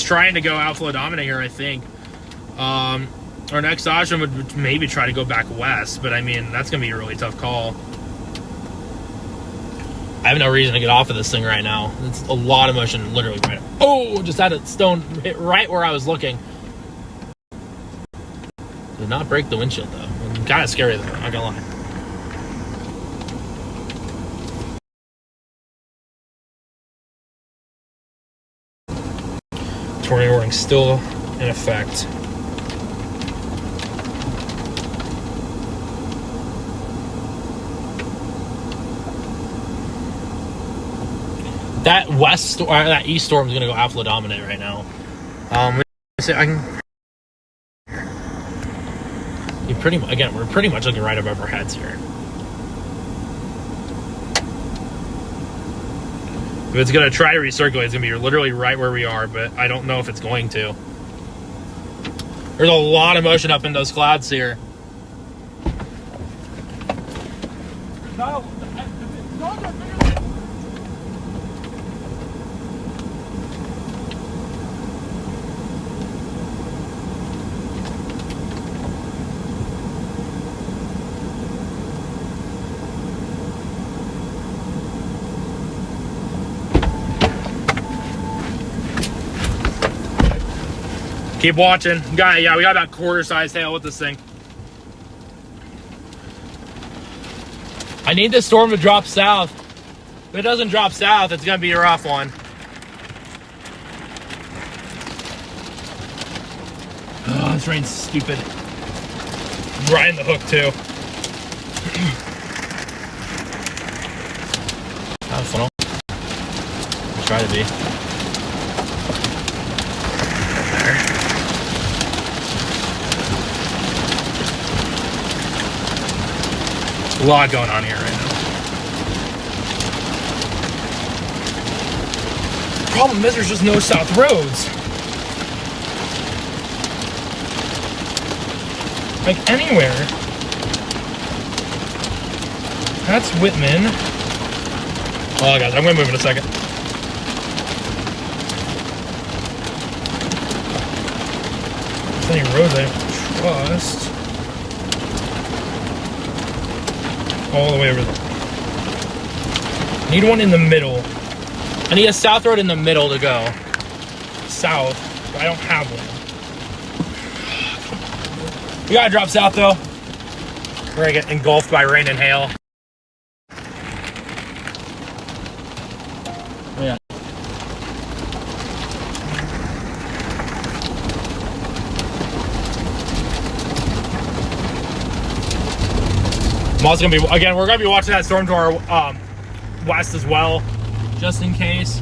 trying to go outflow dominant here. I think our next option would maybe try to go back west, but I mean that's gonna be a really tough call. I have no reason to get off of this thing right now. It's a lot of motion, literally right. Oh, just had a stone hit right where I was looking. Did not break the windshield though. Kind of scary though. I'm not gonna lie. Tornado warning still in effect. That that east storm is going to go outflow dominant right now. We're pretty much looking right above our heads here. If it's going to try to recirculate, it's going to be literally right where we are, but I don't know if it's going to. There's a lot of motion up in those clouds here. Keep watching. We got about quarter-sized hail with this thing. I need this storm to drop south. If it doesn't drop south, it's gonna be a rough one. Oh, this rain's stupid. Right in the hook too. Not a funnel. I'll try to be. There. A lot going on here right now. Problem is there's just no south roads. Like anywhere. That's Whitman. Oh guys, I'm gonna move in a second. There's any roads I don't trust. All the way over there. I need one in the middle. I need a south road in the middle to go. South, but I don't have one. We gotta drop south though. We're gonna get engulfed by rain and hail. Yeah. I'm also gonna be, again, we're gonna be watching that storm to our west as well, just in case.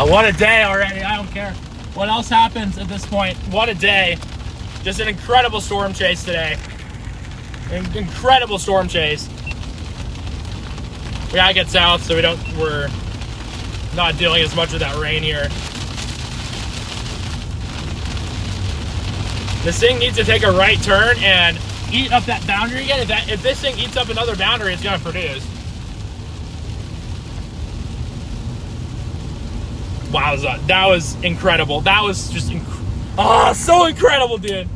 What a day already. I don't care what else happens at this point. What a day. Just an incredible storm chase today. An incredible storm chase. We gotta get south so we're not dealing as much with that rain here. This thing needs to take a right turn and eat up that boundary again. If this thing eats up another boundary, it's gonna produce. Wow, that was incredible. That was just so incredible, dude.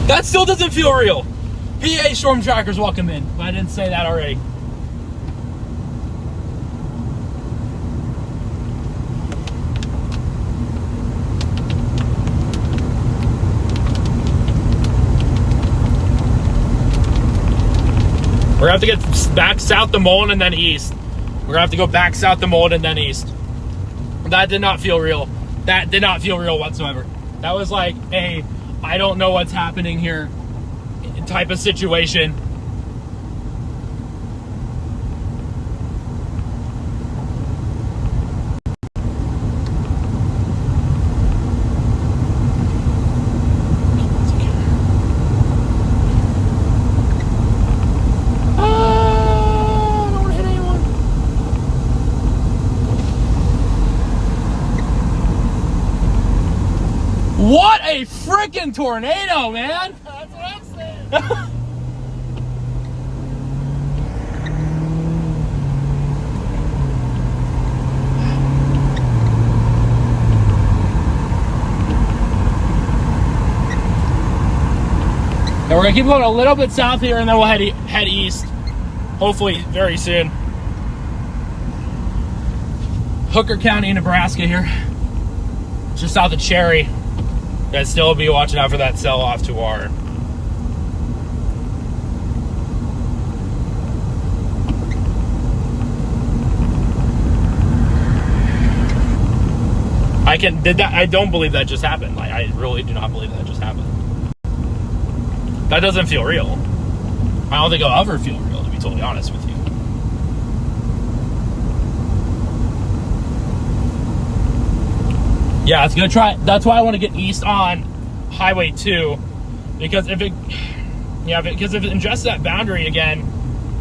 That still doesn't feel real. PA storm trackers, welcome in. But I didn't say that already. We're gonna have to get back south to Mullen and then east. We're gonna have to go back south to Mullen and then east. That did not feel real. That did not feel real whatsoever. That was like a, I don't know what's happening here type of situation. What a freaking tornado, man! That's what I'm saying. Now we're gonna keep going a little bit south here, and then we'll head east. Hopefully, very soon. Hooker County, Nebraska here, just south of Cherry. Guys, still be watching out for that sell-off to our. I don't believe that just happened. Like, I really do not believe that just happened. That doesn't feel real. I don't think it'll ever feel real, to be totally honest with you. Yeah, it's gonna try. That's why I want to get east on Highway 2, because if it ingests that boundary again,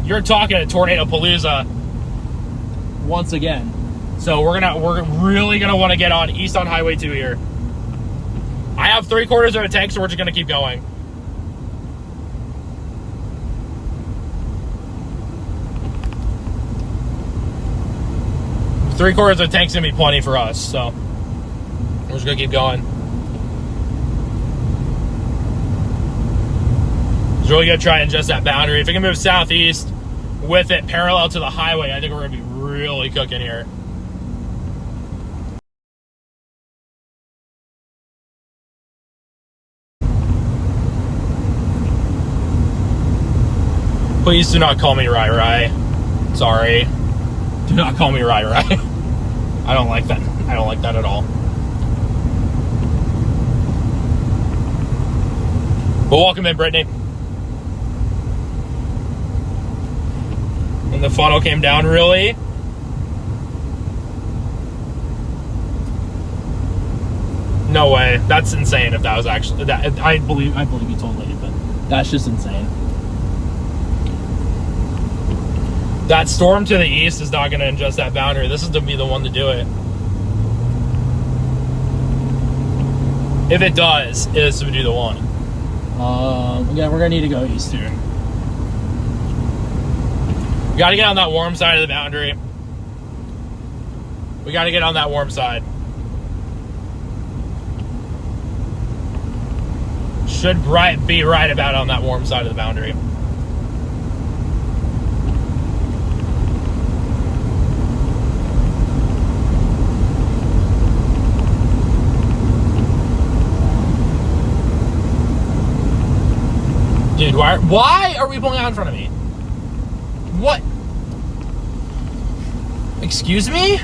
you're talking a tornado palooza once again. So we're really gonna want to get on east on Highway 2 here. I have 3/4 of a tank, so we're just going to keep going. Three-quarters of the tank's going to be plenty for us, so we're just going to keep going. It's really going to try and adjust that boundary. If we can move southeast with it parallel to the highway, I think we're going to be really cooking here. Please do not call me Rai Rai. Sorry. Do not call me Rai Rai. I don't like that. I don't like that at all. But welcome in, Brittany. When the funnel came down, really? No way. That's insane. If that was actually that, I believe you totally, but that's just insane. That storm to the east is not going to adjust that boundary. This is to be the one to do it. If it does, it is to do the one. Yeah, we're going to need to go east here. We got to get on that warm side of the boundary. We got to get on that warm side. Should be right about on that warm side of the boundary. Dude, why are we pulling out in front of me? What? Excuse me?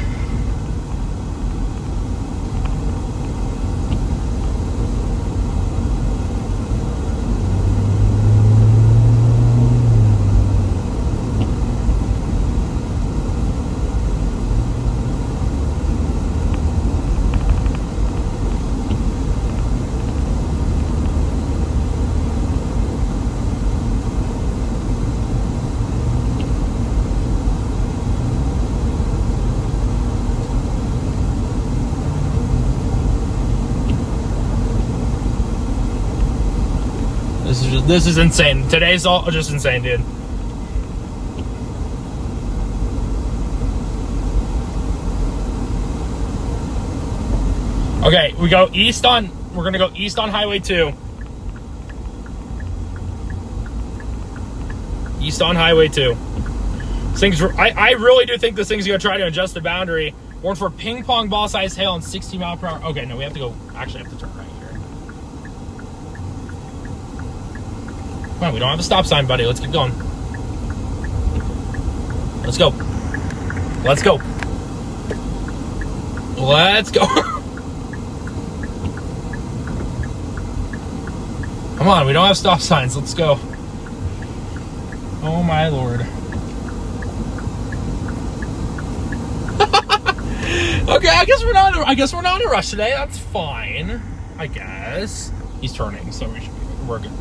This is insane. Today's all just insane, dude. Okay, we go east on. We're gonna go east on Highway 2. East on Highway 2. Things. I really do think this thing's gonna try to adjust the boundary. Warned for ping pong ball sized hail and 60 mph. Okay, no, we have to go. Actually, have to turn right here. Come on, we don't have a stop sign, buddy. Let's keep going. Let's go. Let's go. Let's go. Come on, we don't have stop signs. Let's go. Oh my lord. Okay, I guess we're not in a rush today. That's fine. I guess. He's turning, so we're good.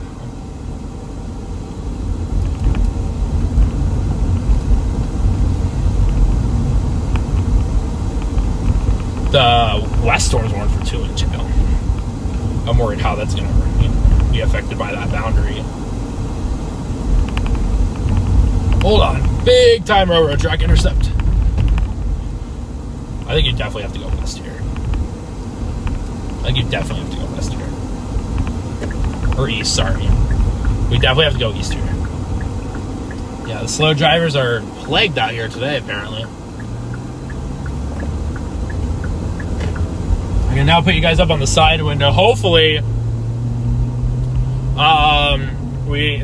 The west storm's warned for 2 inch hail. I'm worried how that's going to be affected by that boundary. Hold on. Big time railroad track intercept. I think you definitely have to go west here. Or east, sorry. We definitely have to go east here. Yeah, the slow drivers are plagued out here today, apparently. I can now put you guys up on the side window. Hopefully,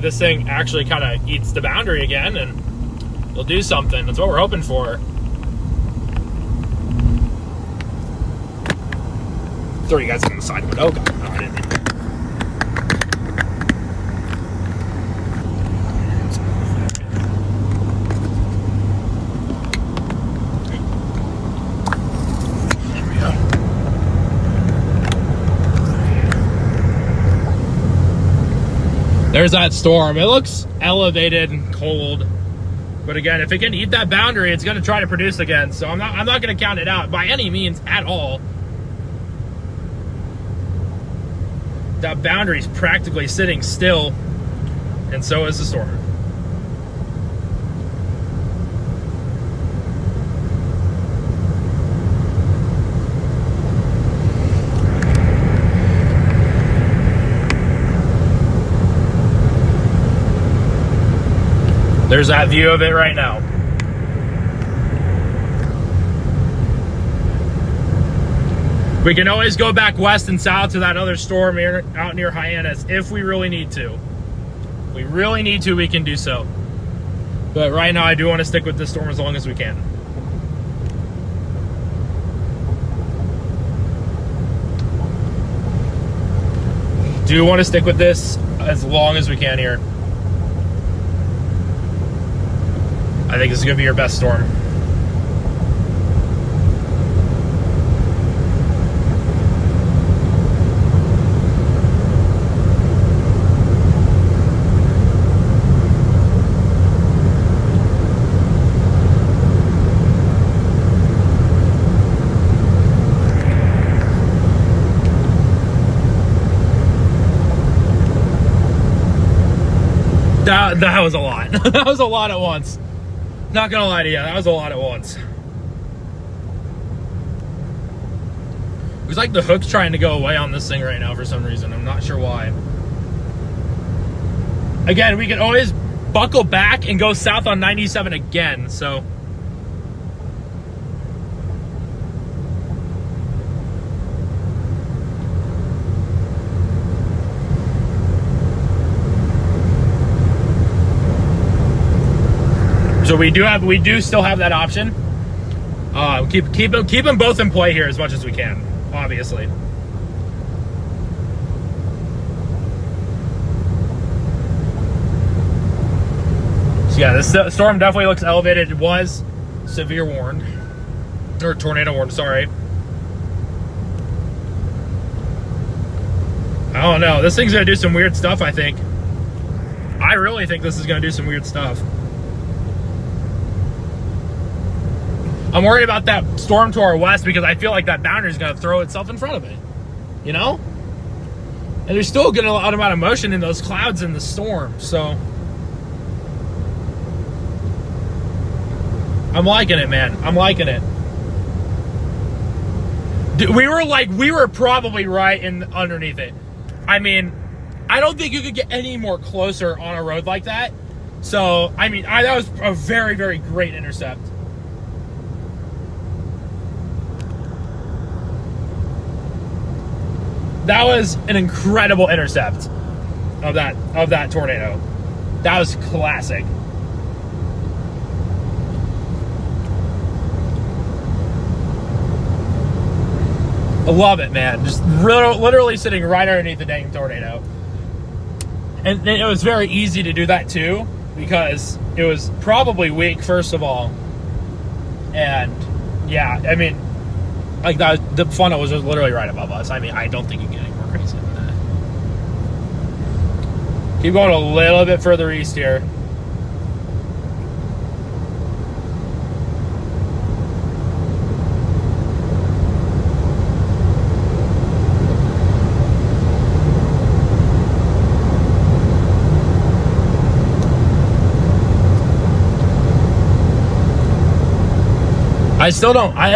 this thing actually kind of eats the boundary again, and it'll do something. That's what we're hoping for. Throw you guys on the side window. Oh god, no, I didn't. There's that storm. It looks elevated and cold, but again, if it can eat that boundary, it's going to try to produce again. So I'm not going to count it out by any means at all. that boundary's practically sitting still, and so is the storm. There's that view of it right now. We can always go back west and south to that other storm out near Hyannis if we really need to. If we really need to, we can do so. But right now, I do want to stick with this storm as long as we can. Do want to stick with this as long as we can here. I think this is going to be your best storm. That was a lot. That was a lot at once. Not gonna lie to you, that was a lot at once. It was like the hook's trying to go away on this thing right now for some reason. I'm not sure why. Again, we can always buckle back and go south on 97 again, so. So we do still have that option. Keep them both in play here as much as we can, obviously. So yeah, this storm definitely looks elevated. It was severe warned, or tornado warned, sorry. I don't know. This thing's gonna do some weird stuff, I think. I really think this is gonna do some weird stuff. I'm worried about that storm to our west because I feel like that boundary is going to throw itself in front of it, you know? And there's still getting a lot amount of motion in those clouds in the storm, so. I'm liking it, man. I'm liking it. We were probably right underneath it. I mean, I don't think you could get any more closer on a road like that. So, I mean, that was a very, very great intercept. That was an incredible intercept of that tornado. That was classic. I love it, man. Just literally sitting right underneath the dang tornado. And it was very easy to do that too, because it was probably weak, first of all. And yeah, I mean, like the funnel was just literally right above us. I mean, I don't think you can get any more crazy than that. Keep going a little bit further east here.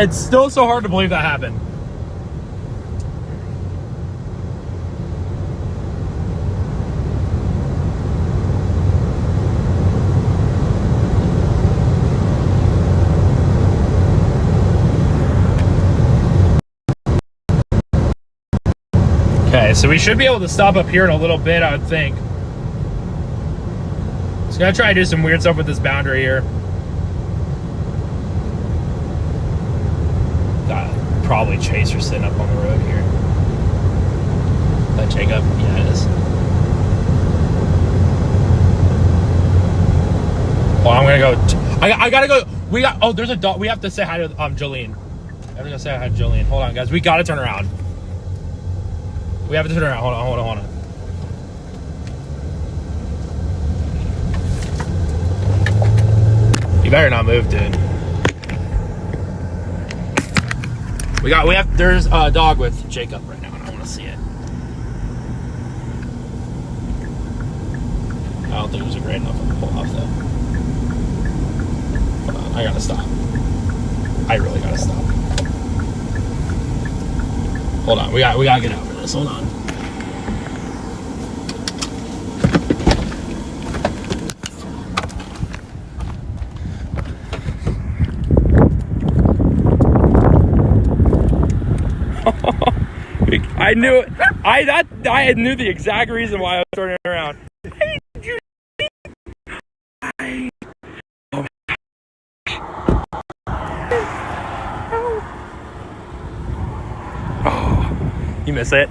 It's still so hard to believe that happened. Okay, so we should be able to stop up here in a little bit, I would think. Just gonna try to do some weird stuff with this boundary here. Probably Chaser sitting up on the road here. Is that Jacob? Yeah, it is. Well, I'm gonna go. I gotta go. There's a dog. We have to say hi to Jolene. I'm gonna say hi to Jolene. Hold on, guys. We gotta turn around. We have to turn around. Hold on. You better not move, dude. There's a dog with Jacob right now, and I want to see it. don't think it was a great enough one to pull off though. Hold on, I gotta stop. I really gotta stop. Hold on, we gotta get over this. Hold on. I knew it. I knew the exact reason why I was turning around. Hey, did you see? Oh, you miss it.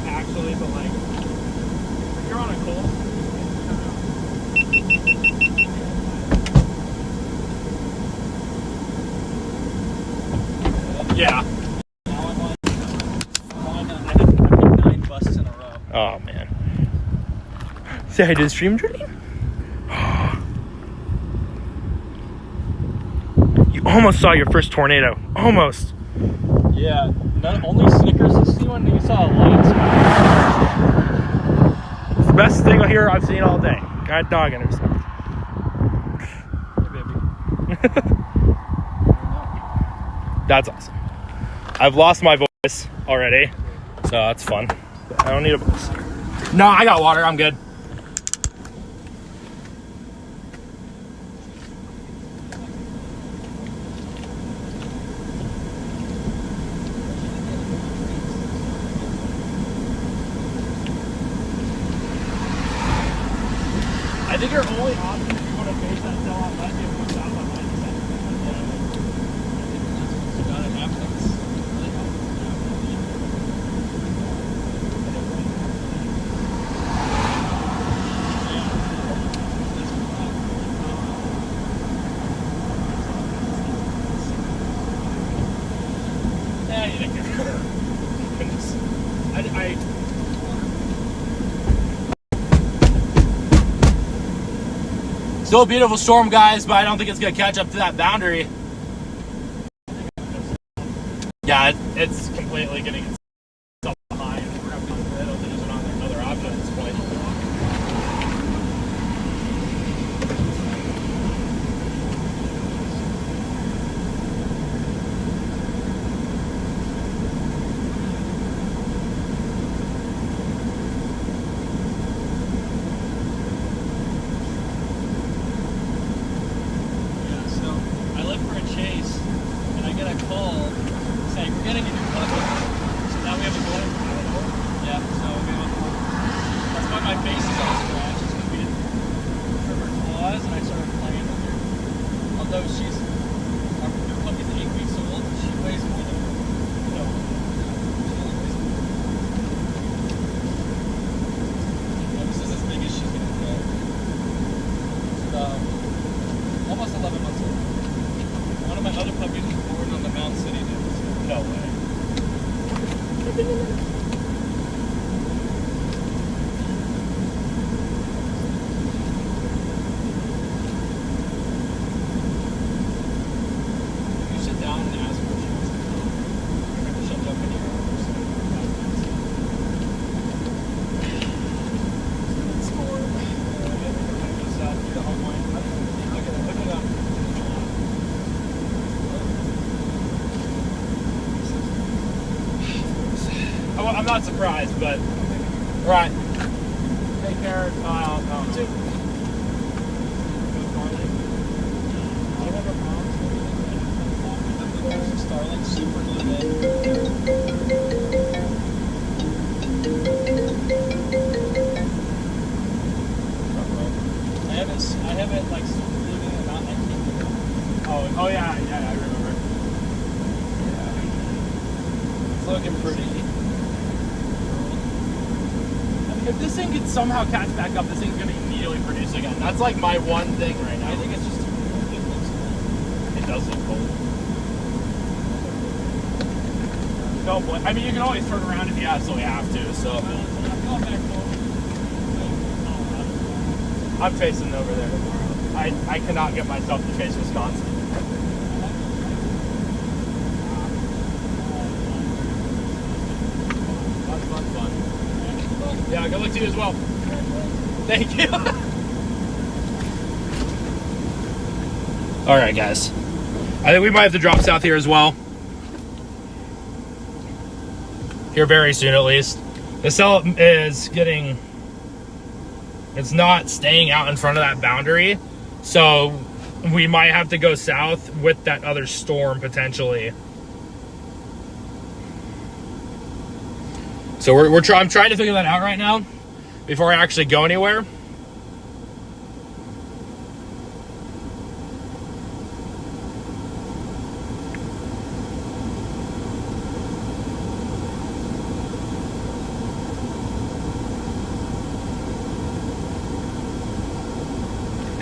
Actually, but like, if you're on a cold. Yeah. I did 9 busts in a row. Oh man. Say hi to the stream journey. You almost saw your first tornado. Almost. Yeah. Only Snickers to see when you saw a light. It's the best thing here I've seen all day. Got a dog intercept. Hey, baby. That's awesome. I've lost my voice already, so that's fun. I don't need a voice. No, I got water. I'm good. I think your only option if you want to base that cell on left, it puts out on 90%. You gotta have things. Yeah, you think goodness. Still a beautiful storm, guys, but I don't think it's going to catch up to that boundary. Yeah, it's completely getting itself behind. I don't think there's another option at this point. surprised, but right. Take care. Too. Starlink super good. I have it like living about 19. Oh yeah, I remember. Yeah. It's looking pretty. If this thing could somehow catch back up, this thing's gonna immediately produce again. That's like my one thing right now. I think it's just too cold. It looks cold. It does look cold. No, boy. I mean, you can always turn around if you absolutely have to. So I'm going back home. I'm chasing over there tomorrow. I cannot get myself to chase Wisconsin. Fun. Yeah, good luck to you as well. Thank you. All right, guys. I think we might have to drop south here as well. Here very soon, at least. The cell is getting... It's not staying out in front of that boundary. So we might have to go south with that other storm, potentially. So I'm trying to figure that out right now before I actually go anywhere.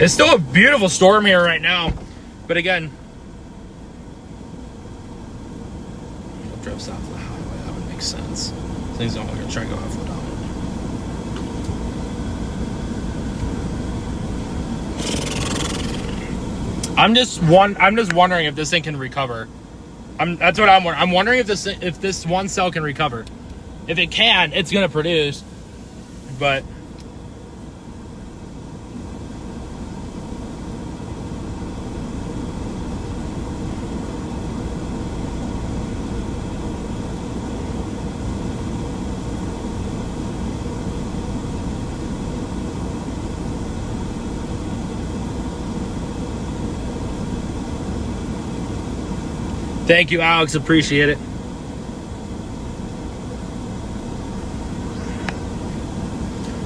It's still a beautiful storm here right now, but again, I'll drive south of the highway. That would make sense. Things don't. We're gonna try to go halfway down. I'm just wondering if this thing can recover. That's what I'm wondering. I'm wondering if this one cell can recover. If it can, it's gonna produce, but. Thank you, Alex. Appreciate it.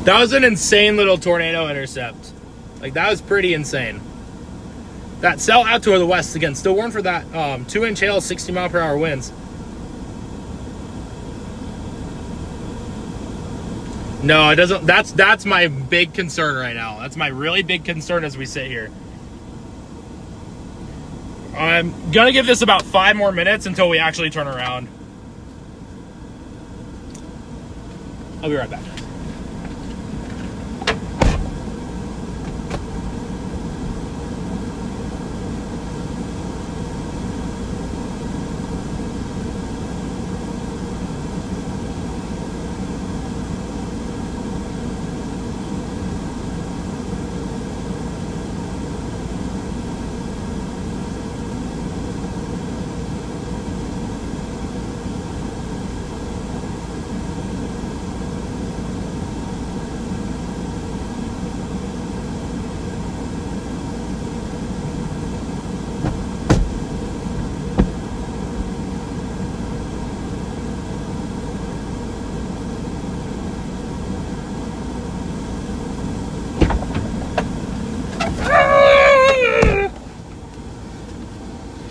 That was an insane little tornado intercept. Like, that was pretty insane. That cell out to the west again. Still warned for that 2-inch hail, 60-mile-per-hour winds. No, it doesn't. That's my big concern right now. That's my really big concern as we sit here. I'm gonna give this about 5 more minutes until we actually turn around. I'll be right back.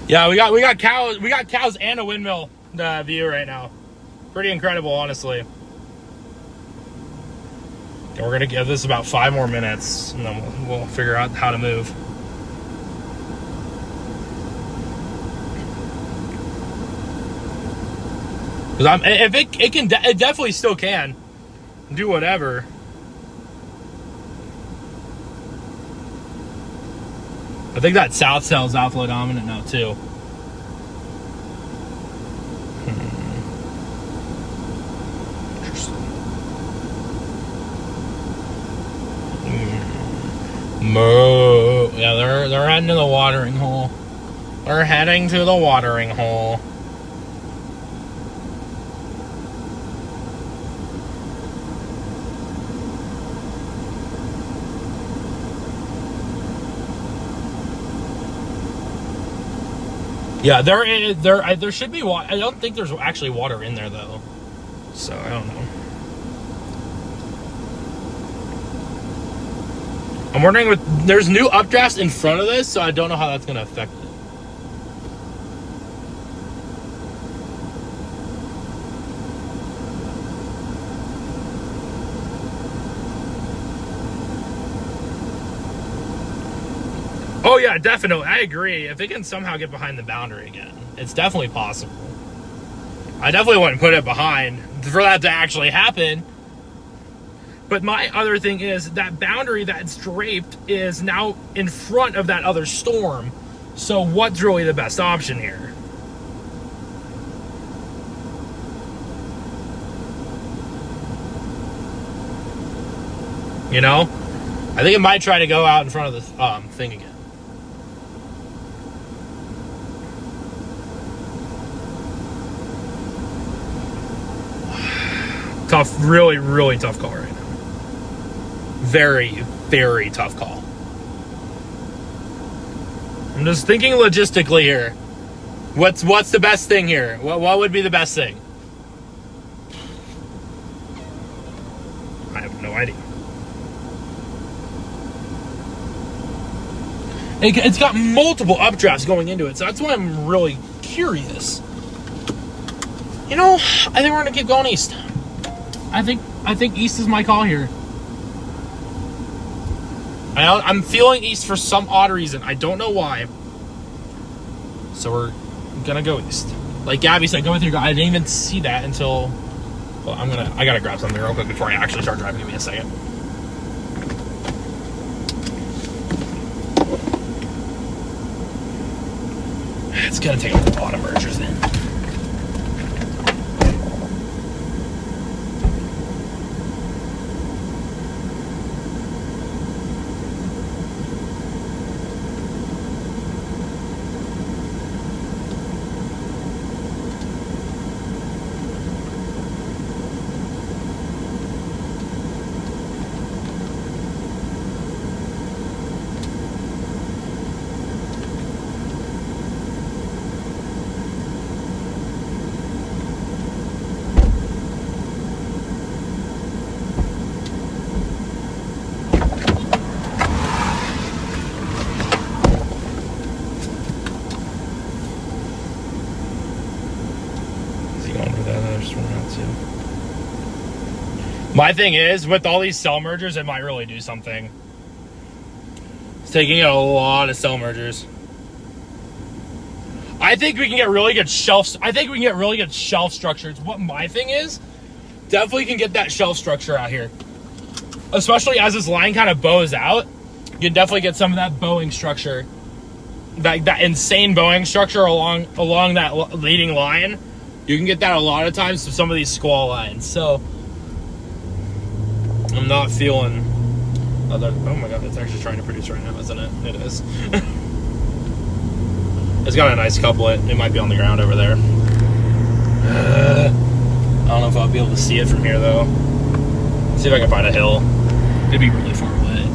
Yeah, we got cows and a windmill view right now. Pretty incredible, honestly. And we're gonna give this about 5 more minutes, and then we'll figure out how to move. Because it definitely still can do whatever. I think that south cell is outflow dominant now too. Interesting. Moo. Yeah, they're heading to the watering hole. They're heading to the watering hole. Yeah, there should be water. I don't think there's actually water in there though, so I don't know. I'm wondering there's new updrafts in front of this, so I don't know how that's going to affect it. Oh yeah, definitely. I agree. If it can somehow get behind the boundary again, it's definitely possible. I definitely wouldn't put it behind for that to actually happen. But my other thing is that boundary that's draped is now in front of that other storm. So what's really the best option here? You know? I think it might try to go out in front of the thing again. Tough, really, really tough call right now. Very, very tough call. I'm just thinking logistically here. What's the best thing here? What would be the best thing? I have no idea. It's got multiple updrafts going into it, so that's why I'm really curious. You know, I think we're gonna keep going east. I think east is my call here. I'm feeling east for some odd reason. I don't know why. So we're gonna go east. Like Gabby said, go with your guy. I didn't even see that until. Well, I gotta grab something real quick before I actually start driving. Give me a second. It's gonna take a lot of mergers in. My thing is, with all these cell mergers, it might really do something. It's taking a lot of cell mergers. I think we can get really good shelf. I think we can get really good shelf structures. What my thing is, definitely can get that shelf structure out here. Especially as this line kind of bows out, you can definitely get some of that bowing structure. That insane bowing structure along that leading line. You can get that a lot of times with some of these squall lines. So I'm not feeling. Oh my god, it's actually trying to produce right now, isn't it? It is. It's got a nice couplet. It might be on the ground over there. I don't know if I'll be able to see it from here though. See if I can find a hill. It'd be really far away.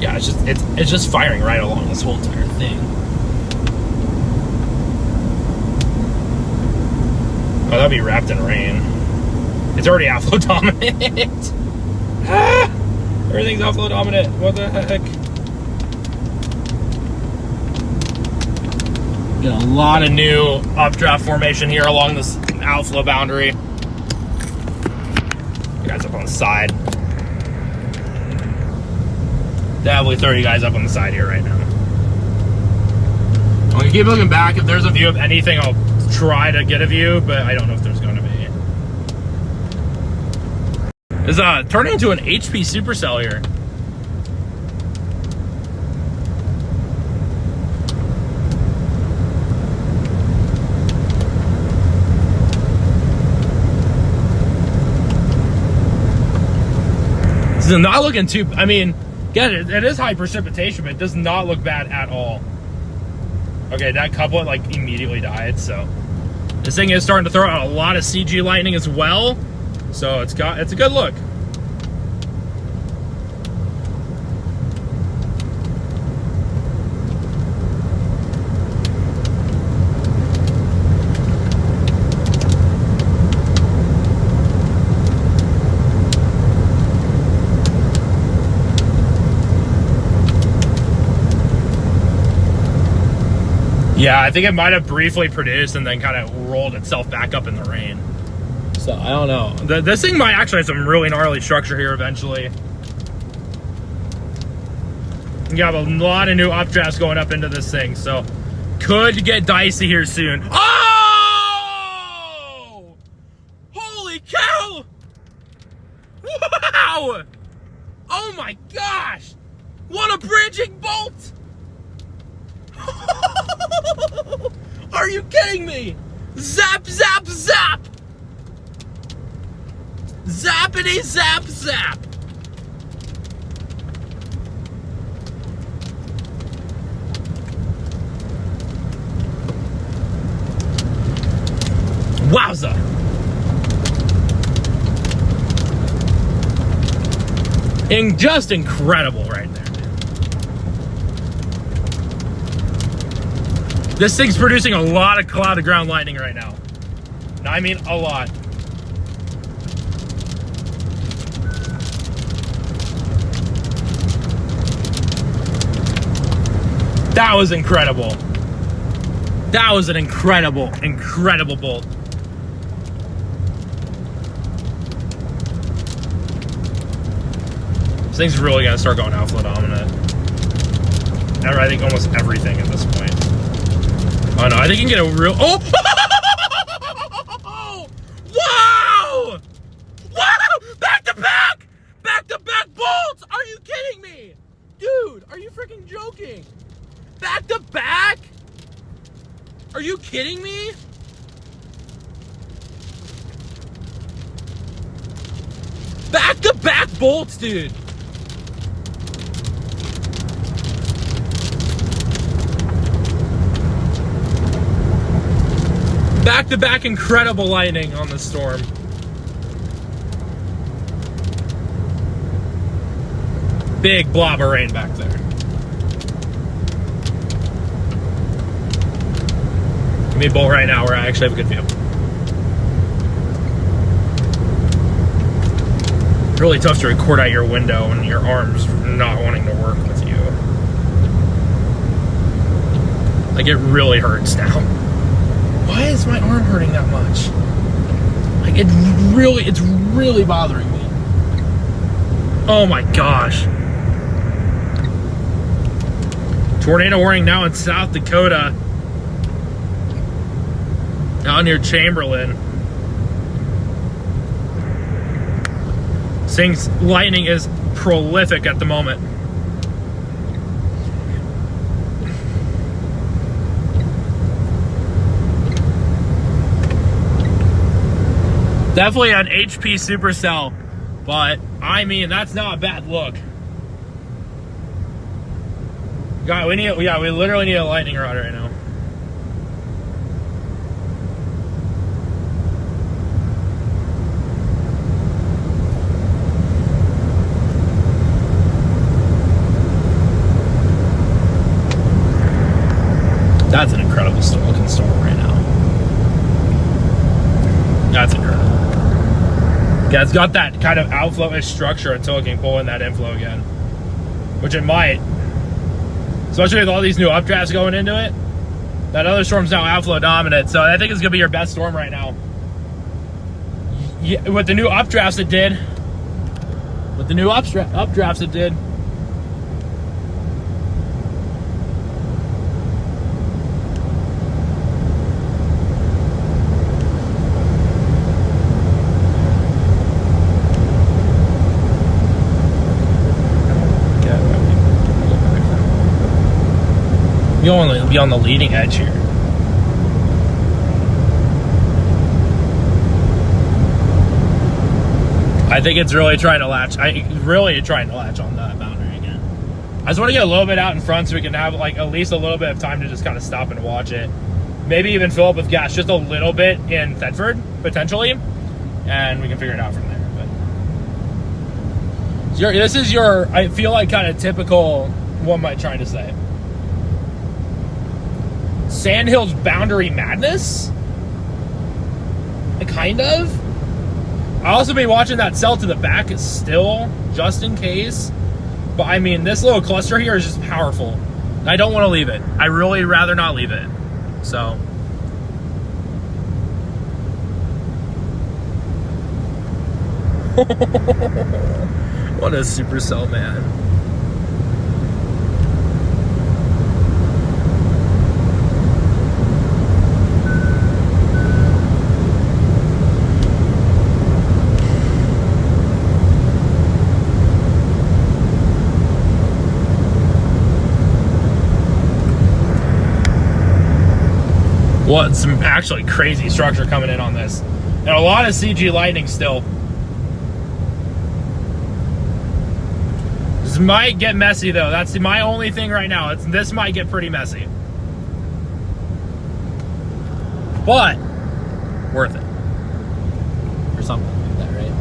Yeah, it's just firing right along this whole entire thing. Oh, that'd be wrapped in rain. It's already outflow dominant. Everything's outflow dominant. What the heck? Got a lot of new updraft formation here along this outflow boundary. You guys up on the side. Definitely 30 guys up on the side here right now. I'm gonna keep looking back. If there's a view of anything, I'll try to get a view, but I don't know if there's going to be. It's turning into an HP supercell here. This is not looking too. I mean, get it. It is high precipitation, but it does not look bad at all. Okay, that couplet like immediately died, so this thing is starting to throw out a lot of CG lightning as well. So it's a good look. Yeah, I think it might have briefly produced and then kind of rolled itself back up in the rain. So, I don't know. This thing might actually have some really gnarly structure here eventually. You have a lot of new updrafts going up into this thing, so could get dicey here soon. Oh! Holy cow! Wow! Oh my gosh! What a bridging bolt! Are you kidding me? Zap, zap, zap! Zappity, zap, zap! Wowza! Just incredible right there, man. This thing's producing a lot of cloud to ground lightning right now. I mean, a lot. That was incredible. That was an incredible bolt. This thing's really gonna start going outflow dominant. I think almost everything at this point. Oh no, I think you can get a real. Oh! Wow! Wow! Back to back! Back to back bolts! Are you kidding me? Dude, are you freaking joking? Back to back? Are you kidding me? Back to back bolts, dude. Back to back incredible lightning on the storm. Big blob of rain back there. Give me a bolt right now where I actually have a good view. Really tough to record out your window when your arm's not wanting to work with you. Like, it really hurts now. Why is my arm hurting that much? Like, it's really bothering me. Oh my gosh. Tornado warning now in South Dakota. Out near Chamberlain. Thing's lightning is prolific at the moment. Definitely an HP supercell, but I mean, that's not a bad look. God, we literally need a lightning rod right now. That's an incredible looking storm right now. That's incredible. Yeah, it's got that kind of outflow-ish structure until it can pull in that inflow again. Which it might. Especially with all these new updrafts going into it. That other storm's now outflow dominant, so I think it's gonna be your best storm right now. Yeah, with the new updrafts it did. With the new updrafts it did. You only be on the leading edge here. I think it's really trying to latch. Really trying to latch on that boundary again. I just want to get a little bit out in front so we can have like at least a little bit of time to just kind of stop and watch it. Maybe even fill up with gas just a little bit in Thetford potentially, and we can figure it out from there. But this is your. I feel like kind of typical. What am I trying to say? Sandhills boundary madness? Kind of. I'll also be watching that cell to the back still, just in case. But I mean, this little cluster here is just powerful. I don't want to leave it. I really rather not leave it. So what a supercell, man. What, some actually crazy structure coming in on this. And a lot of CG lightning still. This might get messy though. That's my only thing right now. This might get pretty messy. But worth it. Or something like that, right?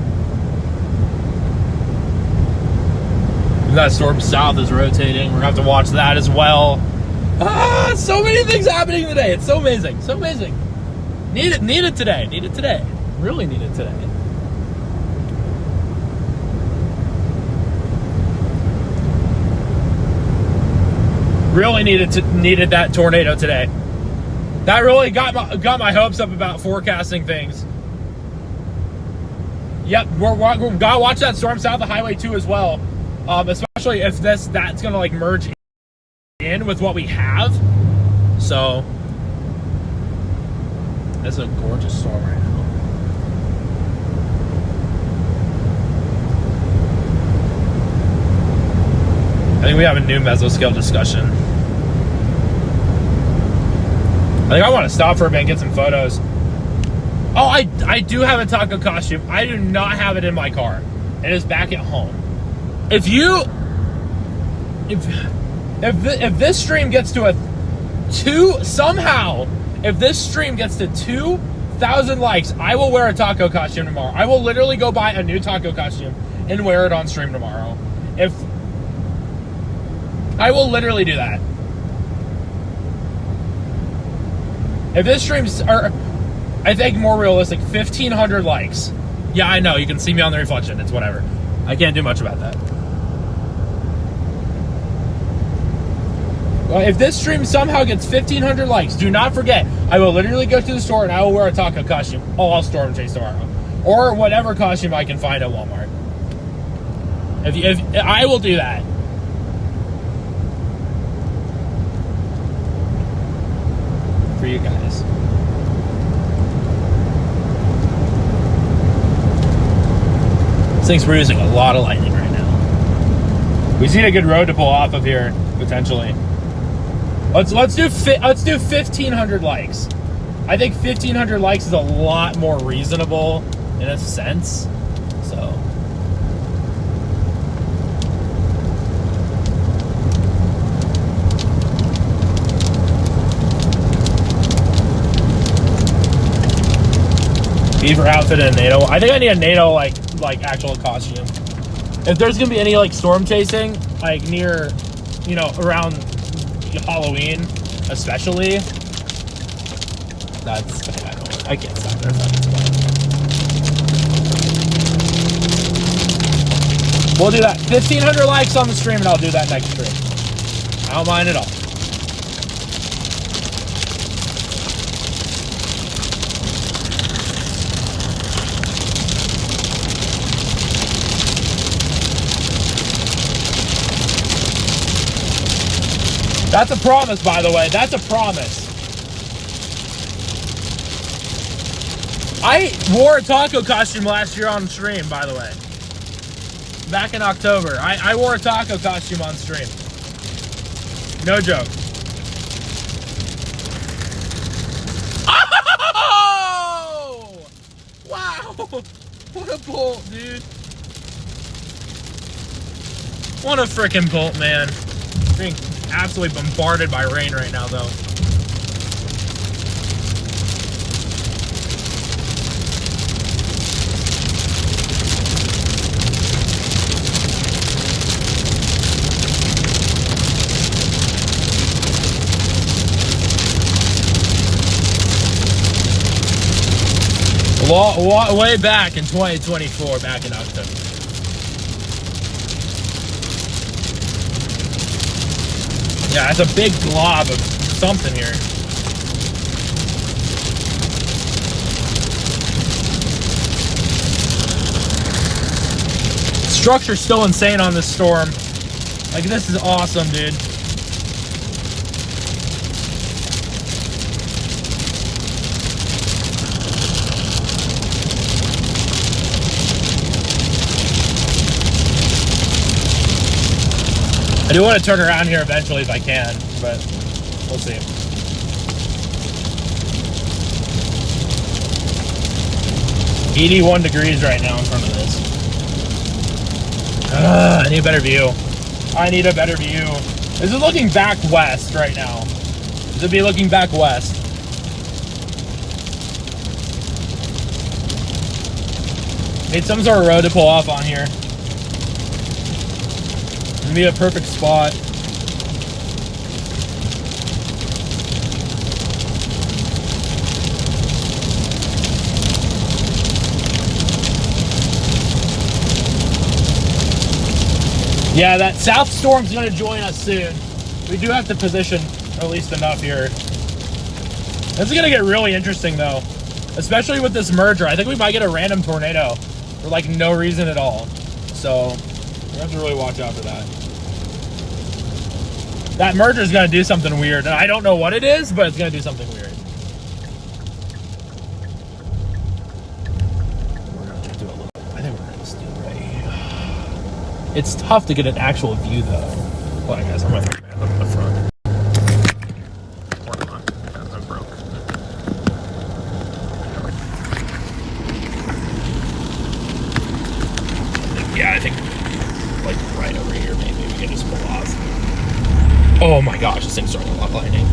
That storm south is rotating. We're gonna have to watch that as well. Ah, so many things happening today. It's so amazing. So amazing. Need it today. Need it today. Really need it today. Really needed that tornado today. That really got my hopes up about forecasting things. Yep, we're gotta watch that storm south of Highway 2 as well. Especially if that's gonna like merge in with what we have. So this is a gorgeous storm right now. I think we have a new mesoscale discussion. I think I want to stop for a bit and get some photos. Oh, I do have a taco costume. I do not have it in my car. It is back at home. If this stream gets to if this stream gets to 2,000 likes, I will wear a taco costume tomorrow. I will literally go buy a new taco costume and wear it on stream tomorrow. I will literally do that. If this stream's, or I think more realistic, 1,500 likes. Yeah, I know, you can see me on the reflection. It's whatever. I can't do much about that. Well, if this stream somehow gets 1,500 likes, do not forget, I will literally go to the store and I will wear a taco costume. Oh, I'll storm chase tomorrow. Or whatever costume I can find at Walmart. If I will do that. For you guys. This thing's producing a lot of lightning right now. We see a good road to pull off of here, potentially. Let's do 1,500 likes. I think 1,500 likes is a lot more reasonable in a sense. So beaver outfit and a NATO. I think I need a NATO like actual costume. If there's gonna be any like storm chasing, like near, you know, around Halloween, especially, I can't stop there. We'll do that. 1,500 likes on the stream, and I'll do that next stream. I don't mind at all. That's a promise, by the way. That's a promise. I wore a taco costume last year on stream, by the way. Back in October. I wore a taco costume on stream. No joke. Oh! Wow! What a bolt, dude. What a freaking bolt, man. Being absolutely bombarded by rain right now, though. Way back in 2024, back in October. Yeah, it's a big glob of something here. structure's still insane on this storm. Like, this is awesome, dude. I do want to turn around here eventually if I can, but we'll see. $81 degrees right now in front of this. I need a better view. I need a better view. This is looking back west right now. This would be looking back west. Need some sort of road to pull off on here. It'd be a perfect spot. Yeah, that south storm's gonna join us soon. We do have to position at least enough here. This is gonna get really interesting though, especially with this merger. I think we might get a random tornado for like no reason at all. So we have to really watch out for that. That merger is gonna do something weird, and I don't know what it is, but it's gonna do something weird. We're gonna do a little. I think we're gonna just do it right here. It's tough to get an actual view though. Well, I guess I'm gonna throw my up the front. Or not. I'm broke. Yeah, I think like right over here maybe we can just pull off. Oh my gosh, this thing's throwing a lot of lightning.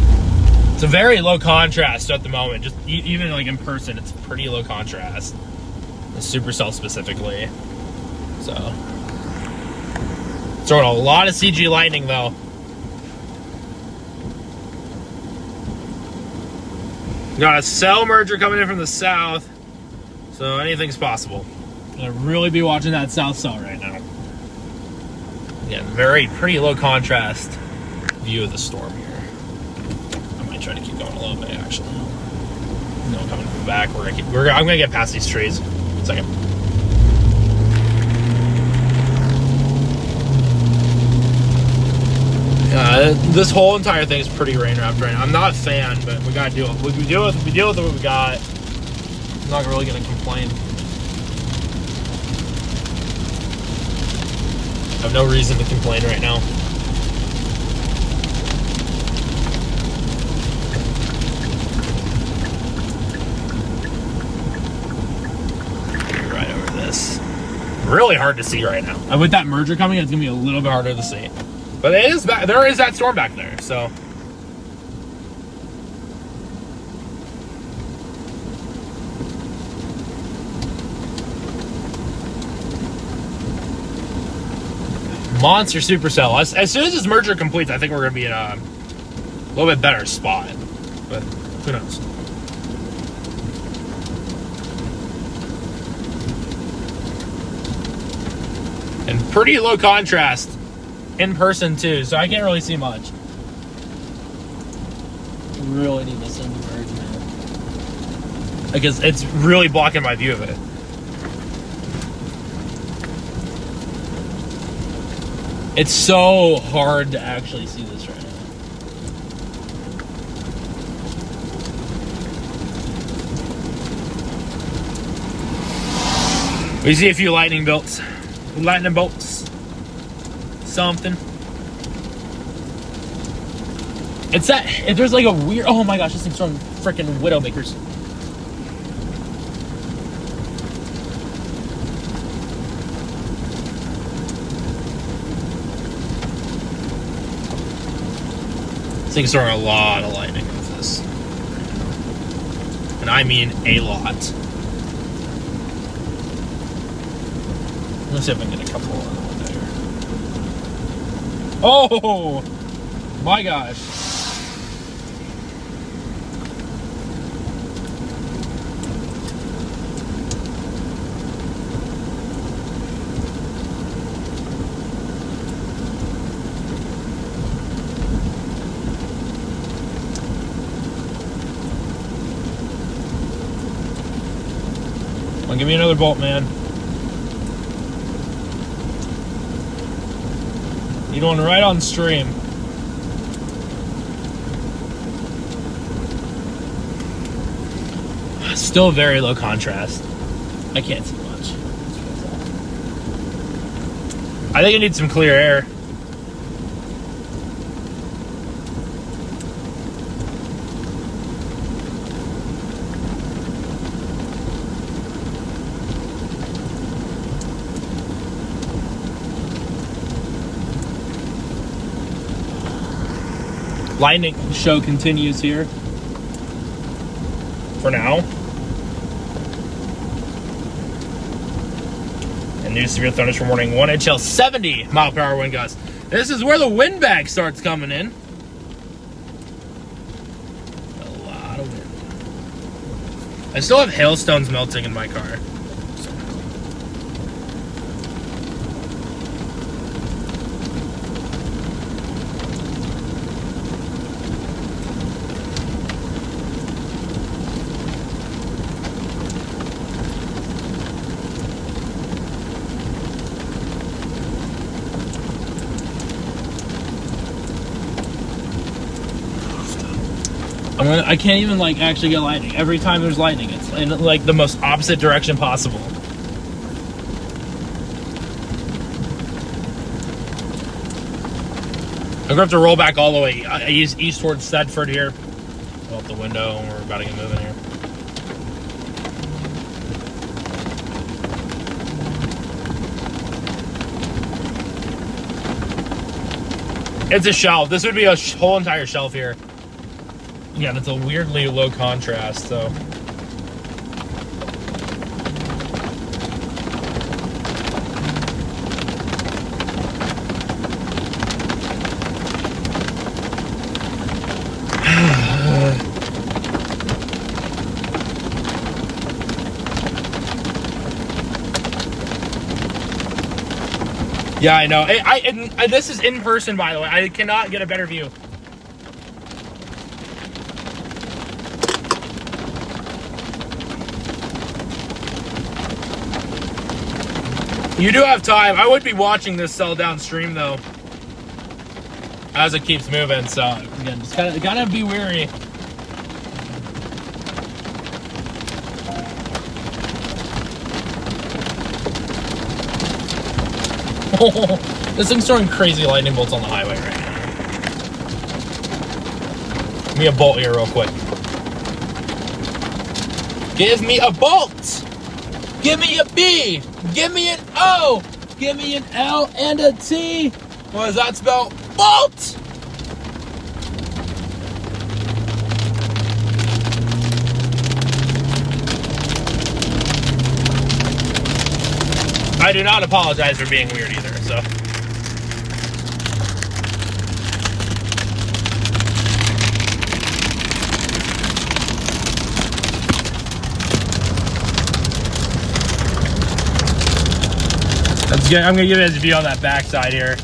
It's a very low contrast at the moment. Just even like in person, it's pretty low contrast. The supercell specifically. So throwing a lot of CG lightning though. Got a cell merger coming in from the south, so anything's possible. Gonna really be watching that south cell right now. Again, pretty low contrast view of the storm here. I might try to keep going a little bit actually. No, coming from the back. I'm gonna get past these trees. In a second. This whole entire thing is pretty rain wrapped right now. I'm not a fan, but we gotta deal with it. We deal with what we got. I'm not really gonna complain. I have no reason to complain right now. Right over this. Really hard to see right now. And with that merger coming, it's gonna be a little bit harder to see. But it is back, there is that storm back there, so. Monster supercell. As soon as this merger completes, I think we're going to be in a little bit better spot. But who knows? And pretty low contrast in person too, so I can't really see much. Really need this thing to merge, man. Because it's really blocking my view of it. It's so hard to actually see this right now. We see a few lightning bolts. Lightning bolts. Something. It's that, if there's like a weird, oh my gosh, this thing's throwing freaking Widowmakers. This thing's throwing a lot of lightning with this. And I mean a lot. Let's see if I can get a couple on the window here. Oh my gosh. Come on, give me another bolt, man. Need one right on stream. Still very low contrast. I can't see much. I think I need some clear air. Lightning show continues here for now. And new severe thunderstorm warning, 1 inch L, 70 mile per hour wind gusts. This is where the wind bag starts coming in. A lot of wind. I still have hailstones melting in my car. I can't even like actually get lightning. Every time there's lightning, it's in like the most opposite direction possible. I'm gonna have to roll back all the way east towards Sedford here. Go out the window, and we're about to get moving here. It's a shelf. This would be a whole entire shelf here. Yeah, and it's a weirdly low contrast, so. Yeah, I know. This is in person, by the way. I cannot get a better view. You do have time. I would be watching this cell downstream though, as it keeps moving. So again, just gotta be wary. This thing's throwing crazy lightning bolts on the highway right now. Give me a bolt here real quick. Give me a bolt! Give me a B! Give me an O! Give me an L and a T! What does that spell? Bolt! I do not apologize for being weird either, so. That's good. I'm gonna give you guys a view on that backside here.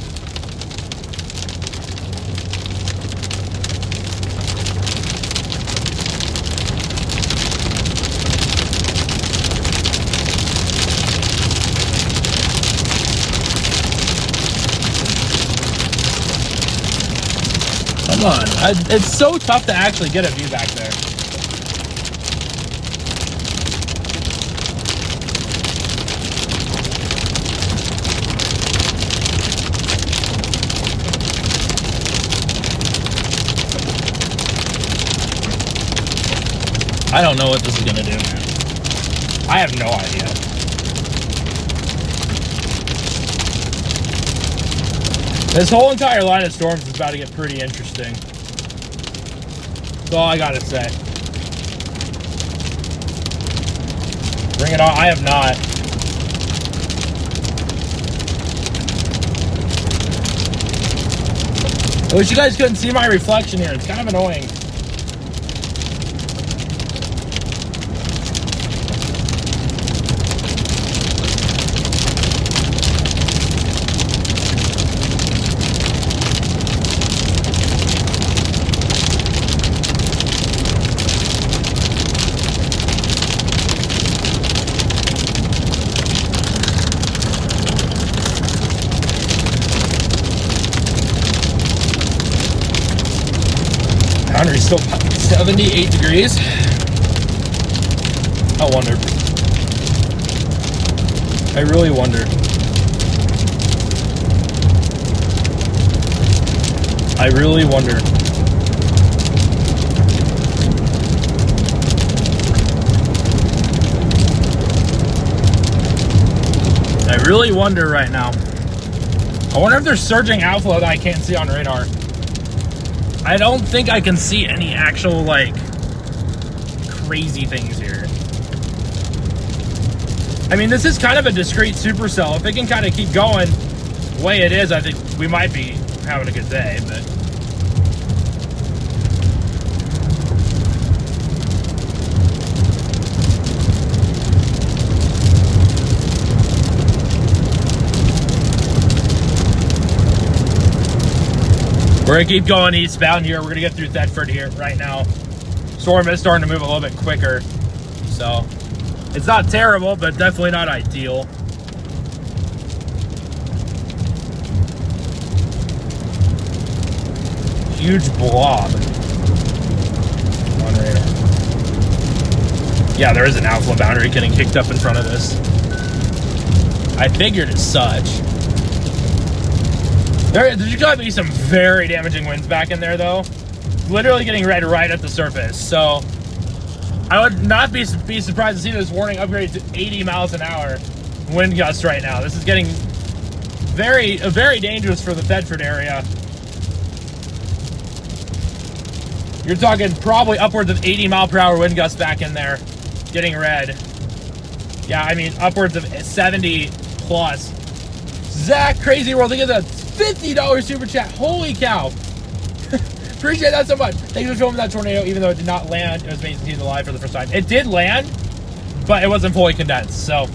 Come on, it's so tough to actually get a view back there. I don't know what this is gonna do, man. I have no idea. This whole entire line of storms is about to get pretty interesting. That's all I gotta say. Bring it on. I have not. I wish you guys couldn't see my reflection here. It's kind of annoying. So 78 degrees. I wonder. I really wonder. I really wonder. I really wonder right now. I wonder if there's surging outflow that I can't see on radar. I don't think I can see any actual, like, crazy things here. I mean, this is kind of a discrete supercell. If it can kind of keep going the way it is, I think we might be having a good day, but... We're gonna keep going eastbound here. We're gonna get through Thetford here right now. Storm is starting to move a little bit quicker, so it's not terrible, but definitely not ideal. Huge blob on radar. Yeah, there is an outflow boundary getting kicked up in front of this. I figured as such. There's got to be some very damaging winds back in there, though. Literally getting red right at the surface. So I would not be surprised to see this warning upgrade to 80 miles an hour wind gust right now. This is getting very dangerous for the Thetford area. You're talking probably upwards of 80 mile per hour wind gusts back in there, getting red. Yeah, I mean upwards of 70 plus. Zach, Crazy World, look at that. $50 super chat. Holy cow. Appreciate that so much. Thanks for filming that tornado, even though it did not land. It was amazing to see it live for the first time. It did land, but it wasn't fully condensed. So,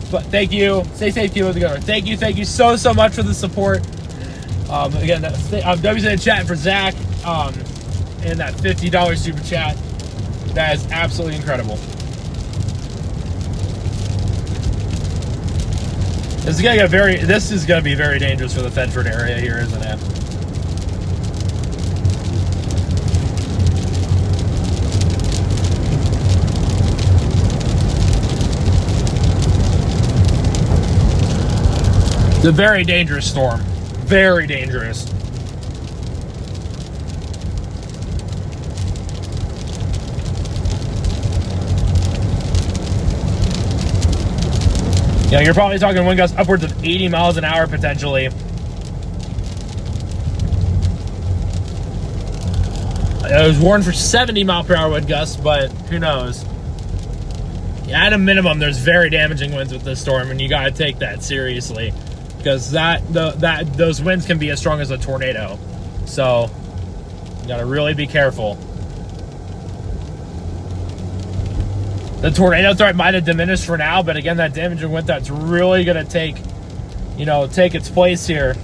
but thank you. Stay safe, keep it together. Thank you so much for the support. Again, W's in the chat for Zach, and that $50 super chat. That is absolutely incredible. This is gonna be very dangerous for the Thetford area here, isn't it? It's a very dangerous storm. Very dangerous. Yeah, you're probably talking wind gusts upwards of 80 miles an hour potentially. It was warned for 70 mile per hour wind gusts, but who knows? Yeah, at a minimum, there's very damaging winds with this storm, and you got to take that seriously because those winds can be as strong as a tornado. So you got to really be careful. The tornado threat might have diminished for now, but again, that damaging wind that's really going to take its place here.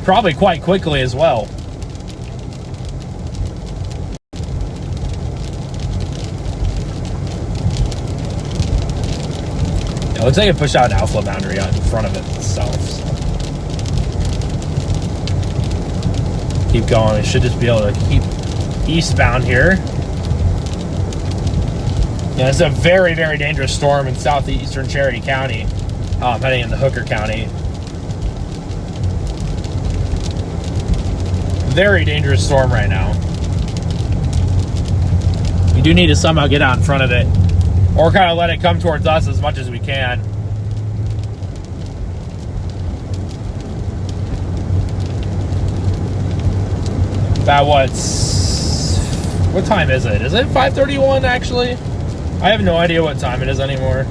Probably quite quickly as well. Yeah, it looks like it pushed out an outflow boundary out in front of it itself. So. Keep going. It should just be able to keep eastbound here. Yeah, it's a very dangerous storm in southeastern Cherokee County, heading into Hooker County. Very dangerous storm right now. We do need to somehow get out in front of it, or kind of let it come towards us as much as we can. About what time is it? Is it 5:31 actually? I have no idea what time it is anymore.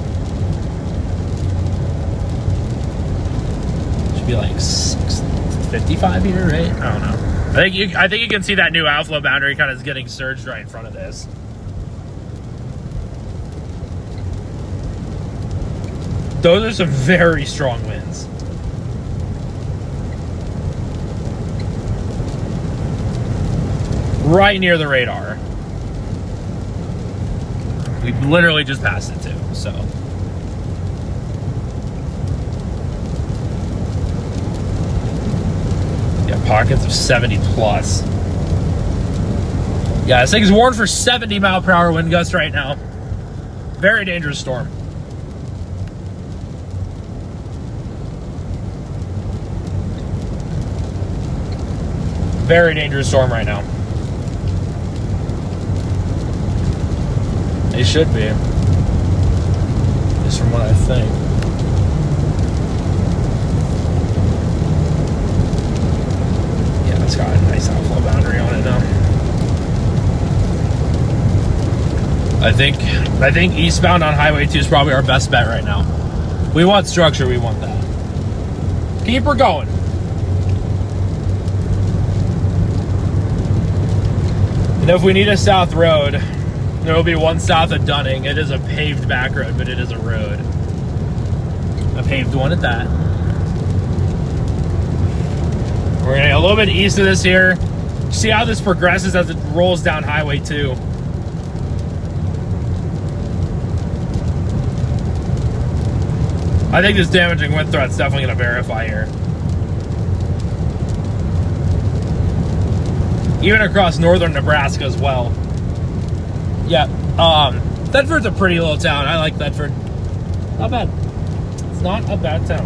Should be like 6:55 here, right? I don't know. I think you can see that new outflow boundary kind of getting surged right in front of this. Those are some very strong winds. Right near the radar. We literally just passed it too, so. Pockets of 70 plus. Yeah, this thing's warned for 70 mile per hour wind gusts right now. Very dangerous storm. Very dangerous storm right now. They should be. Just from what I think. Yeah, it's got a nice outflow boundary on it now. I think eastbound on Highway 2 is probably our best bet right now. We want structure, we want that. Keep her going. And if we need a south road, there will be one south of Dunning. It is a paved back road, but it is a road. A paved one at that. We're gonna get a little bit east of this here. See how this progresses as it rolls down Highway 2. I think this damaging wind threat's definitely gonna verify here. Even across northern Nebraska as well. Yeah, Thetford's a pretty little town. I like Thetford. Not bad. It's not a bad town.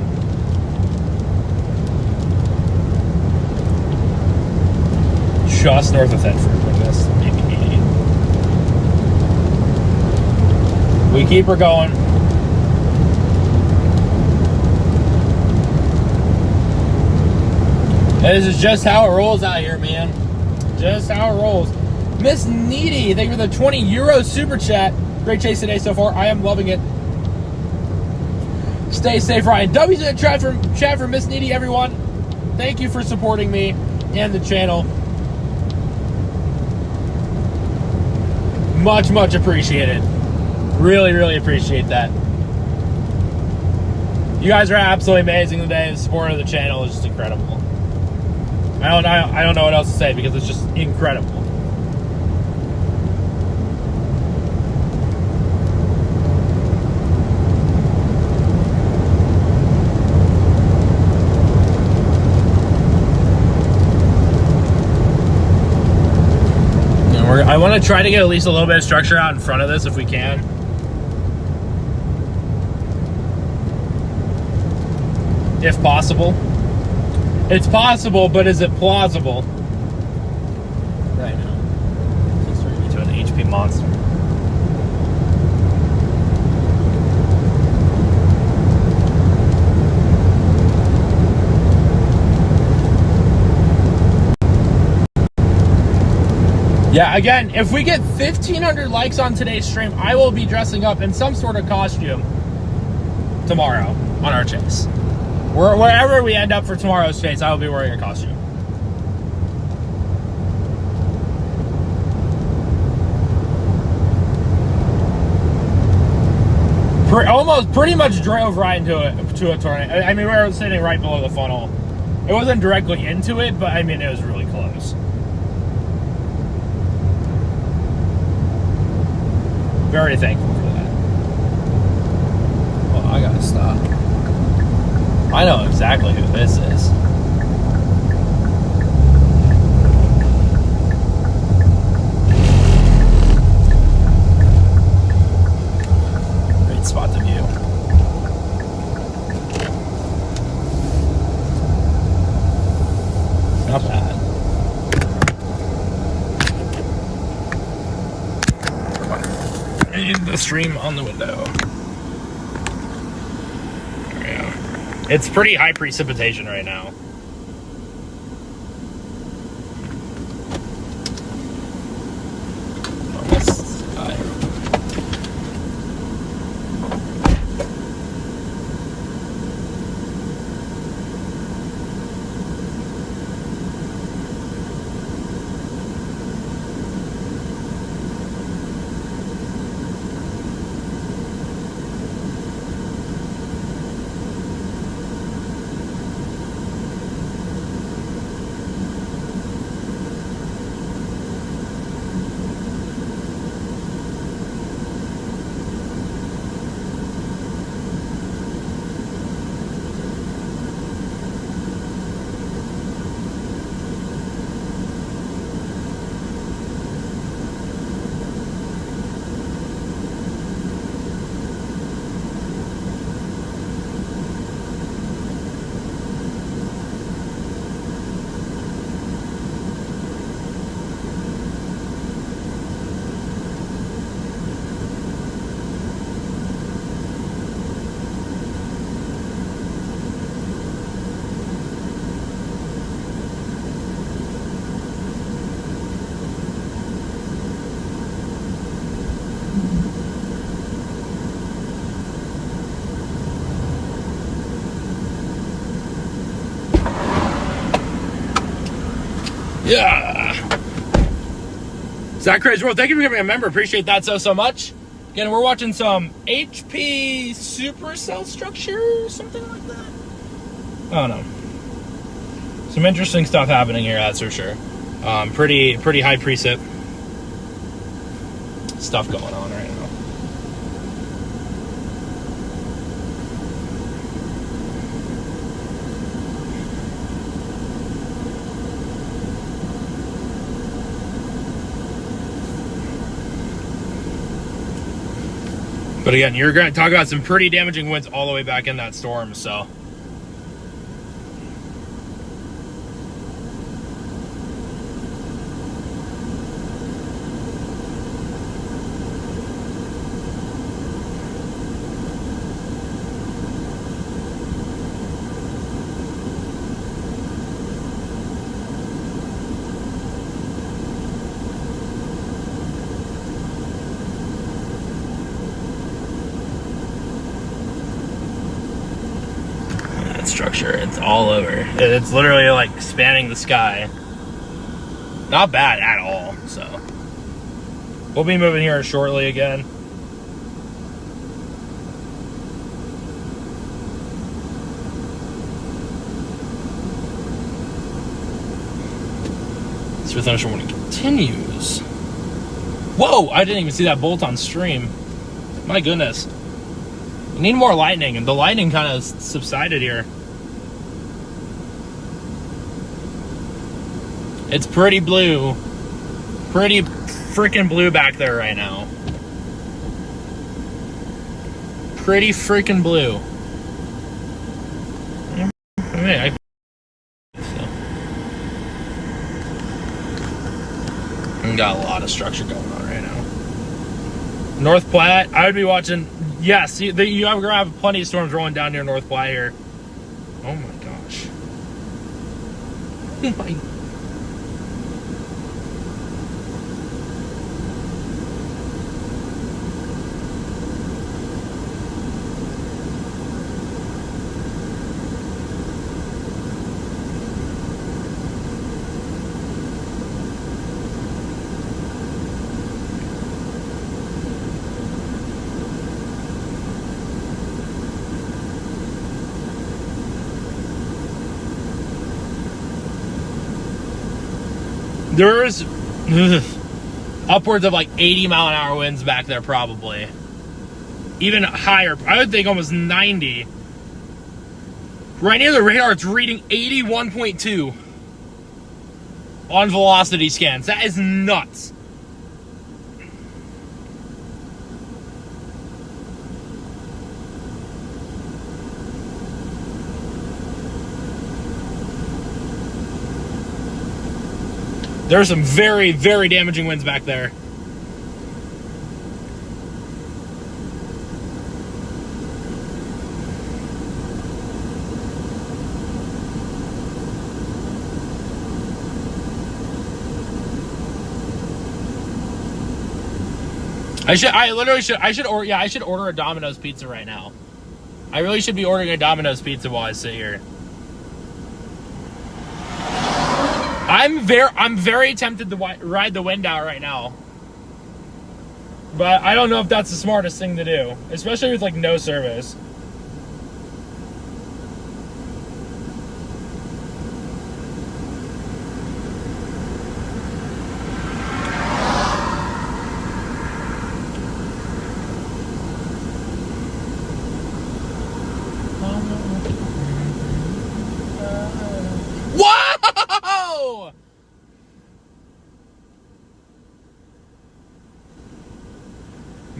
Just north of Thetford, I guess. Maybe. We keep her going. This is just how it rolls out here, man. Just how it rolls. Miss Needy, thank you for the 20 euro super chat. Great chase today so far. I am loving it. Stay safe, Ryan. W's in the chat for Miss Needy, everyone. Thank you for supporting me and the channel. Much, much appreciated. Really, really appreciate that. You guys are absolutely amazing today. The support of the channel is just incredible. I don't know what else to say because it's just incredible. I want to try to get at least a little bit of structure out in front of this if we can. If possible. It's possible, but is it plausible? Right now. It's turning into an HP monster. Yeah, again, if we get 1,500 likes on today's stream, I will be dressing up in some sort of costume tomorrow on our chase. Wherever we end up for tomorrow's chase, I will be wearing a costume. Pretty much drove right into a tornado. I mean, we were sitting right below the funnel. It wasn't directly into it, but I mean, it was really close. Very thankful for that. Well, I gotta stop. I know exactly who this is. Great spot to view. Not bad. And the stream on the window. It's pretty high precipitation right now. Yeah. Zach Crazy World, thank you for becoming a member. Appreciate that so much. Again, we're watching some HP supercell structure, something like that. I don't know. Some interesting stuff happening here, that's for sure. Pretty high precip stuff going on right now. But again, you're going to talk about some pretty damaging winds all the way back in that storm, so. Structure, it's all over. It's literally like spanning the sky. Not bad at all. So we'll be moving here shortly again. Smith Thunderstorm continues. Whoa! I didn't even see that bolt on stream. My goodness. We need more lightning, and the lightning kind of subsided here. It's pretty blue. Pretty freaking blue back there right now. Pretty freaking blue. I mean, we got a lot of structure going on right now. North Platte, I would be watching. Yes, you are going to have plenty of storms rolling down near North Platte here. Oh my gosh. Oh my. There's upwards of like 80-mile-an-hour winds back there, probably. Even higher. I would think almost 90. Right near the radar, it's reading 81.2 on velocity scans. That is nuts. There are some very, very damaging winds back there. I should order a Domino's pizza right now. I really should be ordering a Domino's pizza while I sit here. I'm very tempted to ride the wind out right now. But I don't know if that's the smartest thing to do, especially with like no service.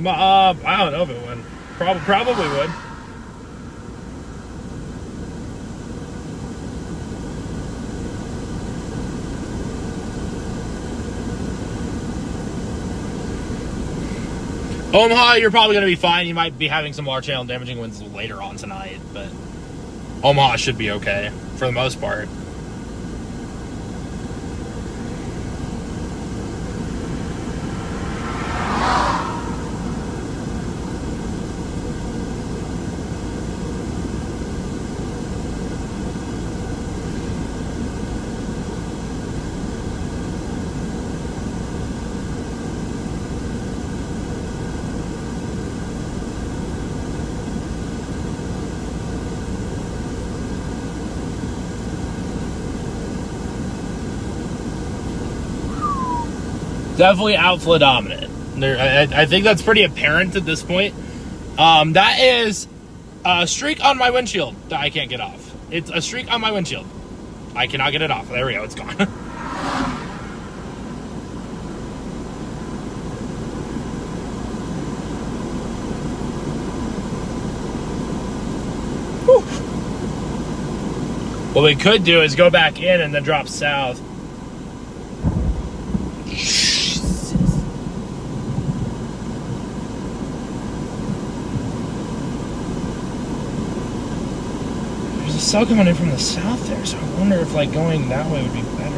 Whoa! I don't know if it would. Probably would. Omaha, you're probably going to be fine. You might be having some large hail and damaging winds later on tonight, but Omaha should be okay for the most part. Definitely outflow dominant. I think that's pretty apparent at this point. That is a streak on my windshield that I can't get off. It's a streak on my windshield. I cannot get it off. There we go. It's gone. What we could do is go back in and then drop south. There's a cell coming in from the south there, so I wonder if like going that way would be better.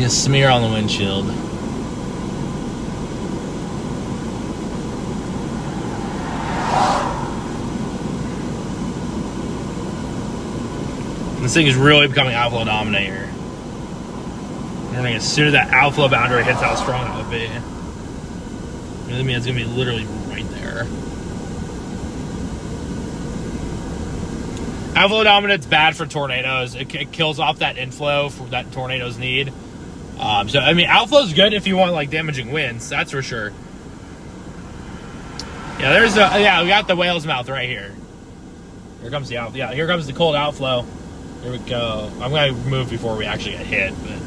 A smear on the windshield. This thing is really becoming outflow dominant here. I'm wondering as soon as that outflow boundary hits how strong it would be. I mean, it's gonna be literally right there. Outflow dominant's bad for tornadoes. It kills off that inflow that tornadoes need. So I mean, outflow's good if you want like damaging winds. That's for sure. Yeah, we got the whale's mouth right here. Here comes the outflow. Yeah, here comes the cold outflow. Here we go. I'm gonna move before we actually get hit, but.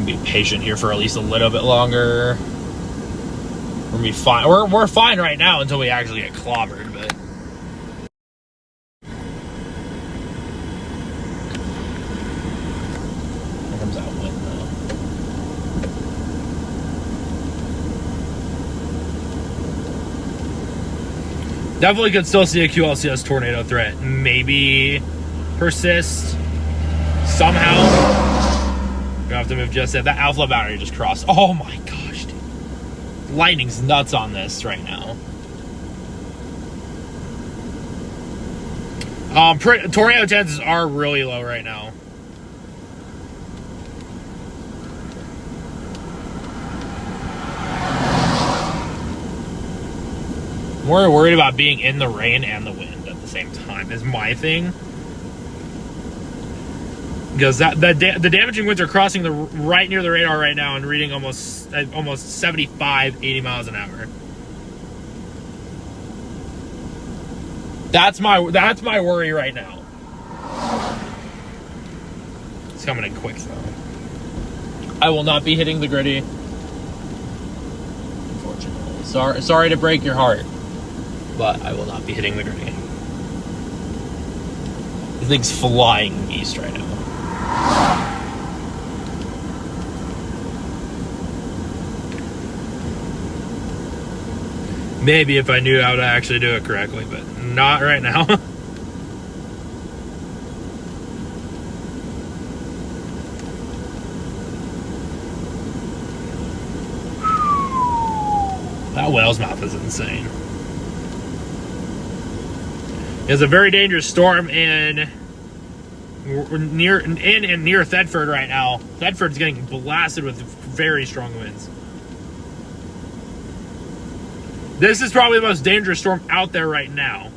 Be patient here for at least a little bit longer. We're gonna be fine. We're fine right now until we actually get clobbered, but. Here comes that wind though. Definitely could still see a QLCS tornado threat. Maybe persist somehow. We have to move just that. That outflow boundary just crossed. Oh my gosh, dude. Lightning's nuts on this right now. Tornado chances are really low right now. More worried about being in the rain and the wind at the same time is my thing. Because the damaging winds are crossing right near the radar right now and reading almost 75, 80 miles an hour. That's my worry right now. It's coming in quick though. I will not be hitting the gritty. Unfortunately. Sorry to break your heart. But I will not be hitting the gritty. The thing's flying east right now. Maybe if I knew how to actually do it correctly, but not right now. That whale's mouth is insane. It's a very dangerous storm in and near Thetford right now. Thetford's getting blasted with very strong winds. This is probably the most dangerous storm out there right now.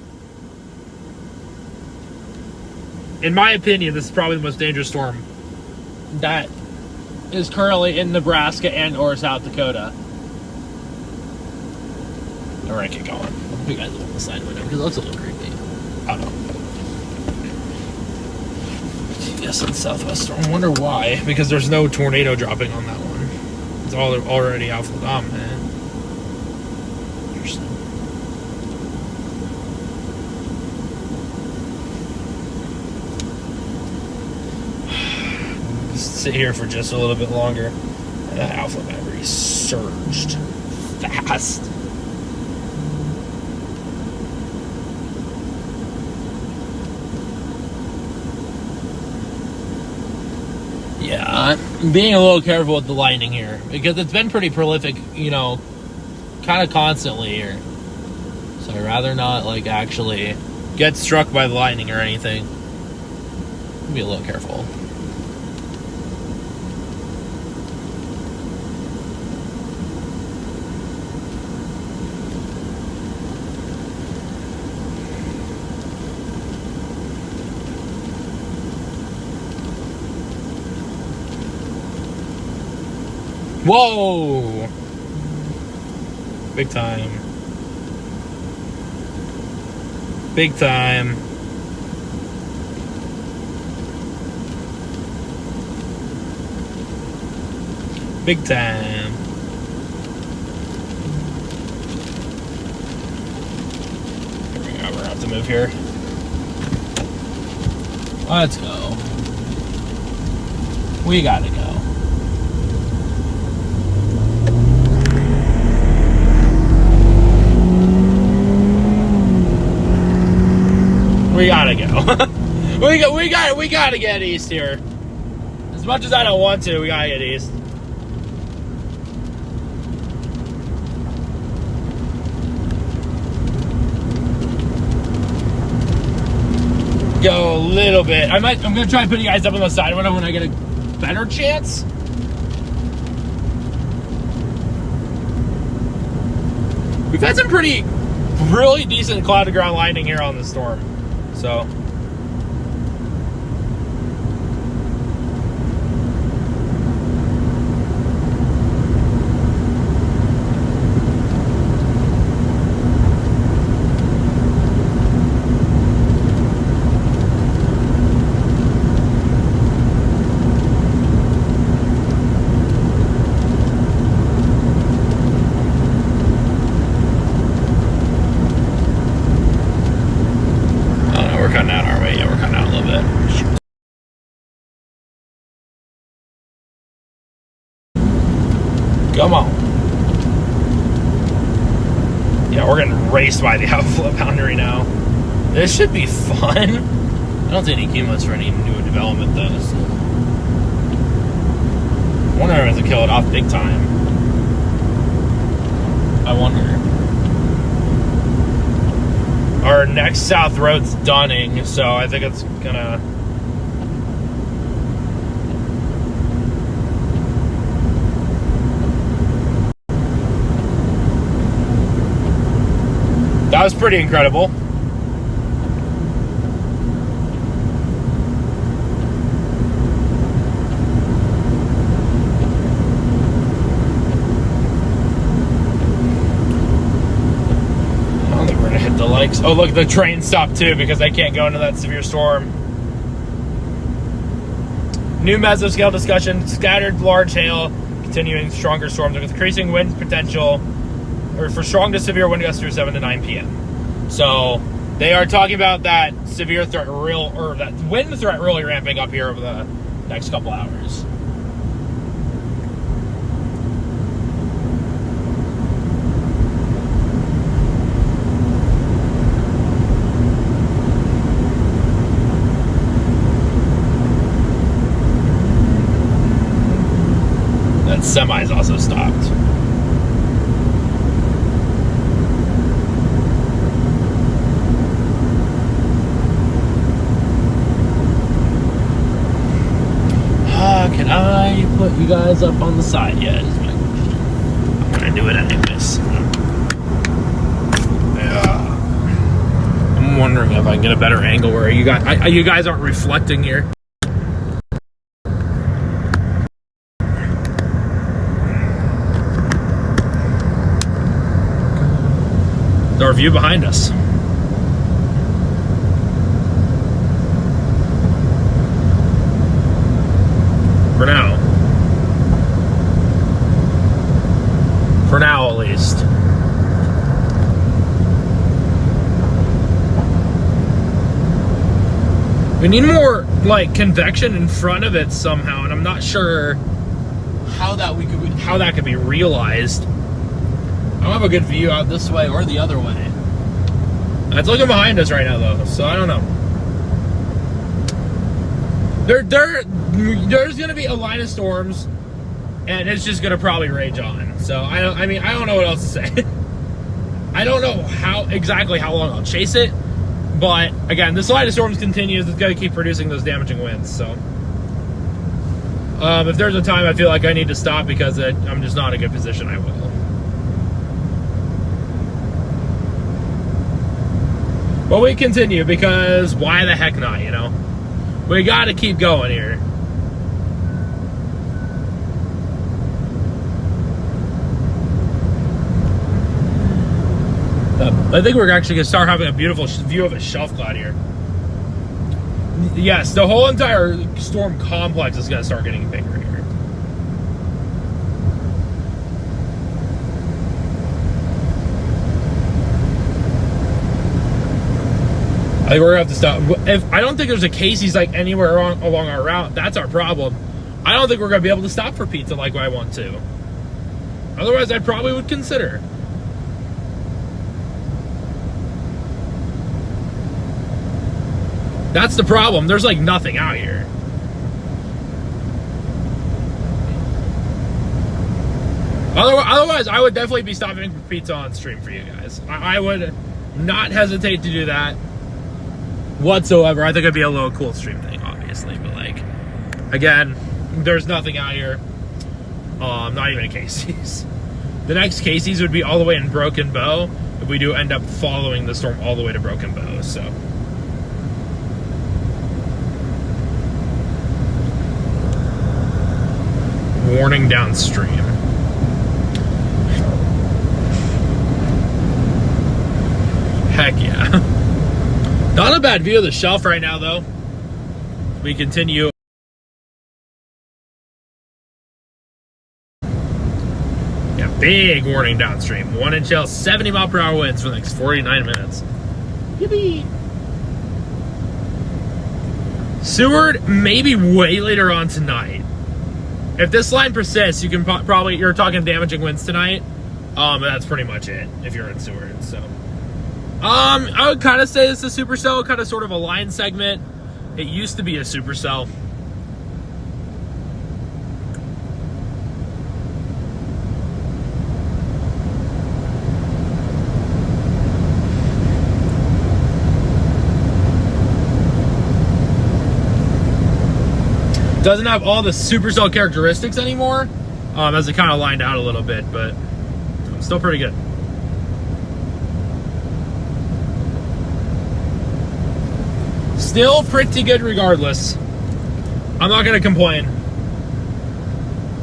In my opinion, this is probably the most dangerous storm that is currently in Nebraska and or South Dakota. And we're gonna keep going. I'll put you guys look on the side window because it looks a little creepy. I don't know. Yes, it's southwest storm. I wonder why. Because there's no tornado dropping on that one. It's all already outflow dominant. Interesting. Just sit here for just a little bit longer. And that outflow battery surged fast. Yeah, I'm being a little careful with the lightning here because it's been pretty prolific, you know, kind of constantly here. So I'd rather not like actually get struck by the lightning or anything. Be a little careful. Whoa! Big time. Big time. Big time. Here we go. We're gonna have to move here. Let's go. We gotta go. We gotta go. we gotta get east here. As much as I don't want to, we gotta get east. Go a little bit. I'm gonna try putting you guys up on the side when I get a better chance. We've had some really decent cloud to ground lightning here on the storm. So come on. Yeah, we're getting raced by the outflow boundary now. This should be fun. I don't see any cumulus for any new development though. So. I wonder if I have to kill it off big time. I wonder. Our next south road's Dunning, so I think it's gonna... That was pretty incredible. I don't think we're gonna hit the likes. Oh, look, the train stopped too because they can't go into that severe storm. New mesoscale discussion: scattered large hail, continuing stronger storms with increasing wind potential. Or for strong to severe wind gusts through 7 to 9 p.m. So they are talking about that severe threat that wind threat really ramping up here over the next couple hours. That semi's also stopped. Can I put you guys up on the side yet? Is my question. I'm gonna do it anyways. Yeah. I'm wondering if I can get a better angle where you guys aren't reflecting here. Our view behind us. For now. For now, at least. We need more, like, convection in front of it somehow, and I'm not sure how that could be realized. I don't have a good view out this way or the other way. It's looking behind us right now, though, so I don't know. There's going to be a line of storms, and it's just going to probably rage on. So I don't know what else to say. I don't know exactly how long I'll chase it, But again, this line of storms continues. It's going to keep producing those damaging winds. So if there's a time I feel like I need to stop because I'm just not in a good position, I will. But we continue because why the heck not, you know? We got to keep going here. I think we're actually going to start having a beautiful view of a shelf cloud here. Yes, the whole entire storm complex is going to start getting bigger here. I think we're going to have to stop. I don't think there's a Casey's like anywhere along our route. That's our problem. I don't think we're going to be able to stop for pizza like I want to. Otherwise, I probably would consider. That's the problem. There's like nothing out here. Otherwise, I would definitely be stopping for pizza on stream for you guys. I would not hesitate to do that whatsoever. I think it'd be a little cool stream thing, obviously. But like, again, there's nothing out here. Not even a Casey's. The next Casey's would be all the way in Broken Bow if we do end up following the storm all the way to Broken Bow. So. Warning downstream. Heck yeah. Not a bad view of the shelf right now, though. We continue. Yeah, big warning downstream. 1 inch L, 70 mile per hour winds for the next 49 minutes. Yippee! Seward, maybe way later on tonight. If this line persists, you can probably, you're talking damaging winds tonight. That's pretty much it if you're in Seward. So, I would kind of say it's a supercell, kind of sort of a line segment. It used to be a supercell. Doesn't have all the supercell characteristics anymore, as it kind of lined out a little bit, but still pretty good. Still pretty good regardless. I'm not going to complain.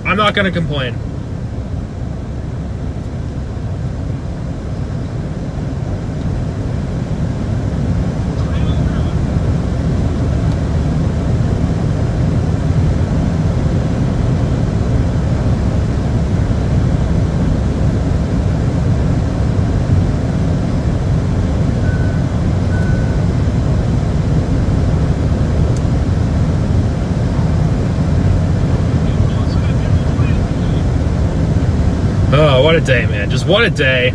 I'm not going to complain. Oh, what a day, man. Just what a day.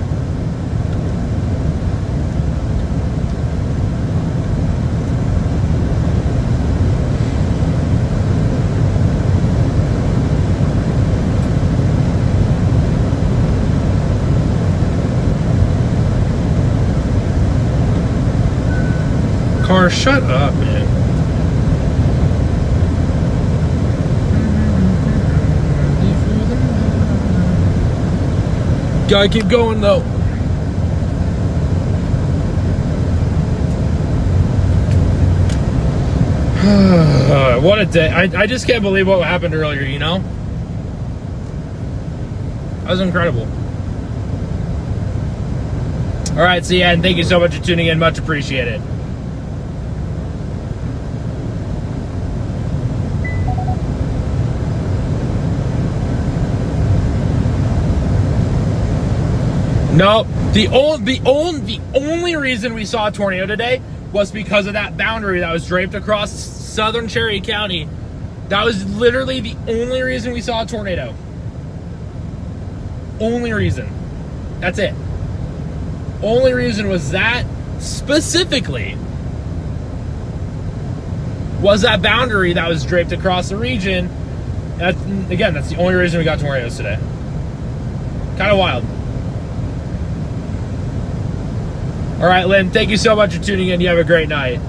Car, shut up, man. Gotta keep going though. What a day. I just can't believe what happened earlier, you know? That was incredible. Alright, see ya, and thank you so much for tuning in. Much appreciated. Nope. The only reason we saw a tornado today was because of that boundary that was draped across southern Cherry County. That was literally the only reason we saw a tornado. Only reason. That's it. Only reason was that specifically was that boundary that was draped across the region. That's the only reason we got tornadoes today. Kind of wild. All right, Lynn, thank you so much for tuning in. You have a great night.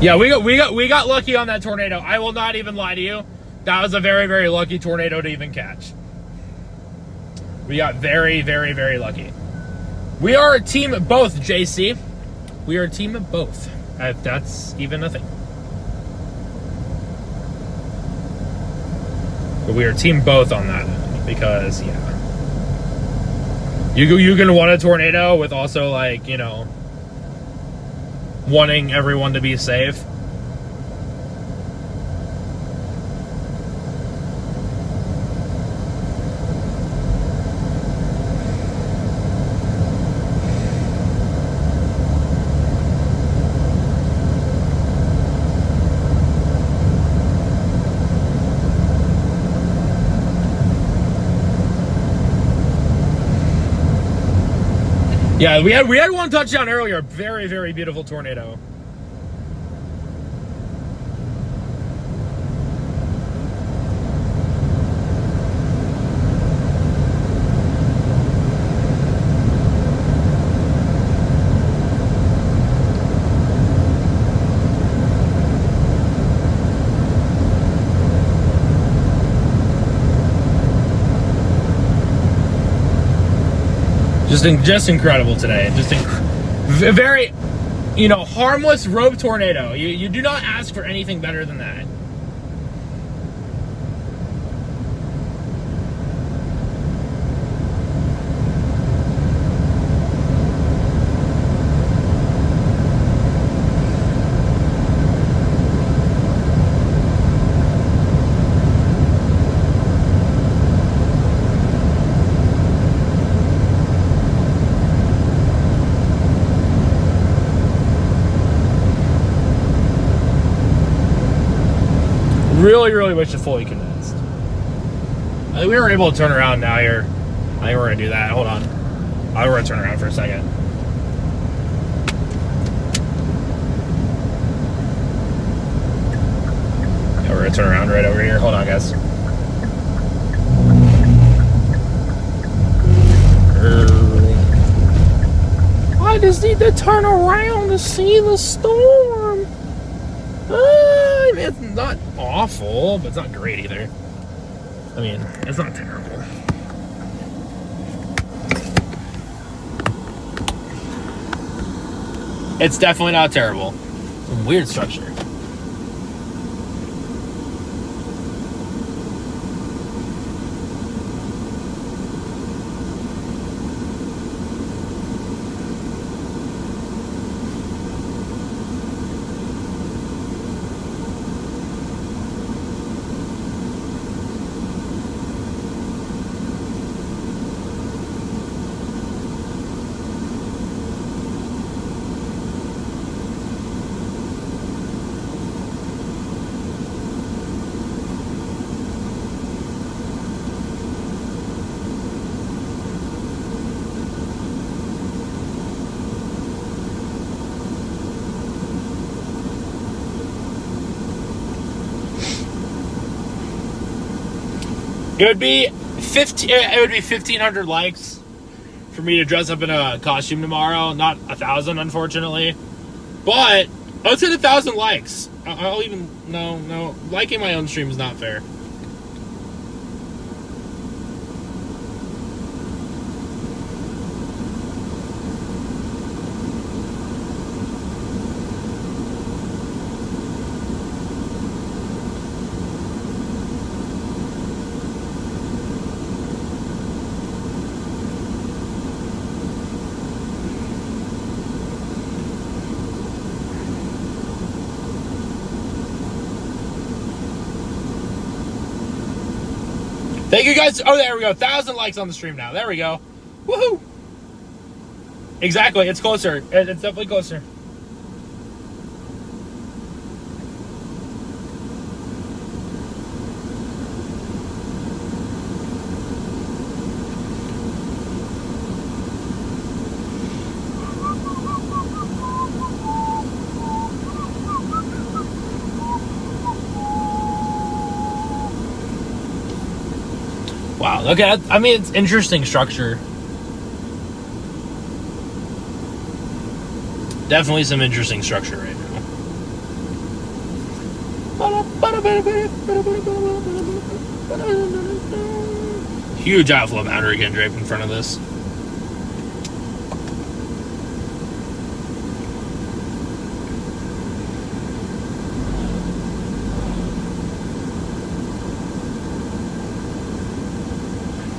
Yeah, we got lucky on that tornado. I will not even lie to you. That was a very, very lucky tornado to even catch. We got very, very, very lucky. We are a team both, JC. We are a team of both. If that's even a thing. But we are team both on that because, yeah. You can want a tornado with also, like, you know, wanting everyone to be safe. Yeah, we had one touchdown earlier. Very, very beautiful tornado. Just incredible today. Just very, you know, harmless rope tornado. You do not ask for anything better than that. Really wish it fully condensed. I think we were able to turn around now here. I think we're gonna do that. Hold on. We're gonna turn around for a second. Yeah, we're gonna turn around right over here. Hold on, guys. I just need to turn around to see the storm. I mean, it's not awful, but it's not great either. I mean, it's not terrible. It's definitely not terrible. Some weird structure. It would be 1,500 likes for me to dress up in a costume tomorrow. Not 1,000, unfortunately, but let's hit 1,000 likes. I'll even no liking my own stream is not fair. Thank you guys. Oh, there we go. 1,000 likes on the stream now. There we go. Woohoo! Exactly. It's closer. It's definitely closer. Okay, I mean, it's interesting structure. Definitely some interesting structure right now. Huge outflow mounter again draped in front of this.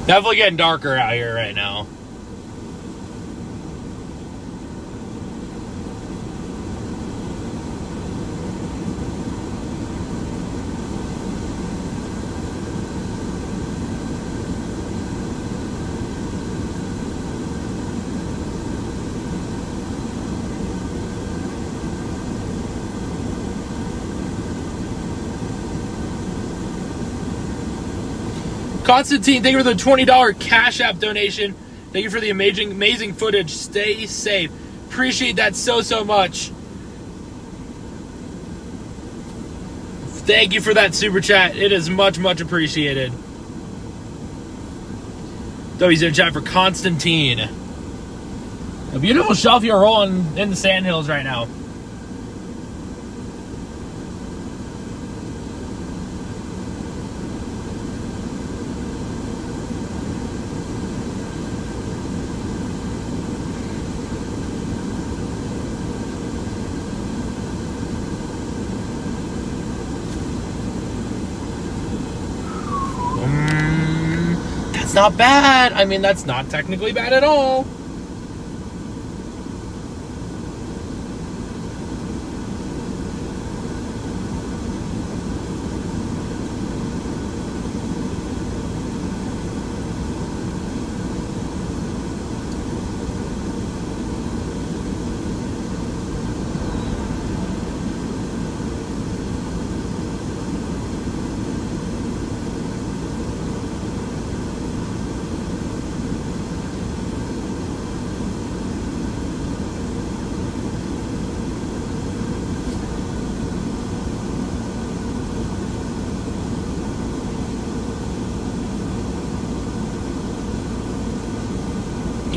Definitely getting darker out here right now. Constantine, thank you for the $20 Cash App donation. Thank you for the amazing footage. Stay safe. Appreciate that so much. Thank you for that super chat. It is much appreciated. W's in chat for Constantine. A beautiful shelf you're rolling in the Sandhills right now. That's not bad. I mean, that's not technically bad at all.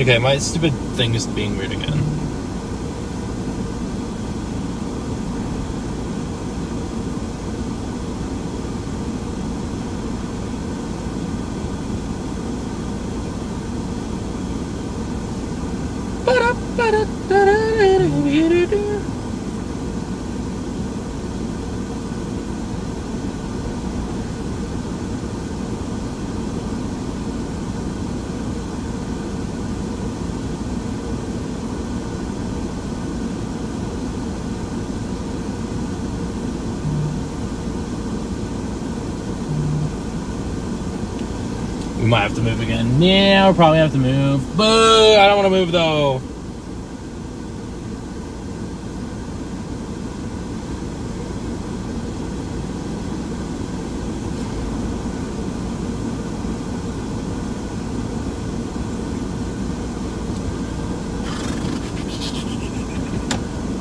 Okay, my stupid thing is being weird again. We might have to move again. Yeah, we'll probably have to move. But I don't want to move though.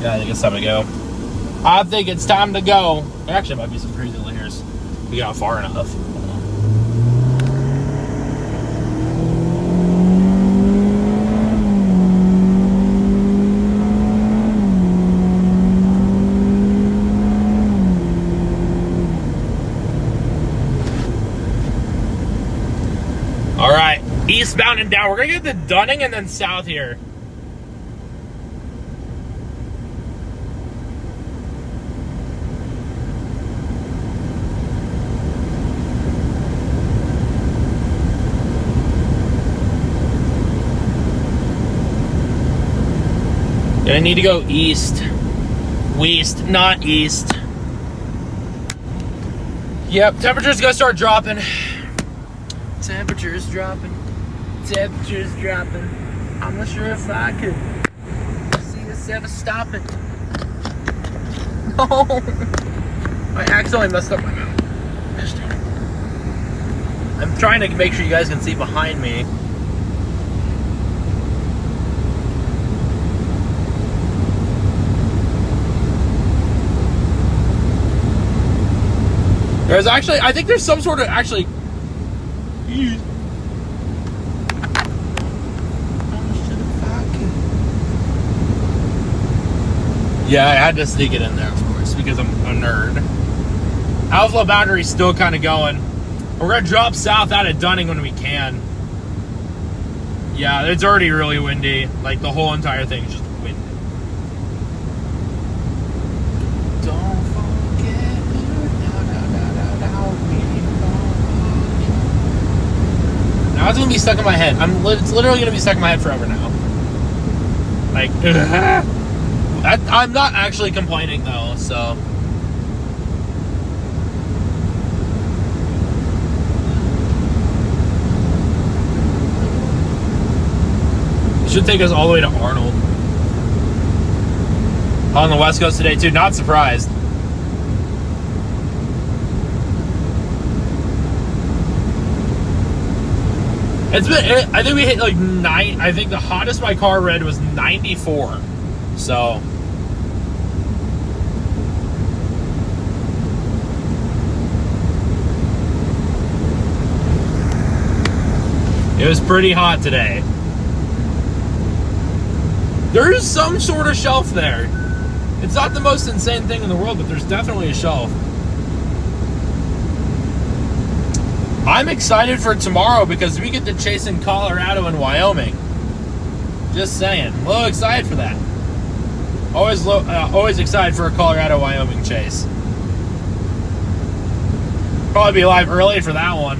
Yeah, I think it's time to go. I think it's time to go. There actually might be some crazy layers. We got far enough. All right, eastbound and down. We're gonna get to Dunning and then south here. Gonna need to go east. West, not east. Yep, temperature's gonna start dropping. Temperature's dropping. Temperature's dropping. I'm not sure if I could see this ever stopping. No! I accidentally messed up my mouth. I'm trying to make sure you guys can see behind me. There's actually, I think there's some sort of, actually, Yeah, I had to sneak it in there, of course, because I'm a nerd. Outflow boundary's still kind of going. We're going to drop south out of Dunning when we can. Yeah, it's already really windy. Like, the whole entire thing is just windy. Don't forget now it's going to be stuck in my head. It's literally going to be stuck in my head forever now. Like, I'm not actually complaining, though, so... Should take us all the way to Arnold. On the West Coast today, too. Not surprised. I think we hit like 9. I think the hottest my car read was 94. So. It was pretty hot today. There is some sort of shelf there. It's not the most insane thing in the world, but there's definitely a shelf. I'm excited for tomorrow because we get to chase in Colorado and Wyoming. Just saying. A little excited for that. Always excited for a Colorado-Wyoming chase. Probably be live early for that one.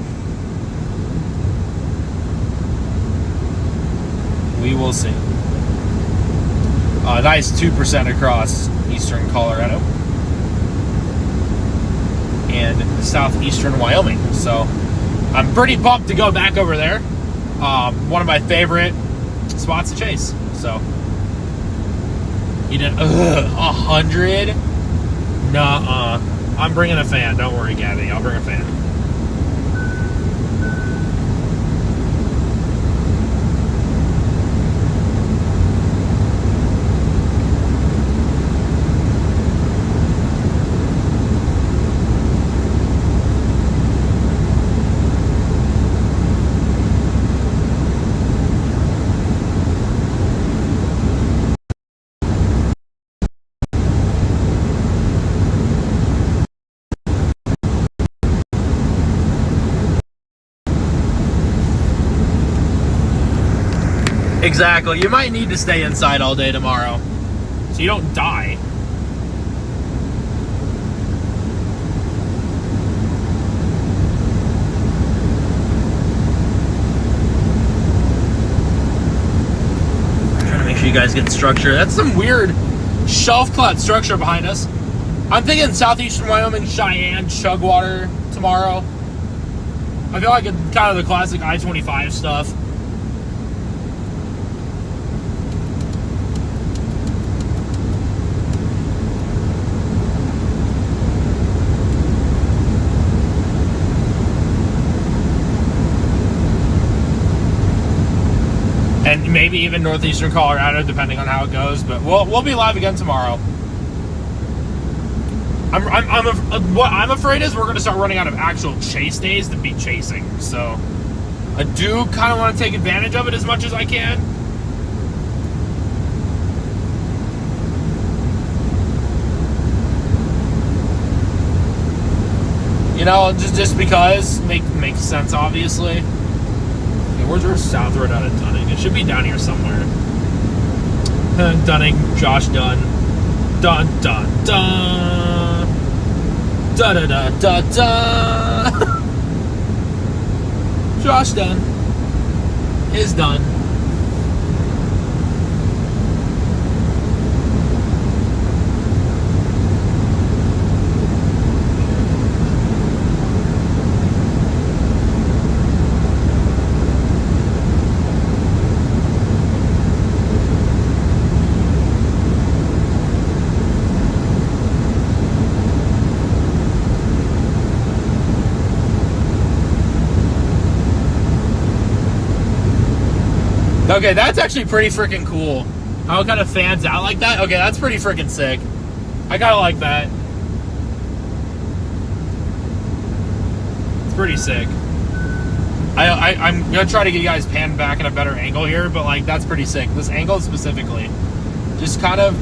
We will see. Nice 2% across eastern Colorado and southeastern Wyoming. So I'm pretty pumped to go back over there. One of my favorite spots to chase. So you did 100? Nuh-uh. I'm bringing a fan. Don't worry, Gabby. I'll bring a fan. Exactly. You might need to stay inside all day tomorrow so you don't die. I'm trying to make sure you guys get structure. That's some weird shelf cloud structure behind us. I'm thinking southeastern Wyoming, Cheyenne, Chugwater tomorrow. I feel like it's kind of the classic I-25 stuff. And maybe even northeastern Colorado, depending on how it goes. But we'll be live again tomorrow. What I'm afraid is we're going to start running out of actual chase days to be chasing. So I do kind of want to take advantage of it as much as I can. You know, just because makes sense, obviously. Where's our south road out of Dunning? It should be down here somewhere. Dunning, Josh Dunn. Dun, dun, dun. Da, da, da, da, da. Josh Dunn is done. Okay, that's actually pretty freaking cool. How it kind of fans out like that. Okay, that's pretty freaking sick. I kind of like that. It's pretty sick. I'm going to try to get you guys panned back at a better angle here, but like that's pretty sick. This angle specifically. Just kind of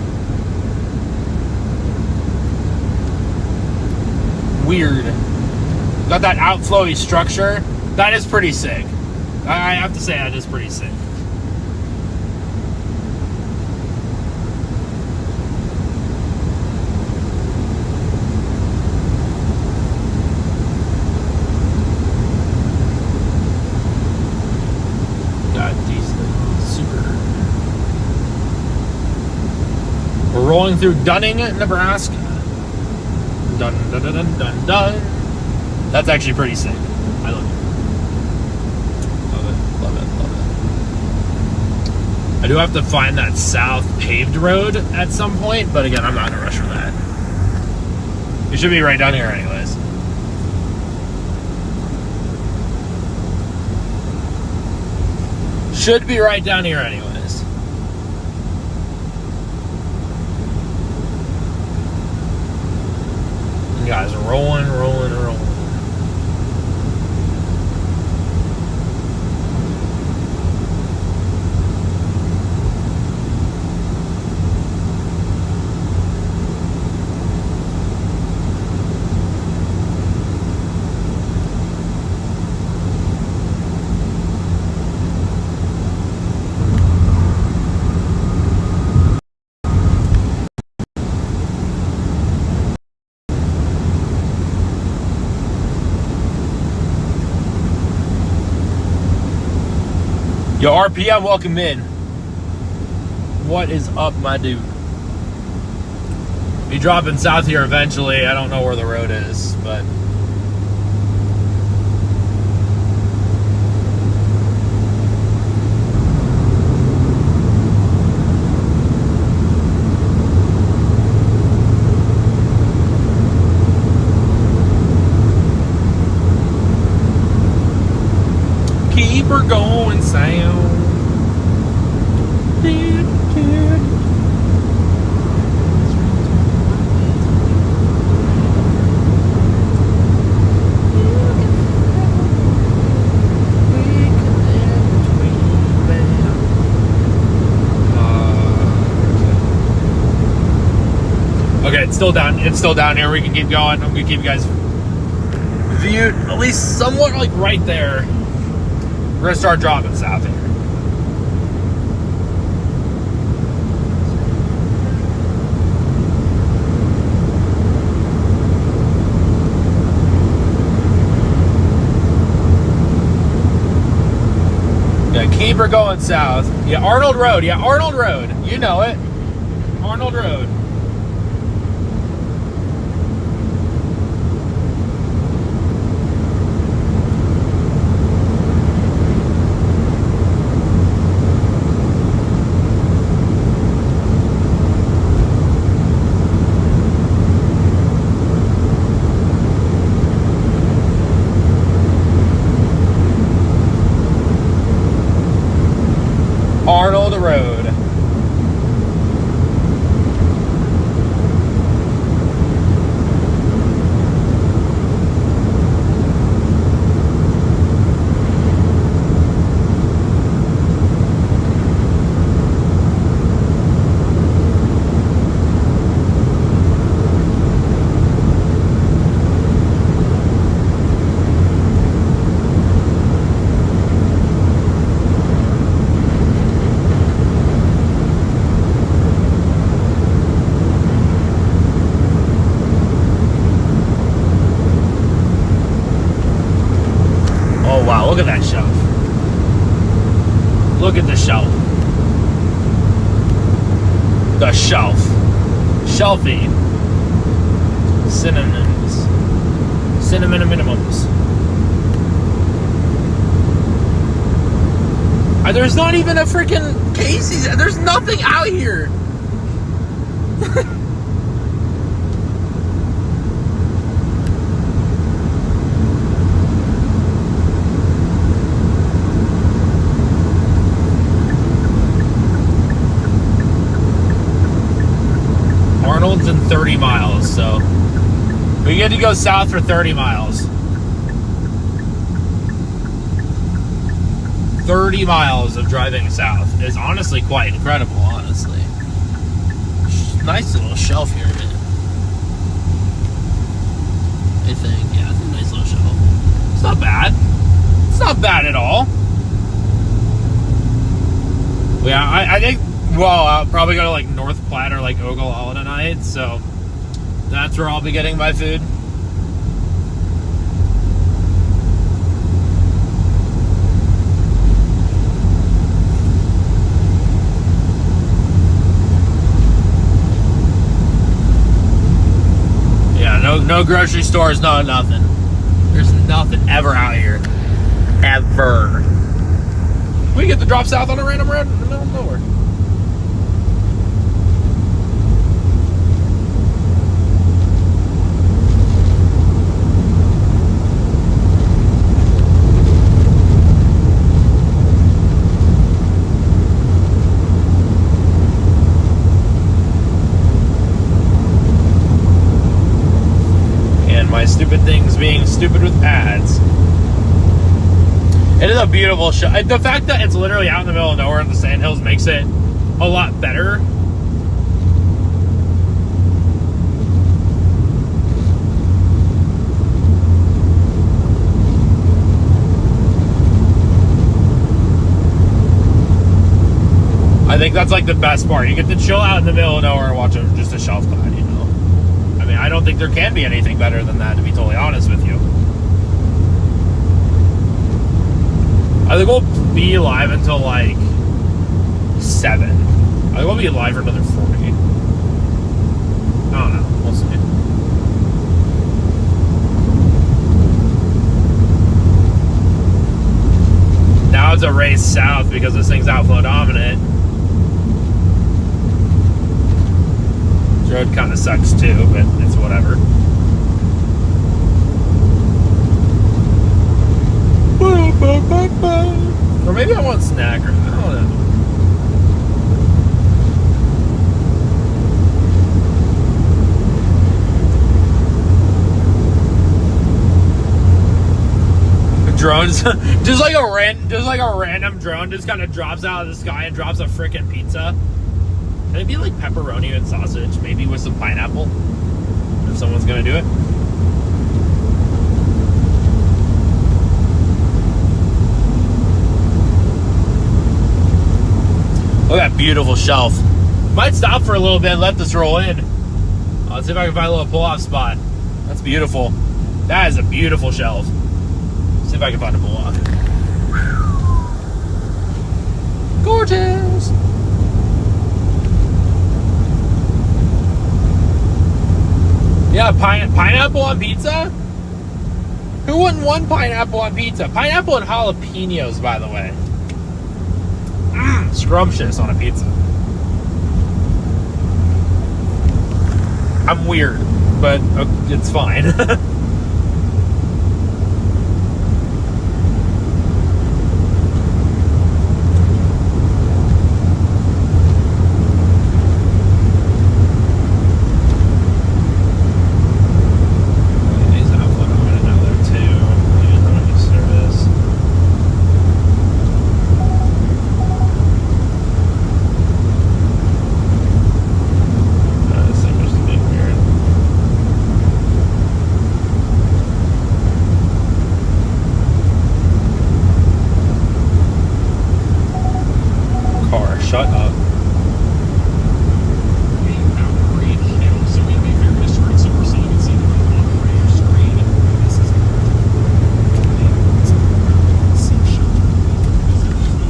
weird. Got that outflowy structure. That is pretty sick. I have to say that is pretty sick. Got these super. We're rolling through Dunning, Nebraska. Dun dun dun dun dun dun. That's actually pretty sick. I love it. Love it. I do have to find that south paved road at some point, but again, I'm not in a rush for that. It should be right down here anyways. Should be right down here anyways. You guys are rolling. Yo, RPM, welcome in. What is up, my dude? Be dropping south here eventually. I don't know where the road is, but keep her going south. Okay, it's still down. It's still down here. We can keep going. I'm gonna keep you guys viewed at least somewhat like right there. We're gonna start dropping south here. Yeah, keep her going south. Yeah, Arnold Road. Yeah, Arnold Road. You know it. Arnold Road. Arnold Road. Wow, look at that shelf. Look at the shelf. The shelf. Shelfie. Synonyms. Cinnamon minimums. There's not even a freaking Casey's. There's nothing out here. Arnold's in 30 miles, so we get to go south for 30 miles. 30 miles of driving south is honestly quite incredible, honestly. Nice little shelf here, man. I think. Yeah, it's a nice little shelf. It's not bad. It's not bad at all. Yeah, I think, well, I'll probably go to like North Platte or like Ogallala tonight, so that's where I'll be getting my food. Yeah, no grocery stores, no nothing. There's nothing ever out here. Ever. We get to drop south on a random road in the middle of nowhere. And my stupid things being stupid with ads. It is a beautiful shot. The fact that it's literally out in the middle of nowhere in the Sandhills makes it a lot better. I think that's like the best part. You get to chill out in the middle of nowhere and watch just a shelf cloud, you know? I mean, I don't think there can be anything better than that, to be totally honest with you. I think we'll be live until like 7. I think we'll be live for another 40. I don't know. We'll see. Now it's a race south because this thing's outflow dominant. This road kind of sucks too, but it's whatever. Or maybe I want snacker. I don't know. Drones, just like a random drone just kind of drops out of the sky and drops a freaking pizza. Can it be like pepperoni and sausage, maybe with some pineapple? If someone's gonna do it. Look at that beautiful shelf. Might stop for a little bit and let this roll in. Let's see if I can find a little pull-off spot. That's beautiful. That is a beautiful shelf. See if I can find a pull-off. Gorgeous. Yeah, pineapple on pizza? Who wouldn't want pineapple on pizza? Pineapple and jalapenos, by the way. Scrumptious on a pizza. I'm weird, but it's fine. Shut up.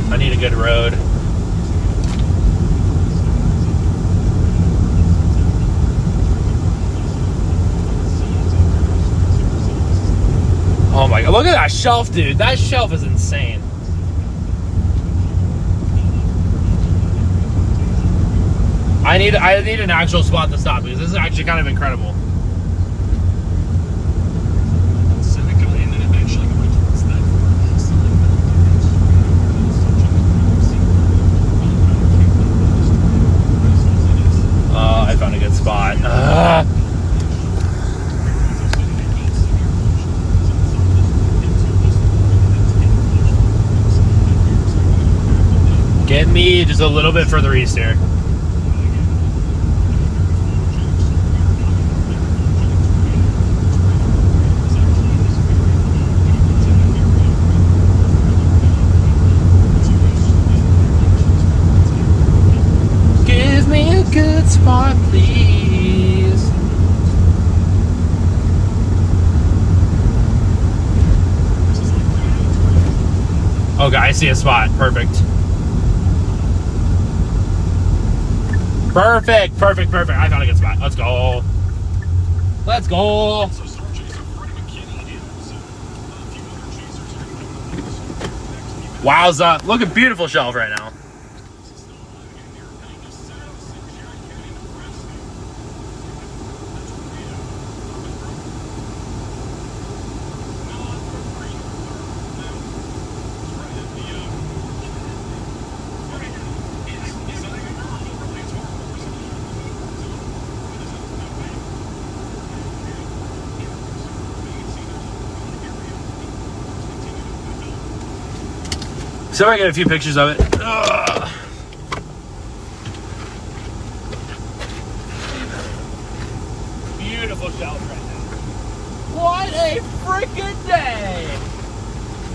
I need a good road. Oh my god, look at that shelf, dude. That shelf is insane. I need an actual spot to stop because this is actually kind of incredible. I found a good spot. Get me just a little bit further east here. good spot, please. Okay, I see a spot. Perfect. Perfect. I found a good spot. Let's go. Wowza. Look at beautiful shelf right now. So I get a few pictures of it. Ugh. Beautiful shelf right now. What a freaking day!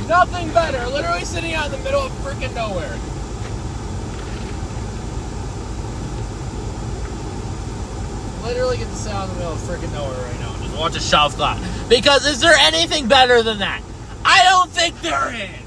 Nothing better. Literally sitting out in the middle of freaking nowhere. Literally get to sit out in the middle of freaking nowhere right now and just watch a shelf glass. Because is there anything better than that? I don't think there is.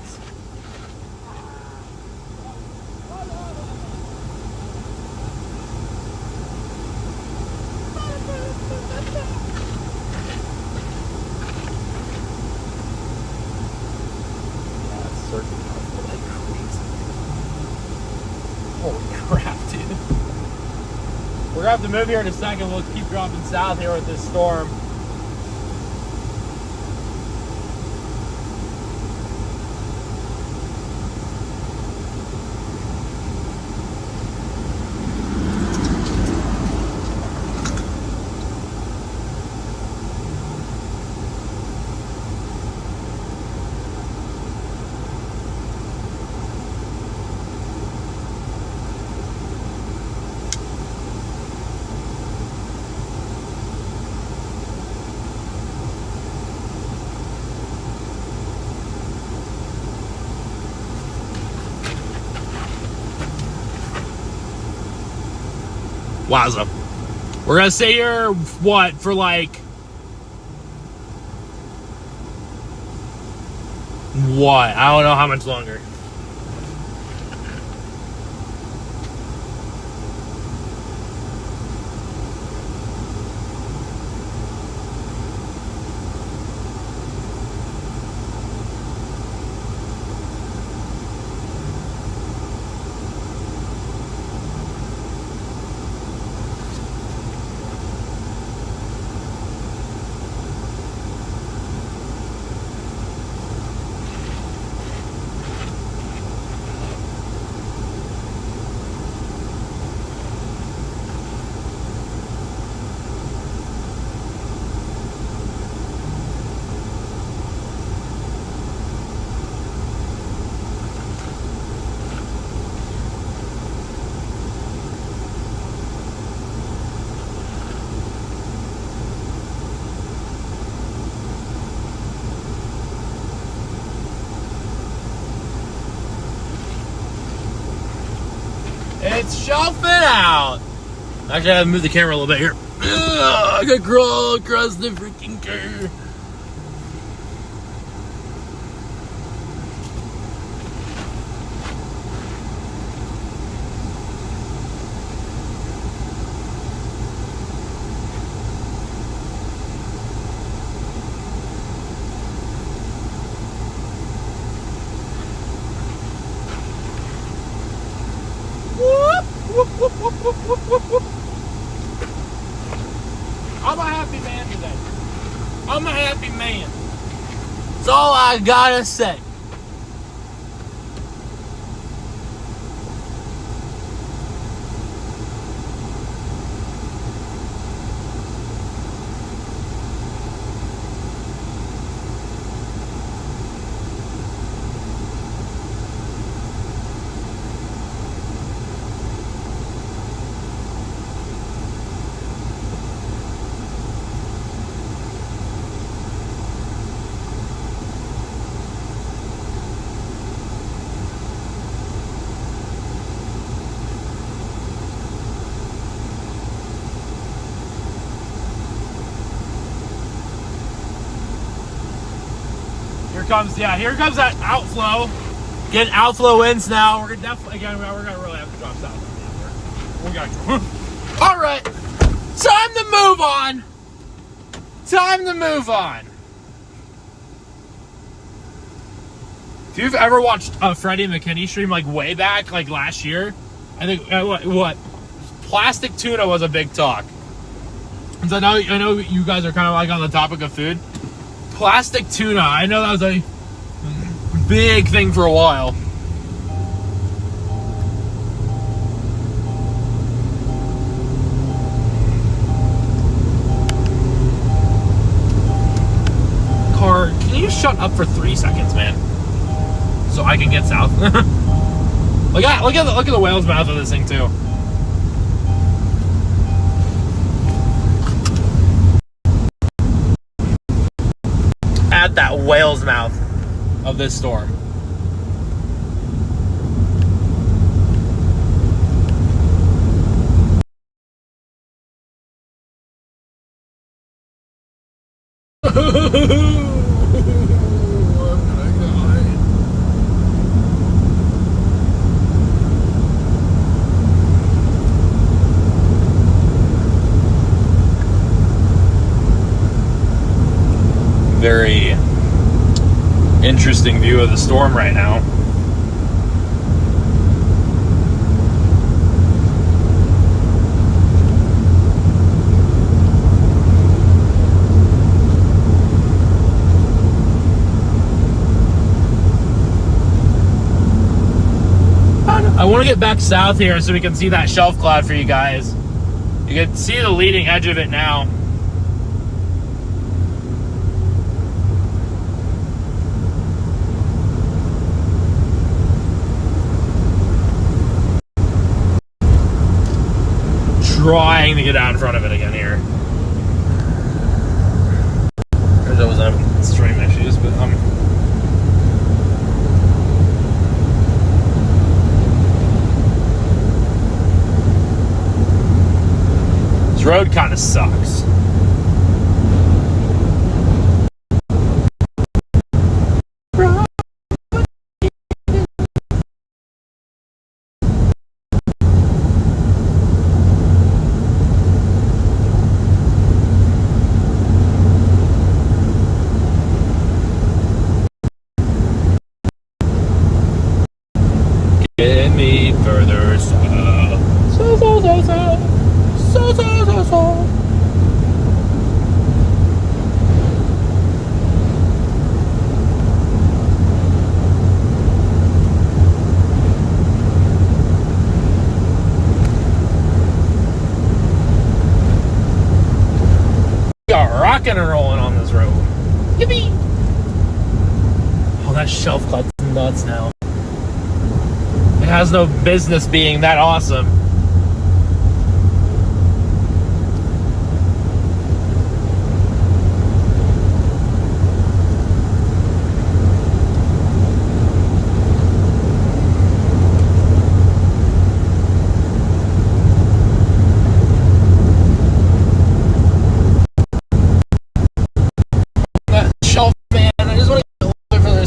Holy crap, dude. We're gonna have to move here in a second. We'll keep dropping south here with this storm. Wowza. We're gonna stay here, what, for like... What? I don't know how much longer. It's shelving out. Actually, I have to move the camera a little bit here. I gotta crawl across the freaking curb. I'm a happy man today. I'm a happy man. That's all I gotta say. comes that outflow. Getting outflow ins now. We're gonna really have to drop south. We got all right. Time to move on. If you've ever watched Freddie McKinney stream like way back, like last year, I think what plastic tuna was a big talk. And so I know you guys are kind of like on the topic of food. Plastic tuna, I know that was a big thing for a while. Car, can you shut up for 3 seconds, man? So I can get south. look at the whale's mouth of this thing too. At that whale's mouth of this storm. Very interesting view of the storm right now. I want to get back south here so we can see that shelf cloud for you guys. You can see the leading edge of it now. Trying to get out in front of it again here. There's always stream issues, but this road kind of sucks. Get me further south. So. We are rocking and rolling on this road. Yippee! Oh, that shelf cloud's nuts now. It has no business being that awesome. That shelf, man, I just want to get a little bit further.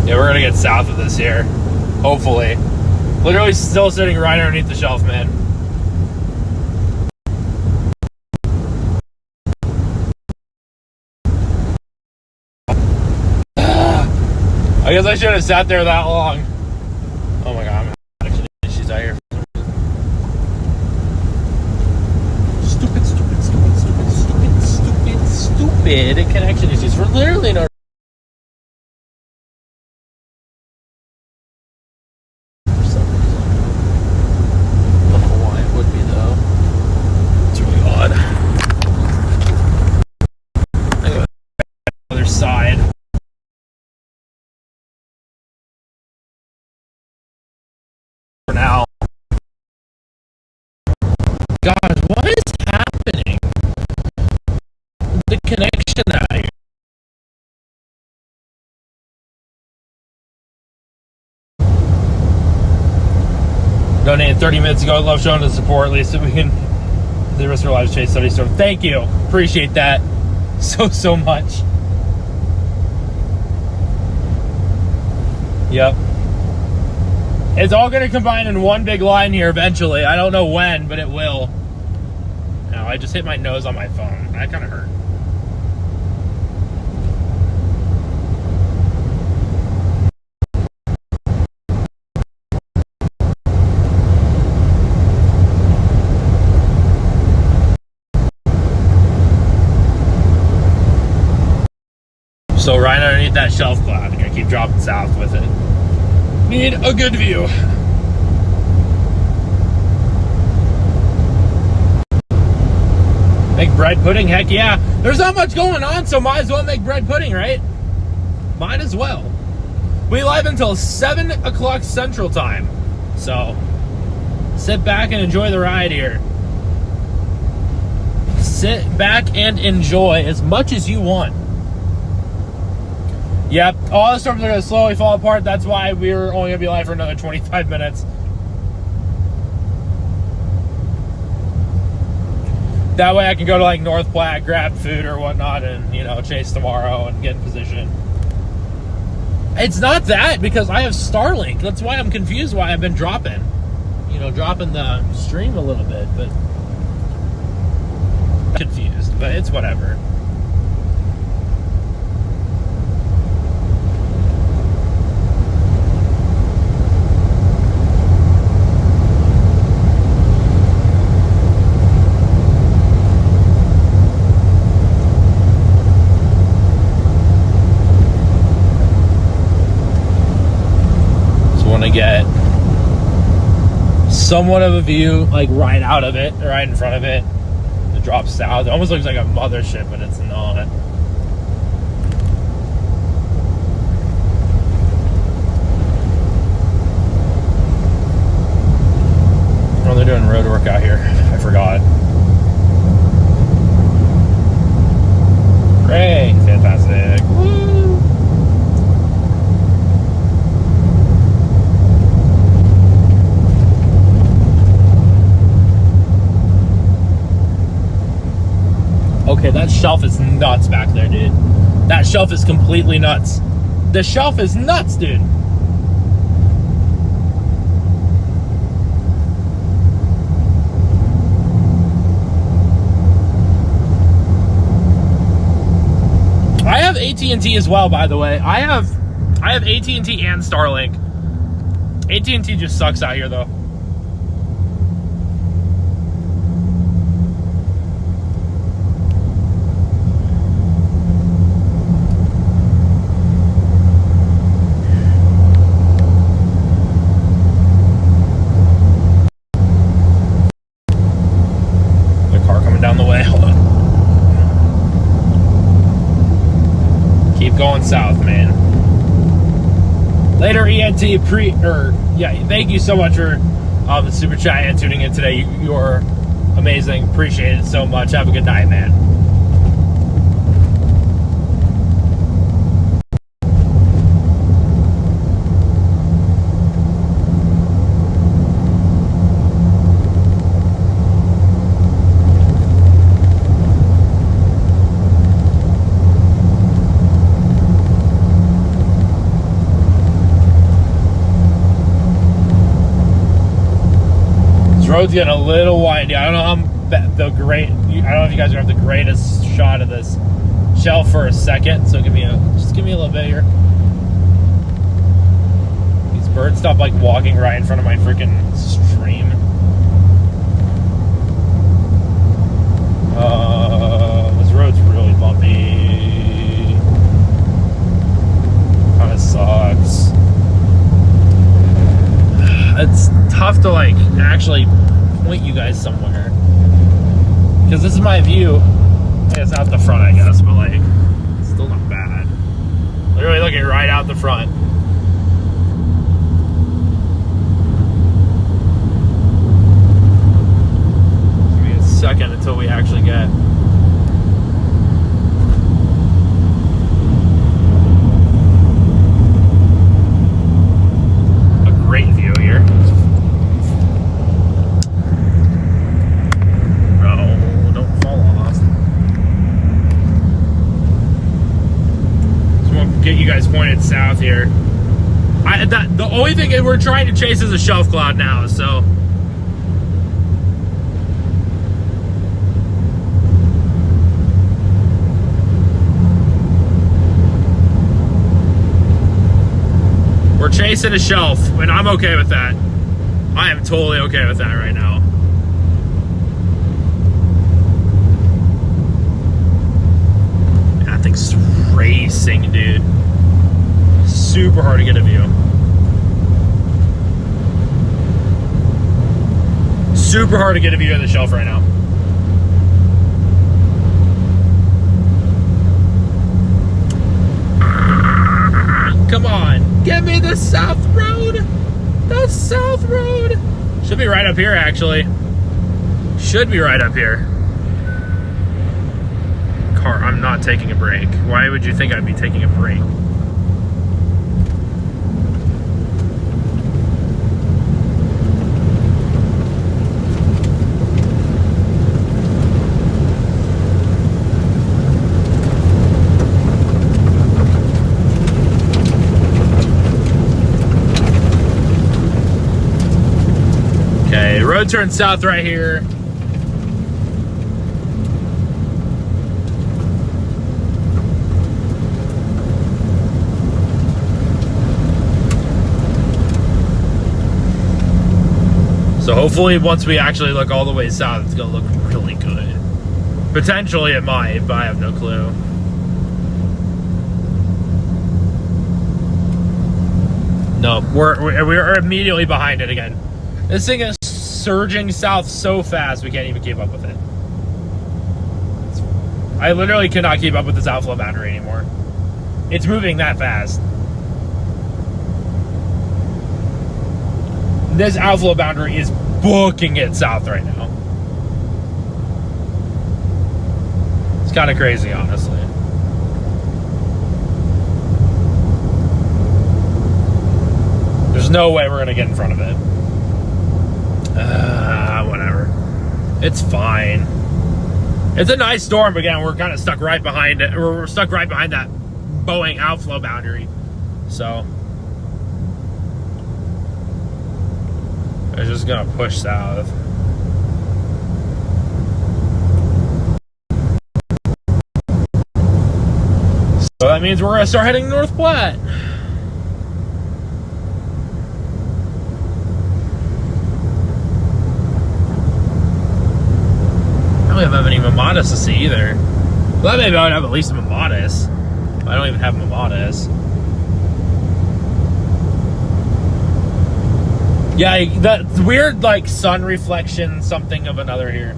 Yeah, we're gonna get south of this here, hopefully. Literally still sitting right underneath the shelf, man. I guess I shouldn't have sat there that long. Oh my god, I'm having issues out here. Stupid connection issues for literally no side. Like 30 minutes ago, I love showing the support. At least so we can the rest of our lives chase study. So thank you, appreciate that so much. Yep, it's all going to combine in one big line here eventually. I don't know when, but it will. Now I just hit my nose on my phone. That kind of hurt. So right underneath that shelf cloud, I'm gonna keep dropping south with it. Need a good view. Make bread pudding? Heck yeah. There's not much going on, so might as well make bread pudding, right? Might as well. We live until 7 o'clock Central Time. So sit back and enjoy the ride here. Sit back and enjoy as much as you want. Yep, all the storms are going to slowly fall apart. That's why we're only going to be live for another 25 minutes. That way I can go to like North Platte, grab food or whatnot, and, you know, chase tomorrow and get in position. It's not that, because I have Starlink. That's why I'm confused why I've been dropping. You know, dropping the stream a little bit, but confused, but it's whatever. Get somewhat of a view, like right out of it, right in front of it. It drops south. It almost looks like a mothership, but it's not. Oh, they're doing road work out here. I forgot. Rain, fantastic. Woo! Okay, that shelf is nuts back there, dude. That shelf is completely nuts. The shelf is nuts, dude. I have AT&T as well, by the way. I have AT&T and Starlink. AT&T just sucks out here, though. Going south, man. Later, ENT thank you so much for the super chat and tuning in today. You're amazing. Appreciate it so much. Have a good night, man. Road's getting a little windy. I don't know I don't know if you guys are gonna have the greatest shot of this shelf for a second. So just give me a little bit here. These birds stop like walking right in front of my freaking stream. This road's really bumpy. Kind of sucks. It's tough to like actually point you guys somewhere, because this is my view. It's out the front, I guess, but like it's still not bad. Literally looking right out the front. Give me a second until we actually get a great view here. get south here. The only thing we're trying to chase is a shelf cloud now, so. We're chasing a shelf, and I'm okay with that. I am totally okay with that right now. That thing's racing, dude. Super hard to get a view. Super hard to get a view of the shelf right now. Come on, give me the south road. The south road. Should be right up here, actually. Should be right up here. Car, I'm not taking a break. Why would you think I'd be taking a break? Road turns south right here. So hopefully once we actually look all the way south, it's gonna look really good. Potentially it might, but I have no clue. No, we're immediately behind it again. This thing is surging south so fast we can't even keep up with it. I literally cannot keep up with this outflow boundary anymore. It's moving that fast. This outflow boundary is booking it south right now. It's kind of crazy, honestly. There's no way we're gonna get in front of it. Whatever. It's fine. It's a nice storm, but again, we're kind of stuck right behind it. We're stuck right behind that Boeing outflow boundary. So it's just gonna push south. So that means we're gonna start heading North Platte. I don't have any Mamadas to see either. Well, maybe I would have at least a Mamadas. I don't even have Mamadas. Yeah, the weird like sun reflection something of another here.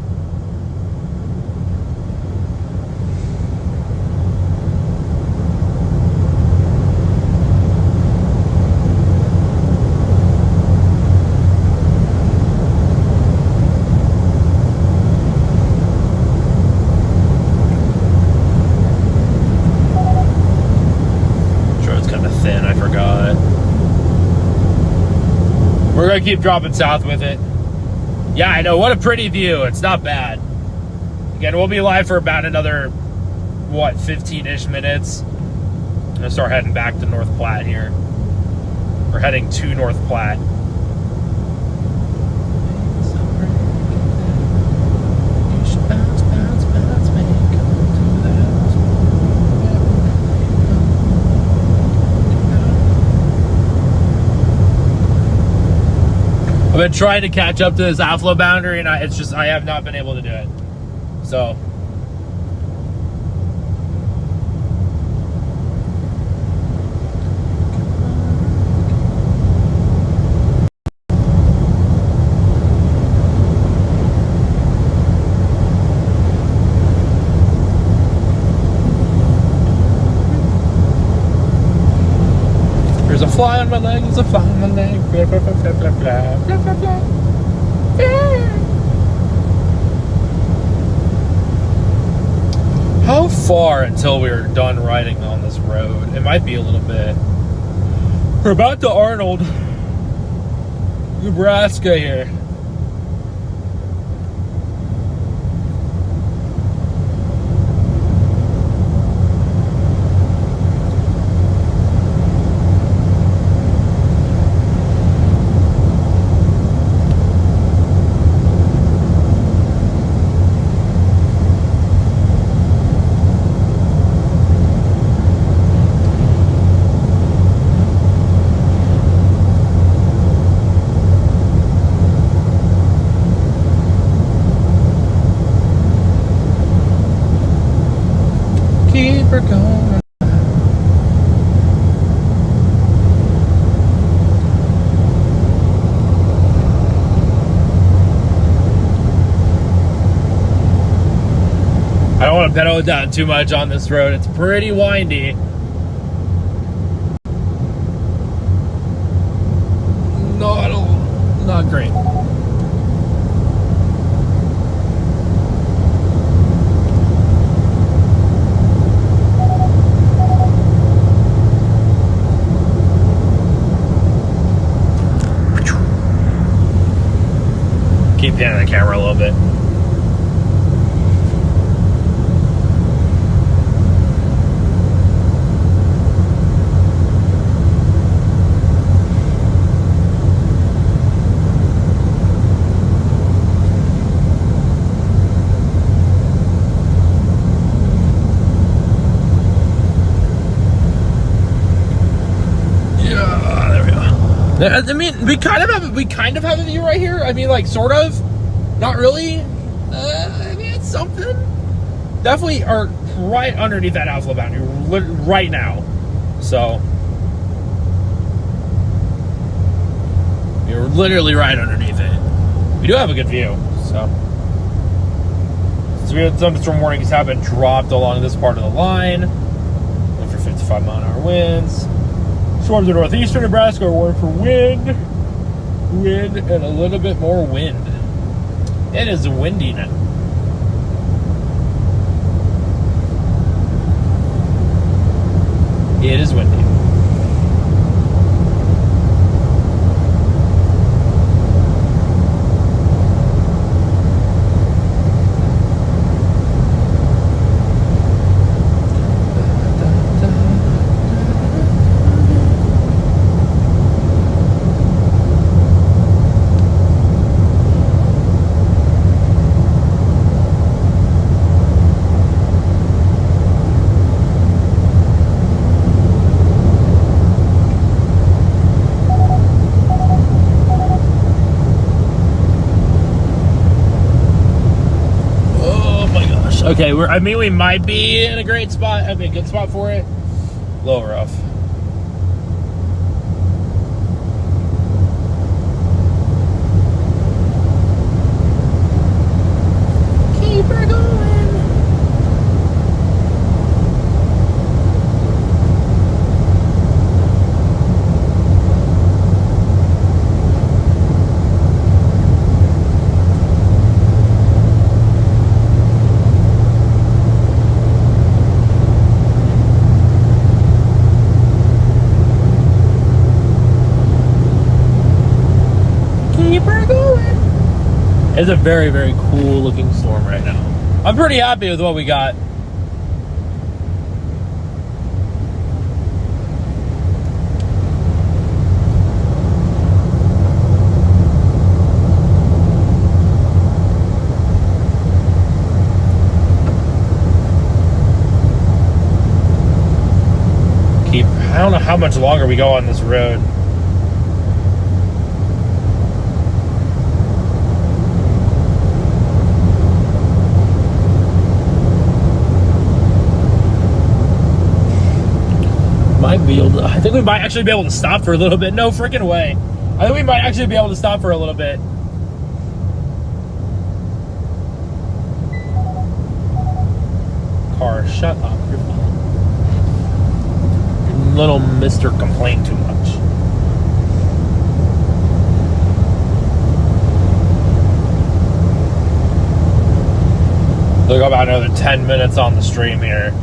We're gonna keep dropping south with it. Yeah, I know, what a pretty view. It's not bad. Again, we'll be live for about another, what, 15-ish minutes. I'm gonna start heading back to North Platte here. We're heading to North Platte. I've been trying to catch up to this outflow boundary, and I have not been able to do it. So there's a fly on my leg, there's a fly on my leg. Blah, blah, blah, blah, blah, blah, blah, blah, blah. Yeah. How far until we're done riding on this road? It might be a little bit. We're about to Arnold, Nebraska here. Keep her going. I don't want to pedal it down too much on this road. It's pretty windy. Not great. Keep panning the camera a little bit. I mean, we kind of have a view right here. I mean, like, sort of, not really. I mean, it's something. Definitely are right underneath that outflow boundary right now. So you're literally right underneath it. We do have a good view. So we had thunderstorm warnings have been dropped along this part of the line. Look for 55-mile-an-hour winds. Storms in northeastern Nebraska are warned for wind, and a little bit more wind. It is windy now. It is windy. Okay, we might be in a great spot. I mean, a good spot for it. A little rough. Keep her going. It's a very, very cool looking storm right now. I'm pretty happy with what we got. I don't know how much longer we go on this road. I think we might actually be able to stop for a little bit. No freaking way. I think we might actually be able to stop for a little bit. Car, shut up. You're fine. Little Mr. Complain too much. Look, about another 10 minutes on the stream here.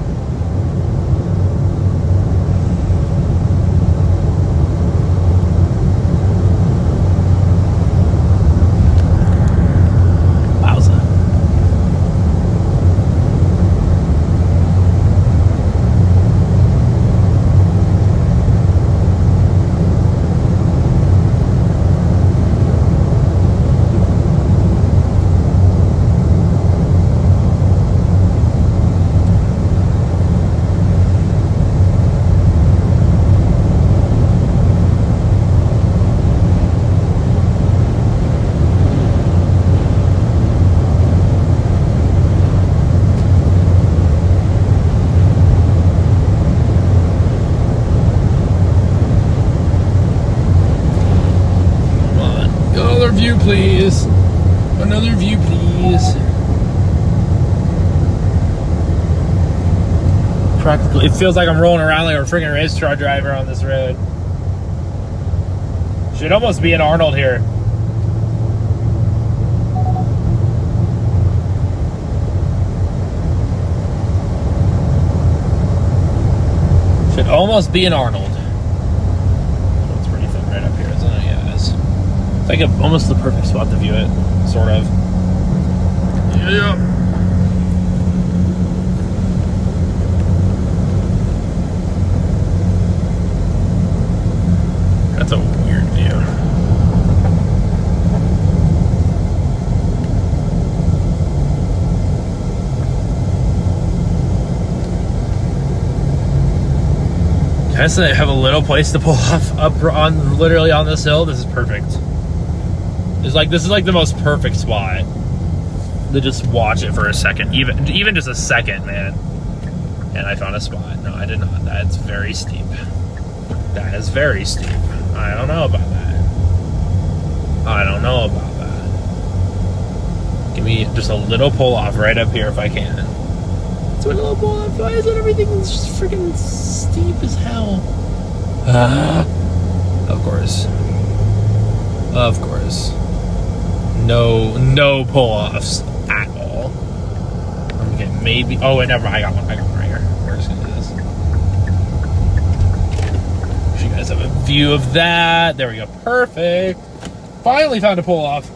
view, please. Another view, please. Practically, it feels like I'm rolling around like a freaking race car driver on this road. Should almost be in Arnold here. Should almost be in Arnold. It's pretty thin right up here, isn't it? Yeah, it is. It's like almost the perfect spot to view it, sort of. Yeah. That's a weird view. I have a little place to pull off up on literally on this hill. This is perfect. This is like the most perfect spot to just watch it for a second, even just a second, man. And I found a spot. No, I did not. That's very steep. That is very steep. I don't know about that. I don't know about that. Give me just a little pull off right up here if I can. So a little pull off. Why is it everything is just freaking steep as hell? Of course. Of course. No pull offs at all. Okay, maybe. Oh wait, never mind. I got one right here. We're just gonna do this. You guys have a view of that. There we go. Perfect. Finally found a pull off.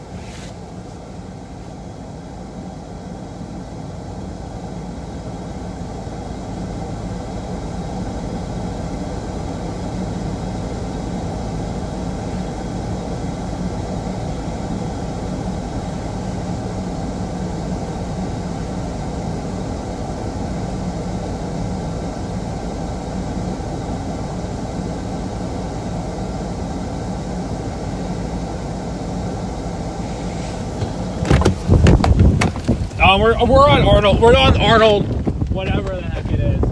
We're on Arnold. We're on Arnold, whatever the heck it is.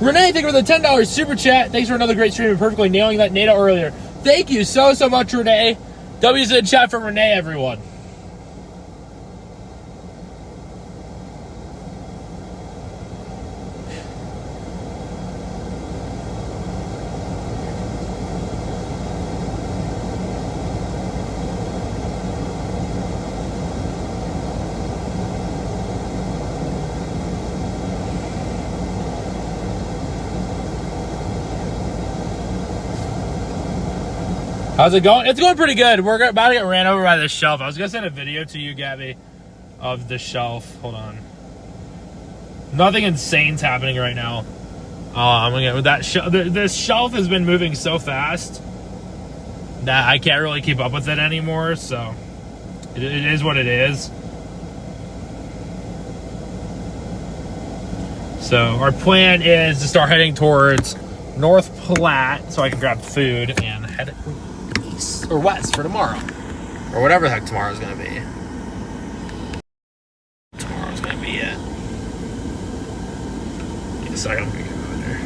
Renee, thank you for the $10 super chat. Thanks for another great stream and perfectly nailing that NATO earlier. Thank you so much, Renee. W's in chat for Renee, everyone. How's it going? It's going pretty good. We're about to get ran over by this shelf. I was going to send a video to you, Gabby, of the shelf. Hold on. Nothing insane's happening right now. I'm going to get with that. This shelf has been moving so fast that I can't really keep up with it anymore. So it is what it is. So our plan is to start heading towards North Platte so I can grab food and head east or west for tomorrow, or whatever the heck tomorrow's gonna be. Tomorrow's gonna be it. Give me a second, I'm gonna get over there.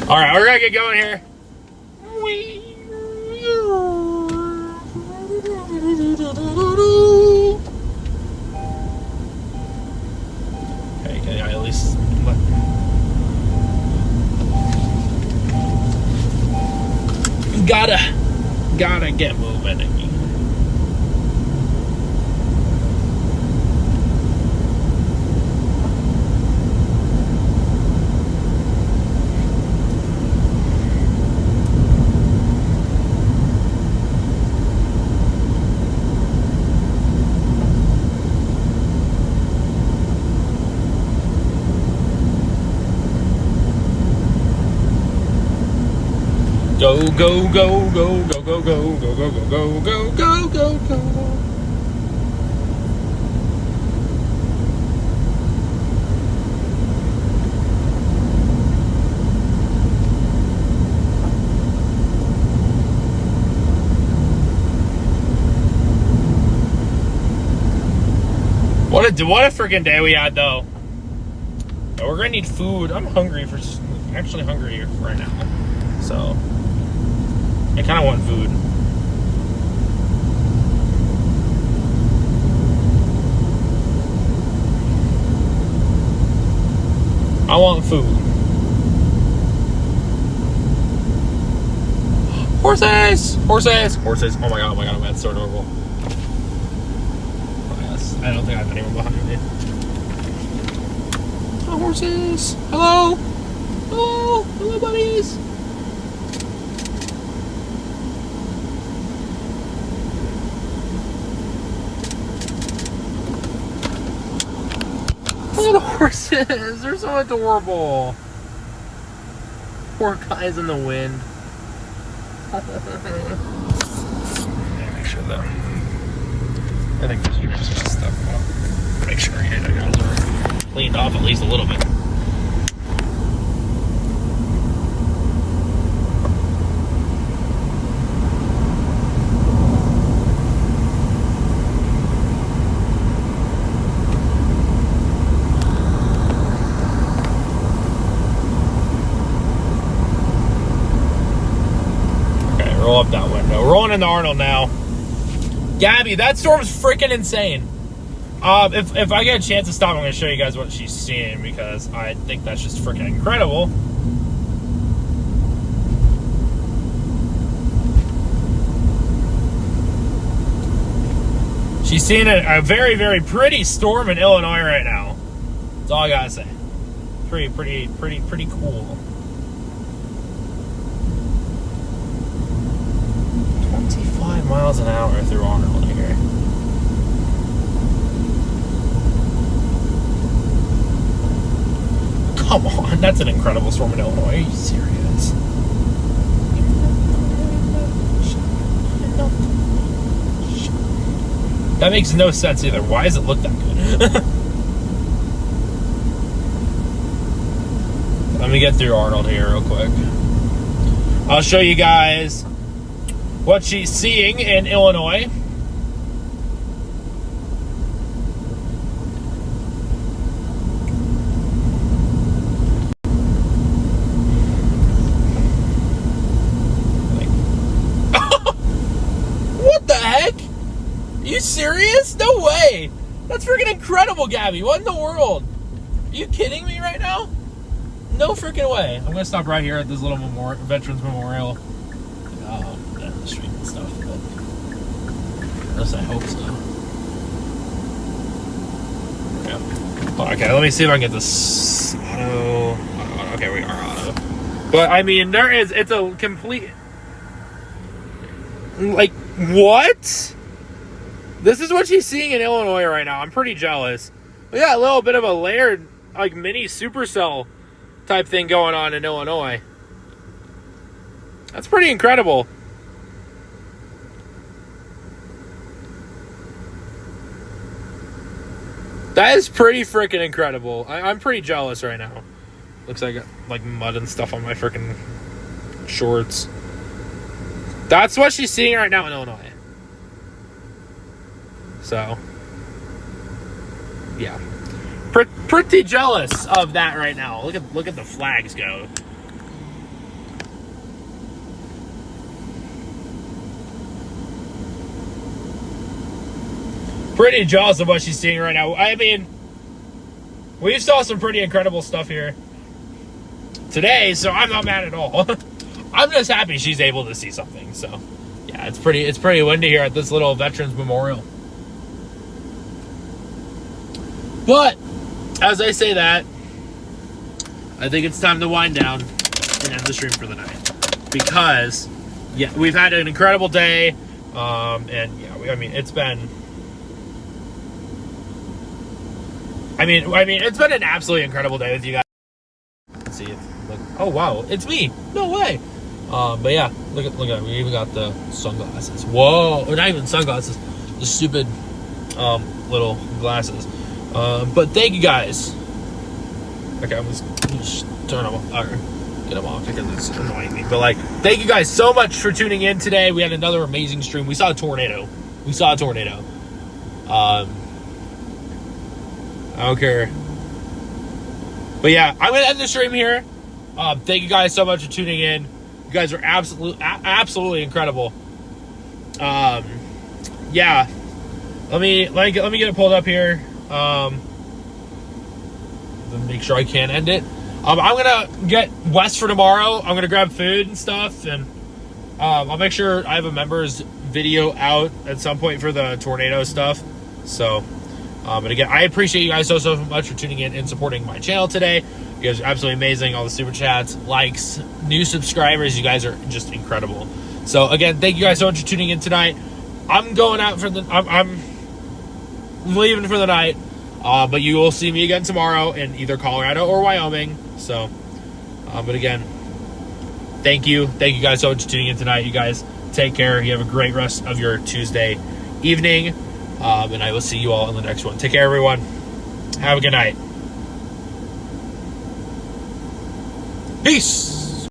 All right, we're gonna get going here. Gotta get moving. Go, go, go, go, go, go, go, go, go, go, go, go, go, go. What a freaking day we had, though. We're gonna need food. I'm hungry actually hungry right now. So I kind of want food. I want food. Horses! Horses! Horses! Oh my god, that's so adorable. Oh, yes. I don't think I have anyone behind me. Oh, horses! Hello! Hello! Hello, buddies! Look at the horses! They're so adorable! Poor guys in the wind. Make sure that... I think this stream's messed up. Make sure you guys are cleaned off at least a little bit. Roll up that window. Rolling into Arnold now. Gabby, that storm's freaking insane. If I get a chance to stop, I'm going to show you guys what she's seeing because I think that's just freaking incredible. She's seeing a very, very pretty storm in Illinois right now. That's all I gotta say. Pretty cool. 25 miles an hour through Arnold here. Come on, that's an incredible storm in Illinois. Are you serious? That makes no sense either. Why does it look that good? Let me get through Arnold here real quick. I'll show you guys what she's seeing in Illinois. What the heck? Are you serious? No way. That's freaking incredible, Gabby. What in the world? Are you kidding me right now? No freaking way. I'm gonna stop right here at this little Veterans Memorial. Down the street and stuff, but at least I hope so. Yeah. Okay, let me see if I can get this auto. Okay, we are auto. But I mean, it's a complete. Like, what? This is what she's seeing in Illinois right now. I'm pretty jealous. We got a little bit of a layered, like, mini supercell type thing going on in Illinois. That's pretty incredible. That is pretty freaking incredible. I'm pretty jealous right now. Looks like I got, like, mud and stuff on my freaking shorts. That's what she's seeing right now in Illinois. So, yeah. Pretty jealous of that right now. Look at the flags go. Pretty jealous of what she's seeing right now. I mean, we saw some pretty incredible stuff here today, so I'm not mad at all. I'm just happy she's able to see something. So, yeah, it's pretty windy here at this little Veterans Memorial. But as I say that, I think it's time to wind down and end the stream for the night, because yeah, we've had an incredible day, and yeah, I mean it's been an absolutely incredible day with you guys. Let's see if look. Oh wow, it's me. No way. But yeah, look at we even got the sunglasses. Whoa, or not even sunglasses, the stupid little glasses. But thank you guys. Okay, I'm just turn them off, or get them off because it's annoying me. But like, thank you guys so much for tuning in today. We had another amazing stream. We saw a tornado. I don't care. But yeah, I'm gonna end the stream here. Thank you guys so much for tuning in. You guys are absolutely incredible. Yeah. Let me get it pulled up here. Make sure I can end it. I'm gonna get West for tomorrow. I'm gonna grab food and stuff, and I'll make sure I have a members video out at some point for the tornado stuff. So, but again, I appreciate you guys so much for tuning in and supporting my channel today. You guys are absolutely amazing. All the super chats, likes, new subscribers. You guys are just incredible. So again, thank you guys so much for tuning in tonight. I'm going out for the. I'm leaving for the night. But you will see me again tomorrow in either Colorado or Wyoming. So, but again, thank you guys so much for tuning in tonight. You guys take care. You have a great rest of your Tuesday evening. And I will see you all in the next one. Take care, everyone. Have a good night. Peace.